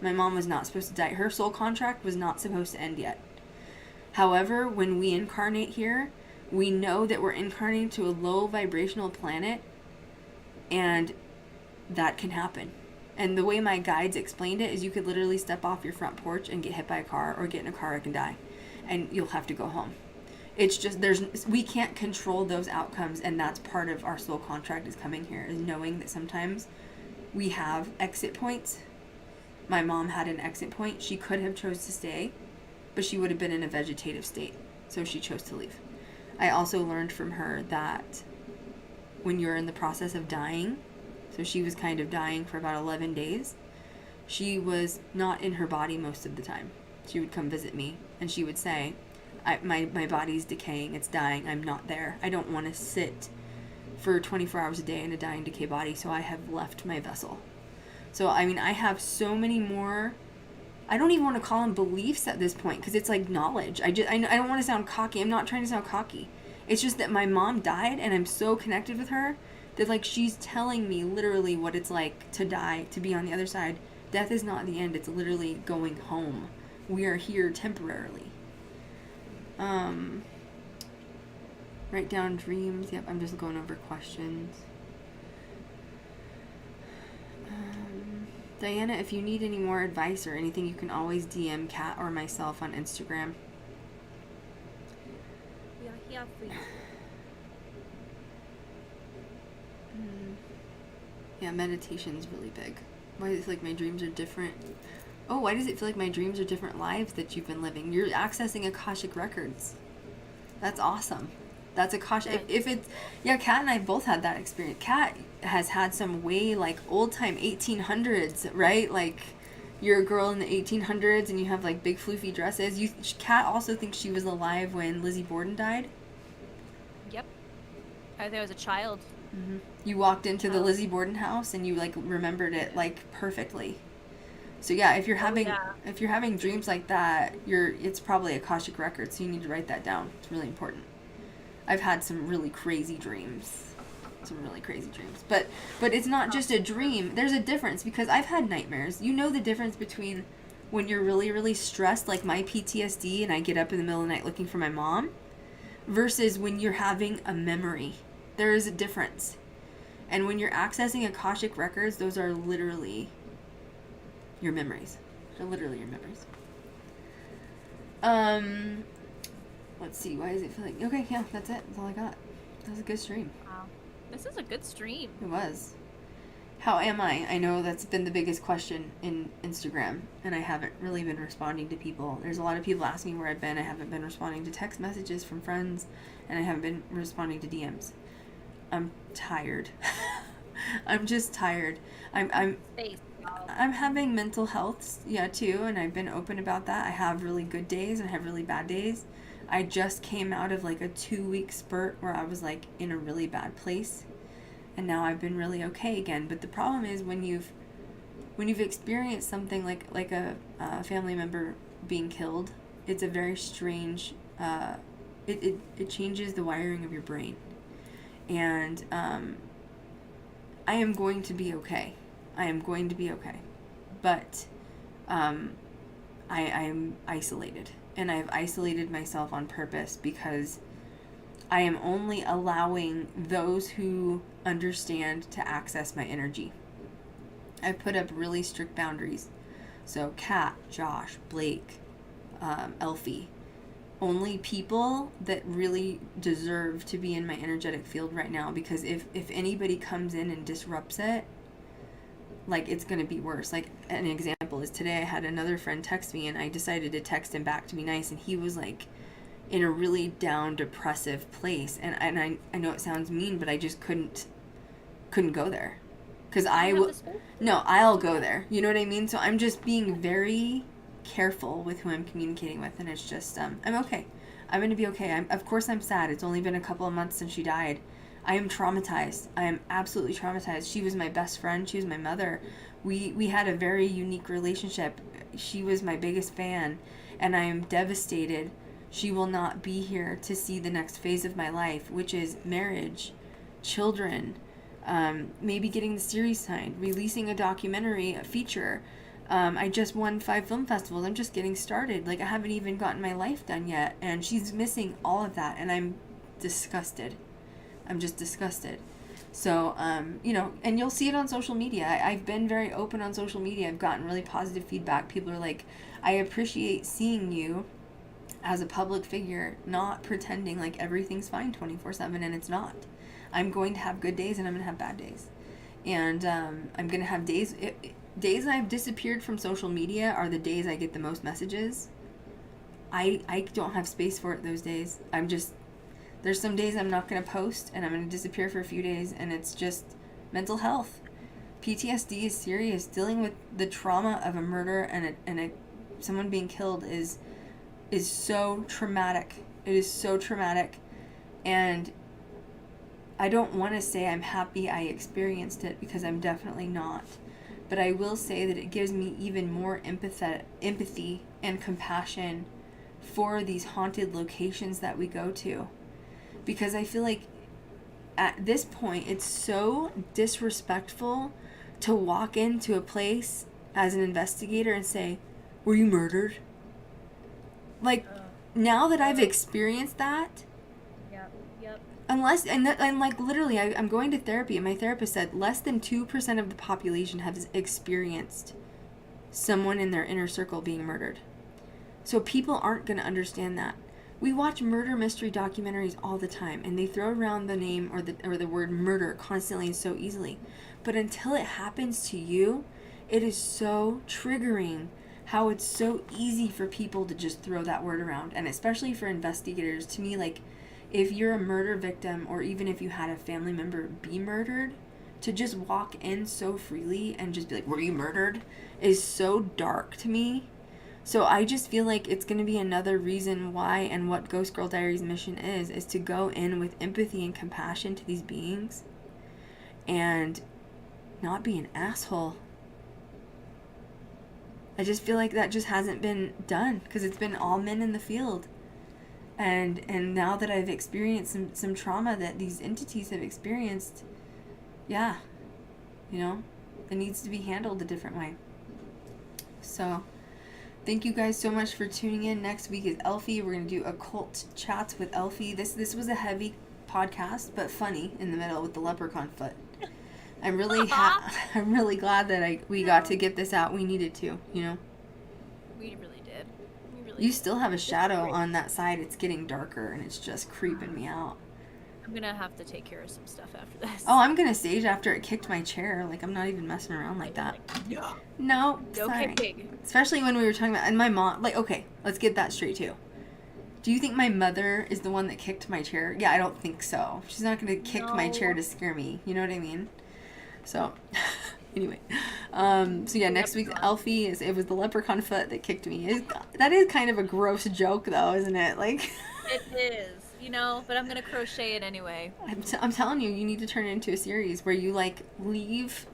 My mom was not supposed to die. Her soul contract was not supposed to end yet. However, when we incarnate here, we know that we're incarnating to a low vibrational planet, and that can happen. And the way my guides explained it is you could literally step off your front porch and get hit by a car, or get in a car wreck and die, and you'll have to go home. It's just, we can't control those outcomes, and that's part of our soul contract is coming here, is knowing that sometimes we have exit points. My mom had an exit point. She could have chose to stay, but she would have been in a vegetative state, so she chose to leave. I also learned from her that when you're in the process of dying, so she was kind of dying for about 11 days, she was not in her body most of the time. She would come visit me, and she would say, my body's decaying, it's dying, I'm not there. I don't want to sit for 24 hours a day in a dying, decay body, so I have left my vessel. So, I mean, I have so many more, I don't even want to call them beliefs at this point, because it's like knowledge. I don't want to sound cocky. I'm not trying to sound cocky. It's just that my mom died, and I'm so connected with her that, like, she's telling me literally what it's like to die, to be on the other side. Death is not the end. It's literally going home. We are here temporarily. Write down dreams. Yep, I'm just going over questions. Diana, if you need any more advice or anything, you can always DM Kat or myself on Instagram. We are here for you. Yeah, meditation's really big. Why does it feel like my dreams are different? Oh, why does it feel like my dreams are different lives that you've been living? You're accessing Akashic records. That's awesome. That's Akashic. If it's, yeah, Kat and I both had that experience. Kat has had some way, like, old time 1800s, right? Like, you're a girl in the 1800s and you have, like, big floofy dresses. Kat also thinks she was alive when Lizzie Borden died. Yep. I think I was a child. Mm-hmm. You walked into the Lizzie Borden house and you, like, remembered it, like, perfectly. So yeah, if you're having dreams like that, it's probably Akashic records. So you need to write that down. It's really important. I've had some really crazy dreams. But it's not just a dream. There's a difference, because I've had nightmares. You know the difference between when you're really, really stressed, like my PTSD, and I get up in the middle of the night looking for my mom, versus when you're having a memory. There is a difference. And when you're accessing Akashic records, those are literally your memories. They're literally your memories. Let's see. Why does it feel like... Okay, yeah, that's it. That's all I got. That was a good stream. Wow. This is a good stream. It was. How am I? I know that's been the biggest question in Instagram, and I haven't really been responding to people. There's a lot of people asking me where I've been. I haven't been responding to text messages from friends, and I haven't been responding to DMs. I'm tired. I'm just tired. I'm having mental health, too, and I've been open about that. I have really good days and I have really bad days. I just came out of like a 2-week spurt where I was like in a really bad place, and now I've been really okay again. But the problem is when you've experienced something like a family member being killed, it's a very strange. It changes the wiring of your brain, and I am going to be okay. I am going to be okay, but I am isolated. And I've isolated myself on purpose because I am only allowing those who understand to access my energy. I've put up really strict boundaries. So Kat, Josh, Blake, Elfie, only people that really deserve to be in my energetic field right now, because if anybody comes in and disrupts it, like, it's going to be worse. Like, an example is today I had another friend text me, and I decided to text him back to be nice, and he was, like, in a really down, depressive place. And I know it sounds mean, but I just couldn't go there. Because I'll go there. You know what I mean? So I'm just being very careful with who I'm communicating with, and it's just, I'm okay. I'm going to be okay. Of course I'm sad. It's only been a couple of months since she died. I am traumatized. I am absolutely traumatized. She was my best friend. She was my mother. We had a very unique relationship. She was my biggest fan, and I am devastated. She will not be here to see the next phase of my life, which is marriage, children, maybe getting the series signed, releasing a documentary, a feature. I just won 5 film festivals. I'm just getting started. Like, I haven't even gotten my life done yet, and she's missing all of that, and I'm disgusted. I'm just disgusted. So, and you'll see it on social media. I've been very open on social media. I've gotten really positive feedback. People are like, I appreciate seeing you as a public figure, not pretending like everything's fine 24/7, and it's not. I'm going to have good days, and I'm going to have bad days. And I'm going to have days I've disappeared from social media are the days I get the most messages. I don't have space for it those days. There's some days I'm not going to post, and I'm going to disappear for a few days, and it's just mental health. PTSD is serious. Dealing with the trauma of a murder and someone being killed is so traumatic. It is so traumatic, and I don't want to say I'm happy I experienced it, because I'm definitely not. But I will say that it gives me even more empathy and compassion for these haunted locations that we go to. Because I feel like at this point, it's so disrespectful to walk into a place as an investigator and say, "Were you murdered?" Like, now that I've experienced that, Yep. unless, and like literally, I'm going to therapy, and my therapist said less than 2% of the population has experienced someone in their inner circle being murdered. So people aren't going to understand that. We watch murder mystery documentaries all the time, and they throw around the name or the word murder constantly and so easily. But until it happens to you, it is so triggering how it's so easy for people to just throw that word around. And especially for investigators, to me, like, if you're a murder victim, or even if you had a family member be murdered, to just walk in so freely and just be like, "Were you murdered?" is so dark to me. So I just feel like it's going to be another reason why, and what Ghost Girl Diaries' mission is to go in with empathy and compassion to these beings and not be an asshole. I just feel like that just hasn't been done, because it's been all men in the field. And now that I've experienced some trauma that these entities have experienced, it needs to be handled a different way. So thank you guys so much for tuning in. Next week is Elfie. We're going to do occult chats with Elfie. This was a heavy podcast, but funny in the middle with the leprechaun foot. I'm really I'm really glad that we got to get this out. We needed to, We really did. You still have a shadow on that side. It's getting darker, and it's just creeping me out. I'm gonna have to take care of some stuff after this. Oh, I'm gonna stage after it kicked my chair. Like, I'm not even messing around like that. No. No, No sorry. kicking. Especially when we were talking about, and my mom, like, okay, let's get that straight too. Do you think my mother is the one that kicked my chair? Yeah, I don't think so. She's not gonna kick my chair to scare me. You know what I mean? So, anyway. So yeah, next week, Elfie, it was the leprechaun foot that kicked me. That is kind of a gross joke though, isn't it? Like... It is, you know, but I'm gonna crochet it anyway. I'm telling you, you need to turn it into a series where you, like, leave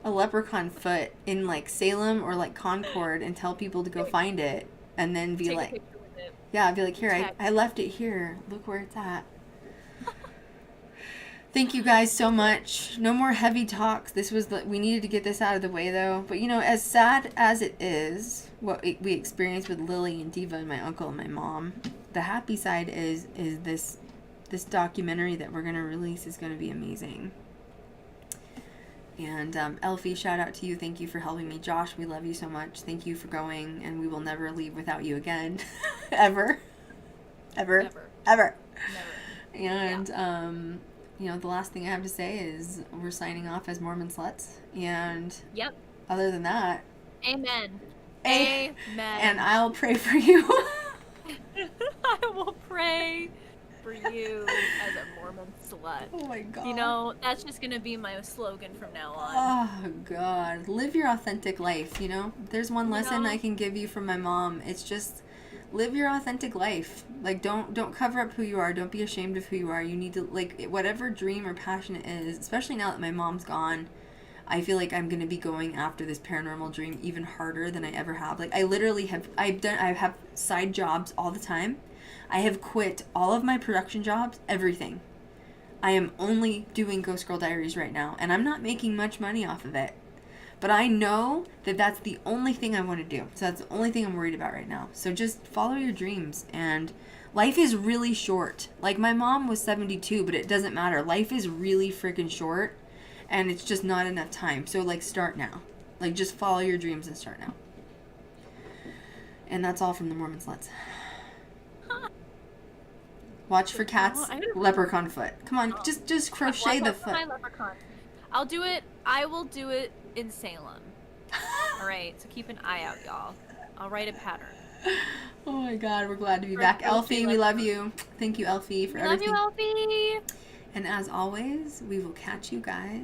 a leprechaun foot in, like, Salem or, like, Concord and tell people to go find it, and then be Take a like, picture with it. yeah, I'd be like, here, Tag. I left it here. Look where it's at. Thank you guys so much. No more heavy talks. We needed to get this out of the way, though. But, you know, as sad as it is, what we experienced with Lily and Diva and my uncle and my mom, the happy side is this documentary that we're going to release is going to be amazing. And Elfie, shout out to you. Thank you for helping me. Josh, we love you so much. Thank you for going, and we will never leave without you again. Ever. Never. And, Yeah. you know, the last thing I have to say is we're signing off as Mormon sluts. And Yep. other than that, Amen. Amen. Amen. And I'll pray for you. I will pray for you as a Mormon slut. Oh my God. You know, that's just gonna be my slogan from now on. Oh God. Live your authentic life, you know? If there's one lesson know? I can give you from my mom, it's just live your authentic life. Like, don't cover up who you are. Don't be ashamed of who you are. You need to, like, whatever dream or passion it is, especially now that my mom's gone, I feel like I'm gonna be going after this paranormal dream even harder than I ever have. Like, I literally I have side jobs all the time. I have quit all of my production jobs, everything. I am only doing Ghost Girl Diaries right now, and I'm not making much money off of it. But I know that that's the only thing I want to do. So that's the only thing I'm worried about right now. So just follow your dreams. And life is really short. Like, my mom was 72, but it doesn't matter. Life is really freaking short. And it's just not enough time. So, like, start now. Like, just follow your dreams and start now. And that's all from the Mormon Sluts. Watch for Cat's leprechaun foot. Come on, just crochet the foot. My leprechaun. I'll do it. I will do it in Salem. All right, so keep an eye out, y'all. I'll write a pattern. Oh my God, we're glad to be back. Elfie, we love you. Thank you, Elfie, for everything. Love you, Elfie. And as always, we will catch you guys